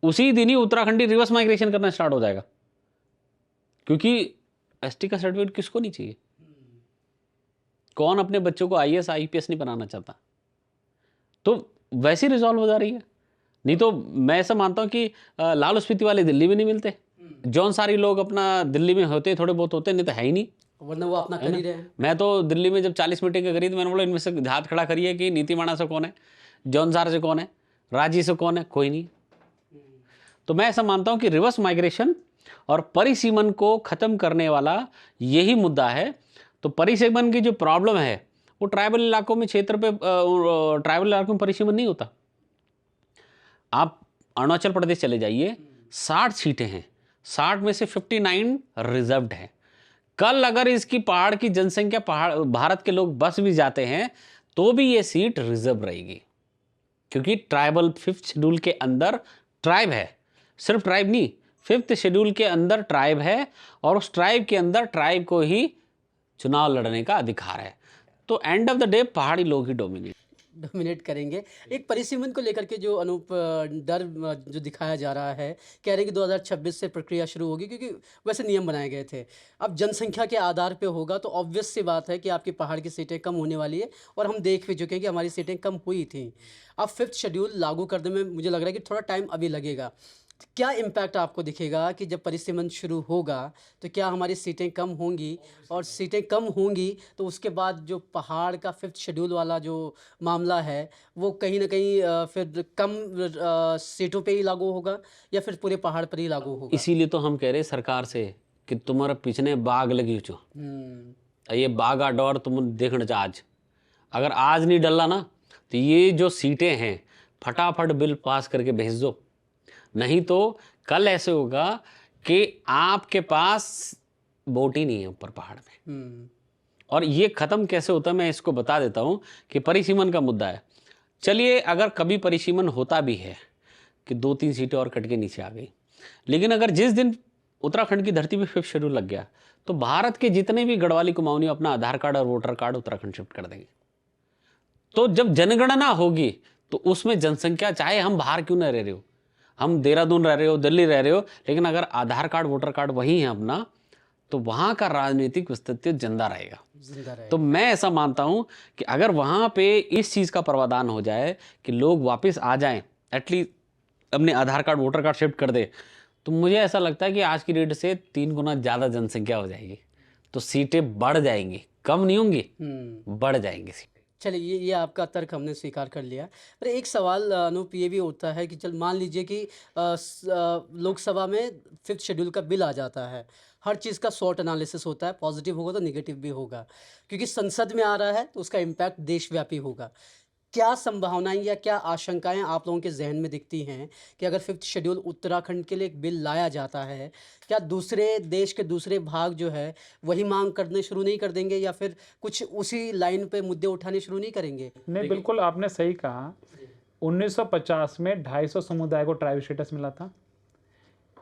उसी दिन ही उत्तराखंडी रिवर्स माइग्रेशन करना स्टार्ट हो जाएगा। क्योंकि एसटी का सर्टिफिकेट किसको नहीं चाहिए? कौन अपने बच्चों को IAS IPS नहीं बनाना चाहता? तो वैसे रिजॉल्व हो जा रही है। नहीं तो मैं ऐसा मानता हूँ कि लाहौल स्पीति वाले दिल्ली में नहीं मिलते, जौन सारी लोग अपना दिल्ली में होते, थोड़े बहुत होते, नहीं तो है ही नहीं। वरना वो अपना कर ही रहे हैं। मैं तो दिल्ली में जब 40 मीटिंग करी तो मैंने बोला इनमें से हाथ खड़ा करिए कि नीतीमाणा से कौन है, जौनसार से कौन है, रांची से कौन है, कोई नहीं। तो मैं ऐसा मानता हूं कि रिवर्स माइग्रेशन और परिसीमन को खत्म करने वाला यही मुद्दा है। तो परिसीमन की जो प्रॉब्लम है वो ट्राइबल इलाकों में, क्षेत्र पे ट्राइबल इलाकों में परिसीमन नहीं होता। आप अरुणाचल प्रदेश चले जाइए, 60 सीटें हैं, 60 में से 59 रिजर्व्ड हैं। कल अगर इसकी पहाड़ की जनसंख्या, पहाड़ भारत के लोग बस भी जाते हैं तो भी ये सीट रिजर्व रहेगी, क्योंकि ट्राइबल 5th शेड्यूल के अंदर ट्राइब है, सिर्फ ट्राइब नहीं, 5th शेड्यूल के अंदर ट्राइब है, और उस ट्राइब के अंदर ट्राइब को ही चुनाव लड़ने का अधिकार है। तो एंड ऑफ द डे पहाड़ी लोग ही डोमिनेट करेंगे। एक परिसीमन को लेकर के जो डर जो दिखाया जा रहा है, कह रहे हैं कि 2026 से प्रक्रिया शुरू होगी, क्योंकि वैसे नियम बनाए गए थे। अब जनसंख्या के आधार पे होगा तो ऑब्वियस सी बात है कि आपकी पहाड़ की सीटें कम होने वाली है, और हम देख भी चुके हैं कि हमारी सीटें कम हुई थी। अब 5th शेड्यूल लागू करने में मुझे लग रहा है कि थोड़ा टाइम अभी लगेगा। क्या इम्पैक्ट आपको दिखेगा कि जब परिसीमन शुरू होगा तो क्या हमारी सीटें कम होंगी, और सीटें कम होंगी तो उसके बाद जो पहाड़ का 5th शेड्यूल वाला जो मामला है वो कहीं ना कहीं फिर कम सीटों पे ही लागू होगा, या फिर पूरे पहाड़ पर ही लागू होगा? इसीलिए तो हम कह रहे हैं सरकार से कि तुम्हारे पीछे बाग लगी छो, ये बागा डोर तुम देखना आज, अगर आज नहीं डला ना तो ये जो सीटें हैं फटाफट बिल पास करके भेज दो, नहीं तो कल ऐसे होगा कि आपके पास वोट ही नहीं है ऊपर पहाड़ में। और ये खत्म कैसे होता है मैं इसको बता देता हूँ कि परिसीमन का मुद्दा है। चलिए अगर कभी परिसीमन होता भी है कि 2-3 सीटें और कट के नीचे आ गई, लेकिन अगर जिस दिन उत्तराखंड की धरती पे 5th शेड्यूल लग गया तो भारत के जितने भी गढ़वाली कुमाऊनी अपना आधार कार्ड और वोटर कार्ड उत्तराखंड शिफ्ट कर देंगे। तो जब जनगणना होगी तो उसमें जनसंख्या, चाहे हम बाहर क्यों न रह रहे हो, हम देहरादून रह रहे हो, दिल्ली रह रहे हो, लेकिन अगर आधार कार्ड वोटर कार्ड वही है अपना, तो वहाँ का राजनीतिक अस्तित्व जिंदा रहेगा। तो मैं ऐसा मानता हूँ कि अगर वहाँ पे इस चीज़ का प्रावधान हो जाए कि लोग वापस आ जाएं, एटलीस्ट अपने आधार कार्ड वोटर कार्ड शिफ्ट कर दे, तो मुझे ऐसा लगता है कि आज की डेट से 3 गुना ज़्यादा जनसंख्या हो जाएगी, तो सीटें बढ़ जाएंगी, कम नहीं होंगी, बढ़ जाएंगी सीटें। चलिए ये आपका तर्क हमने स्वीकार कर लिया। पर एक सवाल अनूप ये भी उठता है कि चल मान लीजिए कि लोकसभा में 5th शेड्यूल का बिल आ जाता है, हर चीज़ का शॉर्ट एनालिसिस होता है, पॉजिटिव होगा तो नेगेटिव भी होगा, क्योंकि संसद में आ रहा है तो उसका इम्पैक्ट देशव्यापी होगा। क्या संभावनाएं या क्या आशंकाएं आप लोगों के जहन में दिखती हैं कि अगर 5th शेड्यूल उत्तराखंड के लिए एक बिल लाया जाता है, क्या दूसरे देश के दूसरे भाग जो है वही मांग करने शुरू नहीं कर देंगे, या फिर कुछ उसी लाइन पे मुद्दे उठाने शुरू नहीं करेंगे? नहीं, बिल्कुल आपने सही कहा। 1950 में 250 समुदाय को ट्राइब स्टेटस मिला था।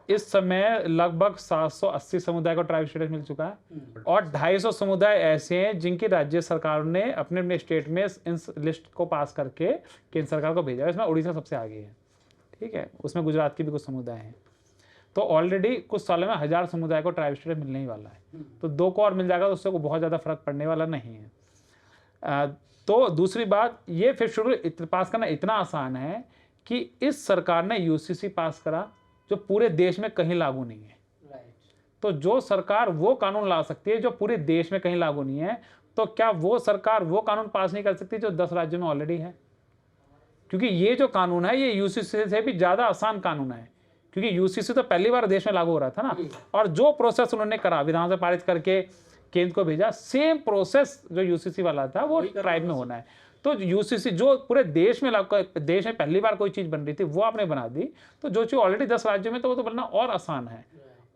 इस समय लगभग 780 समुदाय को ट्राइब स्टेटस मिल चुका है, और 250 समुदाय ऐसे हैं जिनकी राज्य सरकार ने अपने अपने स्टेट में इस लिस्ट को पास करके केंद्र सरकार को भेजा है। इसमें उड़ीसा सबसे आगे है, ठीक है, उसमें गुजरात के भी कुछ समुदाय हैं। तो ऑलरेडी कुछ सालों में 1000 समुदाय को ट्राइब स्टेटस मिलने ही वाला है, तो 2 को और मिल जाएगा तो उससे बहुत ज़्यादा फर्क पड़ने वाला नहीं है। तो दूसरी बात, ये 5th शेड्यूल पास करना इतना आसान है कि इस सरकार ने यूसीसी पास करा जो पूरे देश में कहीं लागू नहीं है। तो जो सरकार वो कानून ला सकती है जो पूरे देश में कहीं लागू नहीं है, तो क्या वो सरकार वो कानून पास नहीं कर सकती जो 10 राज्यों में ऑलरेडी है? क्योंकि ये जो कानून है ये यूसीसी से भी ज़्यादा आसान कानून है, क्योंकि यूसीसी तो पहली बार देश में लागू हो रहा था ना, और जो प्रोसेस उन्होंने करा, विधानसभा पारित करके केंद्र को भेजा, सेम प्रोसेस जो यूसीसी वाला था वो ट्राइब में होना है। तो यूसीसी जो पूरे देश में पहली बार कोई चीज़ बन रही थी वो आपने बना दी, तो जो चीज़ ऑलरेडी 10 राज्यों में तो वो तो बनना और आसान है।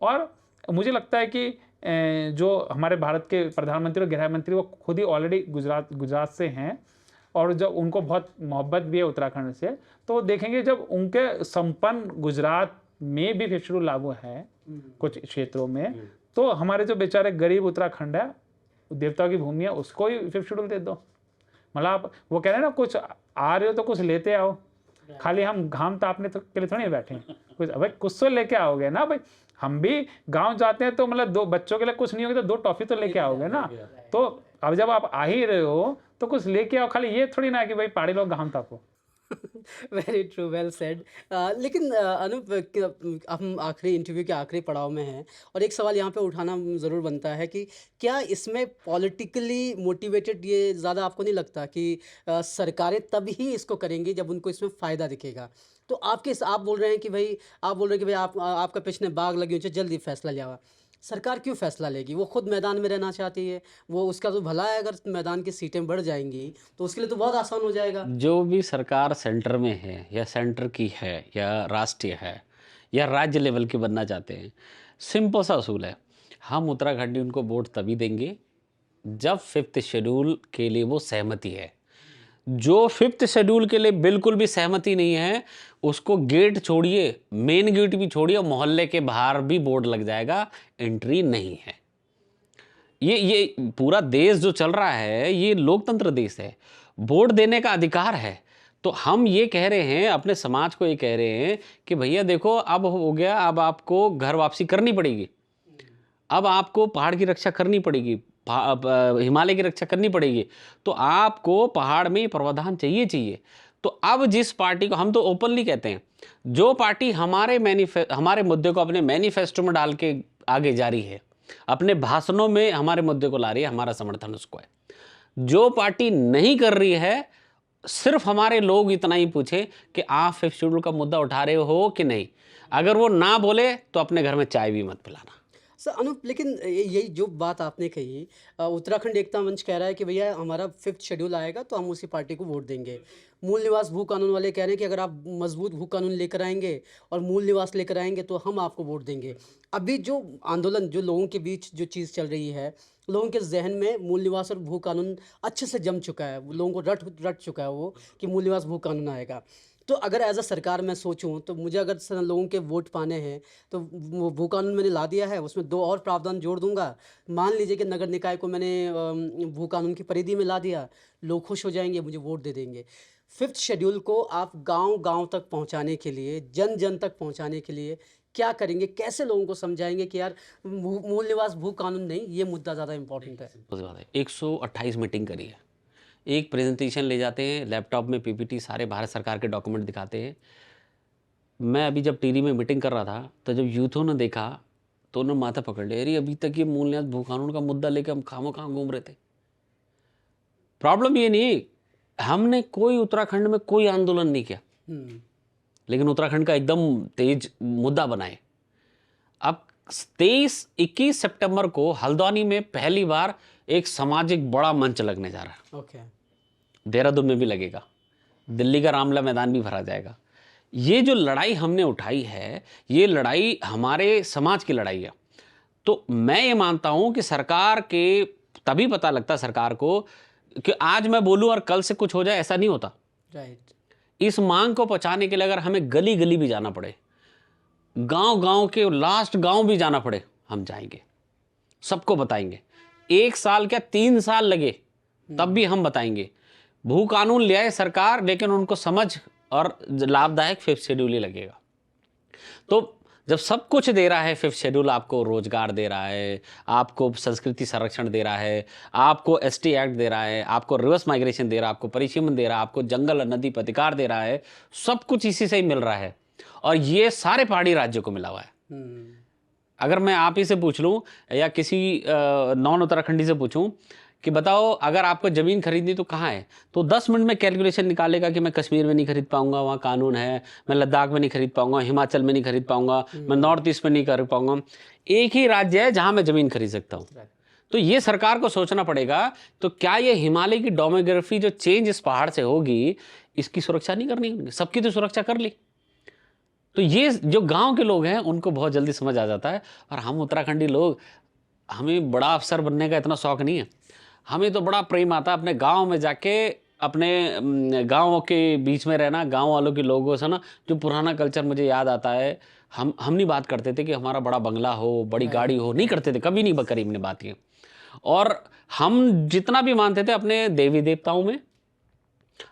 और मुझे लगता है कि जो हमारे भारत के प्रधानमंत्री और गृह मंत्री वो खुद ही ऑलरेडी गुजरात से हैं, और जब उनको बहुत मोहब्बत भी है उत्तराखंड से, तो देखेंगे जब उनके संपन्न गुजरात में भी 5th शेड्यूल लागू है कुछ क्षेत्रों में, तो हमारे जो बेचारे गरीब उत्तराखंड है, देवताओं की भूमि है, उसको ही 5th शेड्यूल दे दो। मतलब आप वो कह रहे हैं ना, कुछ आ रहे हो तो कुछ लेते आओ, खाली हम घाम तापने तो के लिए थोड़ी बैठे हैं, कुछ भाई कुछ तो लेके आओगे ना भाई। हम भी गांव जाते हैं तो मतलब 2 बच्चों के लिए कुछ नहीं होगी तो 2 टॉफी तो लेके आओगे ना। तो अब जब आप आ ही रहे हो तो कुछ लेके आओ, खाली ये थोड़ी ना कि भाई पहाड़ी लोग घाम तापो। Very true, well said. लेकिन अनूप, हम आखिरी इंटरव्यू के आखिरी पड़ाव में हैं और एक सवाल यहाँ पे उठाना ज़रूर बनता है कि क्या इसमें पॉलिटिकली मोटिवेटेड ये ज़्यादा आपको नहीं लगता कि सरकारें तब ही इसको करेंगी जब उनको इसमें फ़ायदा दिखेगा? तो आप बोल रहे हैं कि भाई, आपका पिछले बाग लगी हुई है, जल्दी फैसला लिया हुआ। सरकार क्यों फैसला लेगी? वो खुद मैदान में रहना चाहती है, वो उसका तो भला है। अगर मैदान की सीटें बढ़ जाएंगी तो उसके लिए तो बहुत आसान हो जाएगा। जो भी सरकार सेंटर में है या सेंटर की है या राष्ट्रीय है या राज्य लेवल की बनना चाहते हैं, सिंपल सा असूल है, हम उत्तराखंडी उनको वोट तभी देंगे जब 5th शेड्यूल के लिए वो सहमति है। जो 5th शेड्यूल के लिए बिल्कुल भी सहमति नहीं है, उसको गेट छोड़िए, मेन गेट भी छोड़िए, मोहल्ले के बाहर भी बोर्ड लग जाएगा, एंट्री नहीं है। ये पूरा देश जो चल रहा है, ये लोकतंत्र देश है, वोट देने का अधिकार है। तो हम ये कह रहे हैं, अपने समाज को ये कह रहे हैं कि भैया देखो, अब हो गया, अब आपको घर वापसी करनी पड़ेगी, अब आपको पहाड़ की रक्षा करनी पड़ेगी, हिमालय की रक्षा करनी पड़ेगी, तो आपको पहाड़ में प्रावधान चाहिए। तो अब जिस पार्टी को हम तो ओपनली कहते हैं, जो पार्टी हमारे मुद्दे को अपने मैनिफेस्टो में डाल के आगे जा रही है, अपने भाषणों में हमारे मुद्दे को ला रही है, हमारा समर्थन उसको है। जो पार्टी नहीं कर रही है, सिर्फ हमारे लोग इतना ही पूछे कि आप 5th शेड्यूल का मुद्दा उठा रहे हो कि नहीं। अगर वो ना बोले तो अपने घर में चाय भी मत पिलाना। सर अनूप, लेकिन यही जो बात आपने कही, उत्तराखंड एकता मंच कह रहा है कि भैया हमारा 5th शेड्यूल आएगा तो हम उसी पार्टी को वोट देंगे। मूल निवास भू कानून वाले कह रहे हैं कि अगर आप मजबूत भू कानून लेकर आएंगे और मूल निवास लेकर आएंगे तो हम आपको वोट देंगे। अभी जो आंदोलन, जो लोगों के बीच जो चीज़ चल रही है, लोगों के जहन में मूल निवास और भू कानून अच्छे से जम चुका है, लोगों को रट चुका है वो कि मूल निवास भू कानून आएगा। तो अगर एज अ सरकार मैं सोचूं तो मुझे अगर लोगों के वोट पाने हैं तो वो भू कानून मैंने ला दिया है, उसमें 2 और प्रावधान जोड़ दूंगा। मान लीजिए कि नगर निकाय को मैंने भू कानून की परिधि में ला दिया, लोग खुश हो जाएंगे, मुझे वोट दे देंगे। 5th शेड्यूल को आप गांव-गांव तक पहुंचाने के लिए, जन-जन तक पहुंचाने के लिए क्या करेंगे? कैसे लोगों को समझाएंगे कि यार मूल निवास भू कानून नहीं, ये मुद्दा ज़्यादा इंपॉर्टेंट है? उस बात है, 128 मीटिंग करी है, एक प्रेजेंटेशन ले जाते हैं, लैपटॉप में पीपीटी सारे भारत सरकार के डॉक्यूमेंट दिखाते हैं। मैं अभी जब टिहरी में मीटिंग कर रहा था तो जब यूथों ने देखा तो उन्होंने माथा पकड़ लिया, अरे अभी तक ये मूल निवास भू कानून का मुद्दा लेकर हम खामोखाम घूम रहे थे। प्रॉब्लम ये नहीं, हमने कोई उत्तराखंड में कोई आंदोलन नहीं किया, लेकिन उत्तराखंड का एकदम तेज मुद्दा बनाए। अब 21 सितंबर को हल्द्वानी में पहली बार एक सामाजिक बड़ा मंच लगने जा रहा है। ओके। देहरादून में भी लगेगा, दिल्ली का रामला मैदान भी भरा जाएगा। ये जो लड़ाई हमने उठाई है, ये लड़ाई हमारे समाज की लड़ाई है। तो मैं ये मानता हूं कि सरकार के तभी पता लगता है सरकार को कि आज मैं बोलूं और कल से कुछ हो जाए, ऐसा नहीं होता। राइट। इस मांग को पहुंचाने के लिए अगर हमें गली गली भी जाना पड़े, गांव के लास्ट गांव भी जाना पड़े, हम जाएंगे, सबको बताएंगे। 1 साल क्या 3 साल लगे तब भी हम बताएंगे। भू कानून ले आए सरकार, लेकिन उनको समझ और लाभदायक 5th शेड्यूल ही लगेगा। तो जब सब कुछ दे रहा है 5th शेड्यूल, आपको रोजगार दे रहा है, आपको संस्कृति संरक्षण दे रहा है, आपको ST एक्ट दे रहा है, आपको रिवर्स माइग्रेशन दे रहा है, आपको परिसीमन दे रहा है, आपको जंगल और नदी पर अधिकार दे रहा है, सब कुछ इसी से ही मिल रहा है और ये सारे पहाड़ी राज्यों को मिला हुआ है। अगर मैं आप ही से पूछ लूं या किसी नॉन उत्तराखंडी से पूछूं कि बताओ अगर आपको ज़मीन खरीदनी तो कहाँ है, तो 10 मिनट में कैलकुलेशन निकालेगा कि मैं कश्मीर में नहीं खरीद पाऊंगा, वहाँ कानून है, मैं लद्दाख में नहीं खरीद पाऊंगा, हिमाचल में नहीं खरीद पाऊंगा, मैं नॉर्थ ईस्ट में नहीं कर पाऊंगा। एक ही राज्य है जहाँ मैं ज़मीन खरीद सकता हूँ। तो ये सरकार को सोचना पड़ेगा, तो क्या ये हिमालय की डोमोग्राफी जो चेंज इस पहाड़ से होगी, इसकी सुरक्षा नहीं करनी? सबकी तो सुरक्षा कर ली। तो ये जो गांव के लोग हैं उनको बहुत जल्दी समझ आ जाता है। और हम उत्तराखंडी लोग, हमें बड़ा अफसर बनने का इतना शौक नहीं है, हमें तो बड़ा प्रेम आता है अपने गांव में जाके, अपने गांव के बीच में रहना, गांव वालों के लोगों से ना, जो पुराना कल्चर मुझे याद आता है। हम नहीं बात करते थे कि हमारा बड़ा बंगला हो, बड़ी गाड़ी हो, नहीं करते थे, कभी नहीं करी हमने बात ये। और हम जितना भी मानते थे अपने देवी देवताओं में,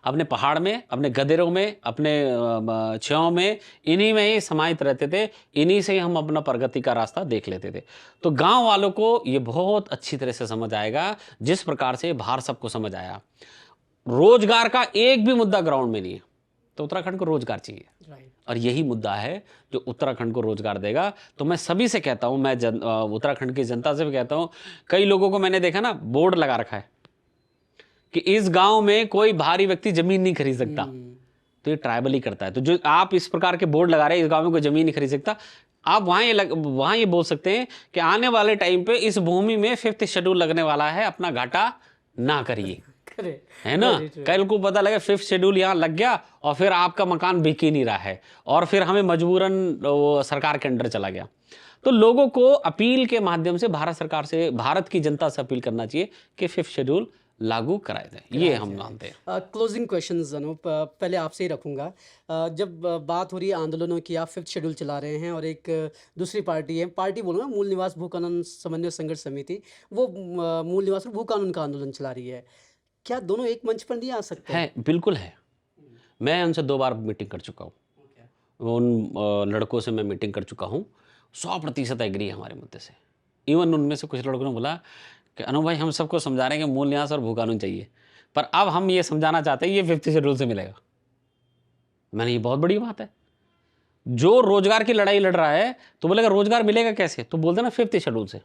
अपने पहाड़ में, अपने गदेरों में, अपने छाँव में, इन्हीं में ही समाहित रहते थे, इन्हीं से ही हम अपना प्रगति का रास्ता देख लेते थे। तो गांव वालों को ये बहुत अच्छी तरह से समझ आएगा, जिस प्रकार से बाहर सबको समझ आया। रोजगार का एक भी मुद्दा ग्राउंड में नहीं है, तो उत्तराखंड को रोजगार चाहिए, राइट। और यही मुद्दा है जो उत्तराखंड को रोजगार देगा। तो मैं सभी से कहता हूं, मैं उत्तराखंड की जनता से भी कहता हूं, कई लोगों को मैंने देखा ना, बोर्ड लगा रखा है कि इस गांव में कोई भारी व्यक्ति जमीन नहीं खरीद सकता, तो ये ट्राइबल ही करता है। तो जो आप इस प्रकार के बोर्ड लगा रहे हैं, इस गांव में कोई जमीन नहीं खरीद सकता, आप वहां ये बोल सकते हैं कि आने वाले टाइम पे इस भूमि में 5th शेड्यूल लगने वाला है, अपना घाटा ना करिए, है ना। कल को पता लगे 5th शेड्यूल यहाँ लग गया और फिर आपका मकान बिक ही नहीं रहा है और फिर हमें मजबूरन सरकार के अंडर चला गया। तो लोगों को अपील के माध्यम से भारत सरकार से, भारत की जनता से अपील करना चाहिए कि 5th शेड्यूल लागू कराए जाए, ये हम मानते हैं। क्लोजिंग क्वेश्चंस अनूप, पहले आपसे ही रखूंगा। जब बात हो रही है आंदोलनों की, आप 5th शेड्यूल चला रहे हैं और एक दूसरी पार्टी है, पार्टी बोलूँगा, मूल निवास भू कानून समन्वय संघर्ष समिति, वो मूल निवास और भू कानून का आंदोलन चला रही है। क्या दोनों एक मंच पर नहीं आ सकते? है, बिल्कुल है। मैं उनसे 2 बार मीटिंग कर चुका हूँ, उन लड़कों से मैं मीटिंग कर चुका हूँ, 100% एग्री है हमारे मुद्दे से। इवन उनमें से कुछ लड़कों ने बोला कि अनु भाई, हम सबको समझा रहे हैं कि मूल न्यास और भू कानून चाहिए, पर अब हम ये समझाना चाहते हैं ये 5th शेड्यूल से मिलेगा। मैंने, ये बहुत बड़ी बात है। जो रोजगार की लड़ाई लड़ रहा है तो बोलेगा रोजगार मिलेगा कैसे, तो बोलते ना 5th शेड्यूल से।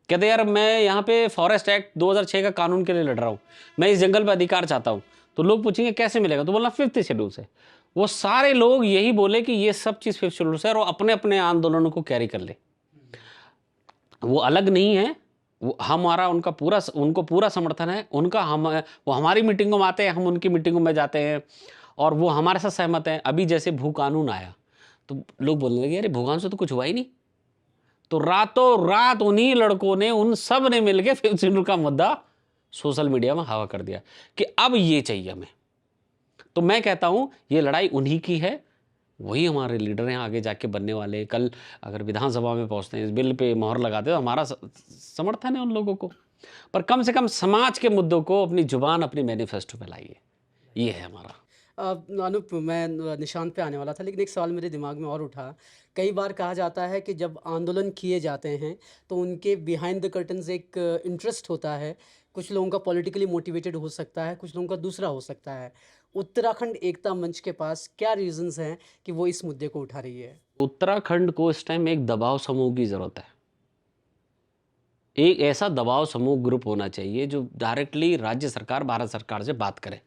कहते यार मैं यहाँ पे फॉरेस्ट एक्ट 2006 का कानून के लिए लड़ रहा हूँ, मैं इस जंगल पे अधिकार चाहता हूँ, तो लोग पूछेंगे कैसे मिलेगा, तो बोलना 5th शेड्यूल से। वो सारे लोग यही बोले कि ये सब चीज़ 5th शेड्यूल से, और वो अपने अपने आंदोलनों को कैरी कर ले, वो अलग नहीं है, वो हमारा उनका पूरा, उनको पूरा समर्थन है उनका। वो हमारी मीटिंगों में आते हैं, हम उनकी मीटिंगों में जाते हैं और वो हमारे साथ सहमत हैं। अभी जैसे भू कानून आया तो लोग बोलने लगे अरे भू कानून से तो कुछ हुआ ही नहीं, तो रातों रात उन्हीं लड़कों ने, उन सब ने मिलकर 5th शेड्यूल का मुद्दा सोशल मीडिया में हवा कर दिया कि अब ये चाहिए हमें। तो मैं कहता हूं ये लड़ाई उन्हीं की है, वही हमारे लीडर हैं आगे जाके बनने वाले। कल अगर विधानसभा में पहुंचते हैं, इस बिल पे मोहर लगाते हैं, तो हमारा समर्थन है उन लोगों को, पर कम से कम समाज के मुद्दों को अपनी जुबान, अपनी मैनिफेस्टो में लाइए, ये है हमारा। अनूप, मैं निशांत पे आने वाला था, लेकिन एक सवाल मेरे दिमाग में और उठा। कई बार कहा जाता है कि जब आंदोलन किए जाते हैं तो उनके बिहाइंड द कर्टन्स एक इंटरेस्ट होता है। कुछ लोगों का पॉलिटिकली मोटिवेटेड हो सकता है, कुछ लोगों का दूसरा हो सकता है। उत्तराखंड एकता मंच के पास क्या रीजंस हैं कि वो इस मुद्दे को उठा रही है? उत्तराखंड को इस टाइम एक दबाव समूह की जरूरत है। एक ऐसा दबाव समूह ग्रुप होना चाहिए जो डायरेक्टली राज्य सरकार, भारत सरकार से बात करे।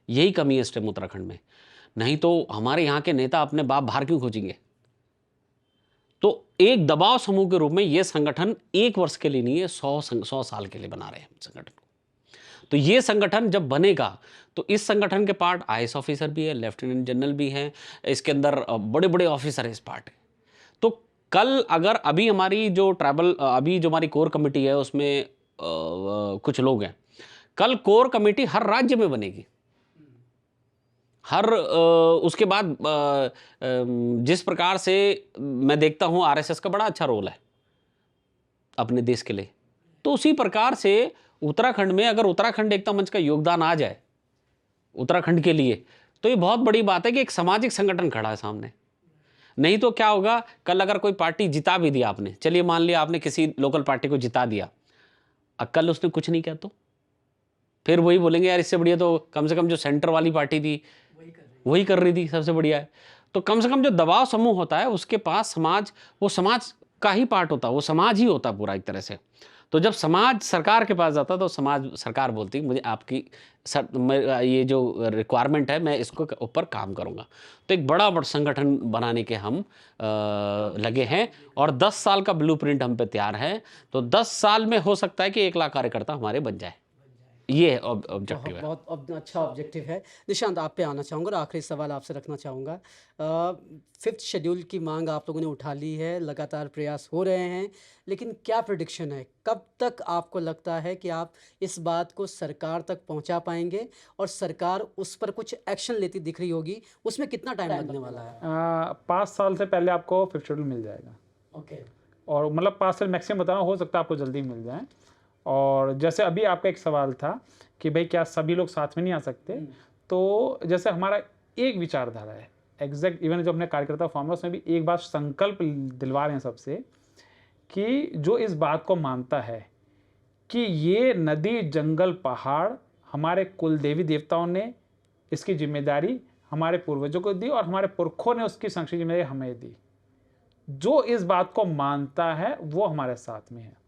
यही कमी है इस टाइम उत्तराखंड में। नहीं तो हमारे यहाँ के नेता अपने बाप बाहर क्यों खोजेंगे। तो एक दबाव समूह के रूप में ये संगठन 1 वर्ष के लिए नहीं है, 100 साल के लिए बना रहे हैं संगठन को। तो ये संगठन जब बनेगा तो इस संगठन के पार्ट IAS ऑफिसर भी है, लेफ्टिनेंट जनरल भी हैं, इसके अंदर बड़े बड़े ऑफिसर है इस पार्ट है। तो कल अगर अभी हमारी जो अभी जो हमारी कोर कमेटी है उसमें कुछ लोग हैं, कल कोर कमेटी हर राज्य में बनेगी। उसके बाद जिस प्रकार से मैं देखता हूं RSS का बड़ा अच्छा रोल है अपने देश के लिए, तो उसी प्रकार से उत्तराखंड में अगर उत्तराखंड एकता मंच का योगदान आ जाए उत्तराखंड के लिए, तो ये बहुत बड़ी बात है कि एक सामाजिक संगठन खड़ा है सामने। नहीं तो क्या होगा, कल अगर कोई पार्टी जिता भी दिया आपने, चलिए मान लिया आपने किसी लोकल पार्टी को जिता दिया, कल उसने कुछ नहीं किया तो फिर वही बोलेंगे यार इससे बढ़िया तो कम से कम जो सेंटर वाली पार्टी थी वही कर रही थी, सबसे बढ़िया है। तो कम से कम जो दबाव समूह होता है उसके पास समाज, वो समाज का ही पार्ट होता है, वो समाज ही होता है पूरा एक तरह से। तो जब समाज सरकार के पास जाता तो समाज, सरकार बोलती मुझे आपकी ये जो रिक्वायरमेंट है मैं इसको ऊपर काम करूंगा। तो एक बड़ा संगठन बनाने के हम लगे हैं और 10 साल का ब्लूप्रिंट हम पे तैयार है। तो 10 साल में हो सकता है कि 1 लाख कार्यकर्ता हमारे बन जाए, ये ऑब्जेक्टिव है। बहुत अच्छा ऑब्जेक्टिव है। निशांत, आप पे आना चाहूँगा और आखिरी सवाल आपसे रखना चाहूँगा। 5th शेड्यूल की मांग आप लोगों ने उठा ली है, लगातार प्रयास हो रहे हैं, लेकिन क्या प्रेडिक्शन है, कब तक आपको लगता है कि आप इस बात को सरकार तक पहुंचा पाएंगे और सरकार उस पर कुछ एक्शन लेती दिख रही होगी? उसमें कितना टाइम लगने वाला है? 5 साल से पहले आपको 5th शेड्यूल मिल जाएगा। ओके। और मतलब 5 साल मैक्सिमम बताना, हो सकता है आपको जल्दी मिल जाए। और जैसे अभी आपका एक सवाल था कि भाई क्या सभी लोग साथ में नहीं आ सकते, तो जैसे हमारा एक विचारधारा है एग्जैक्ट, इवन जो अपने कार्यकर्ता फॉर्म है उसमें भी एक बात संकल्प दिलवा रहे हैं सबसे कि जो इस बात को मानता है कि ये नदी, जंगल, पहाड़ हमारे कुल देवी देवताओं ने इसकी जिम्मेदारी हमारे पूर्वजों को दी और हमारे पुरखों ने उसकी संरक्षण की जिम्मेदारी हमें दी। जो इस बात को मानता है वो हमारे साथ में है।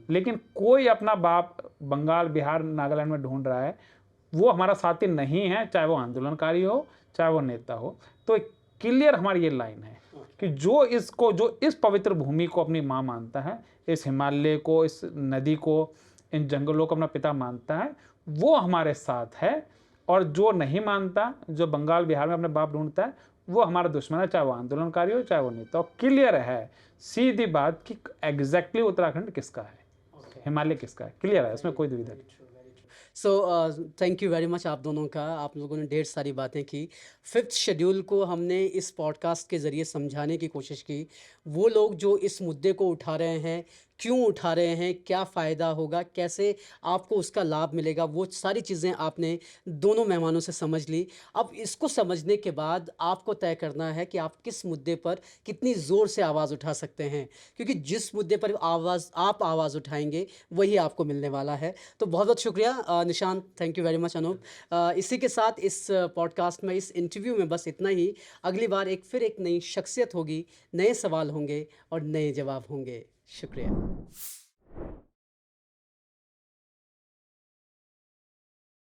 लेकिन कोई अपना बाप बंगाल, बिहार, नागालैंड में ढूंढ रहा है, वो हमारा साथी नहीं है, चाहे वो आंदोलनकारी हो, चाहे वो नेता हो। तो क्लियर हमारी ये लाइन है कि जो इस पवित्र भूमि को अपनी माँ मानता है, इस हिमालय को, इस नदी को, इन जंगलों को अपना पिता मानता है, वो हमारे साथ है। और जो नहीं मानता, जो बंगाल, बिहार में अपने बाप ढूंढता है, वो हमारा दुश्मन है, चाहे वो आंदोलनकारी हो, चाहे वो नेता हो। क्लियर है सीधी बात कि एग्जैक्टली उत्तराखंड किसका है, हिमालय किसका है, क्लियर है, इसमें कोई दुविधा नहीं। So thank you very much आप दोनों का। आप लोगों ने ढेर सारी बातें की। 5th शेड्यूल को हमने इस पॉडकास्ट के ज़रिए समझाने की कोशिश की। वो लोग जो इस मुद्दे को उठा रहे हैं, क्यों उठा रहे हैं, क्या फ़ायदा होगा, कैसे आपको उसका लाभ मिलेगा, वो सारी चीज़ें आपने दोनों मेहमानों से समझ ली। अब इसको समझने के बाद आपको तय करना है कि आप किस मुद्दे पर कितनी ज़ोर से आवाज़ उठा सकते हैं, क्योंकि जिस मुद्दे पर आप आवाज़ उठाएंगे वही आपको मिलने वाला है। तो बहुत बहुत शुक्रिया Nishant, thank you very much Anoop. इसी के साथ इस पॉडकास्ट में, इस इंटरव्यू में बस इतना ही। अगली बार फिर एक नई शख्सियत होगी, नए सवाल होंगे और नए जवाब होंगे। शुक्रिया।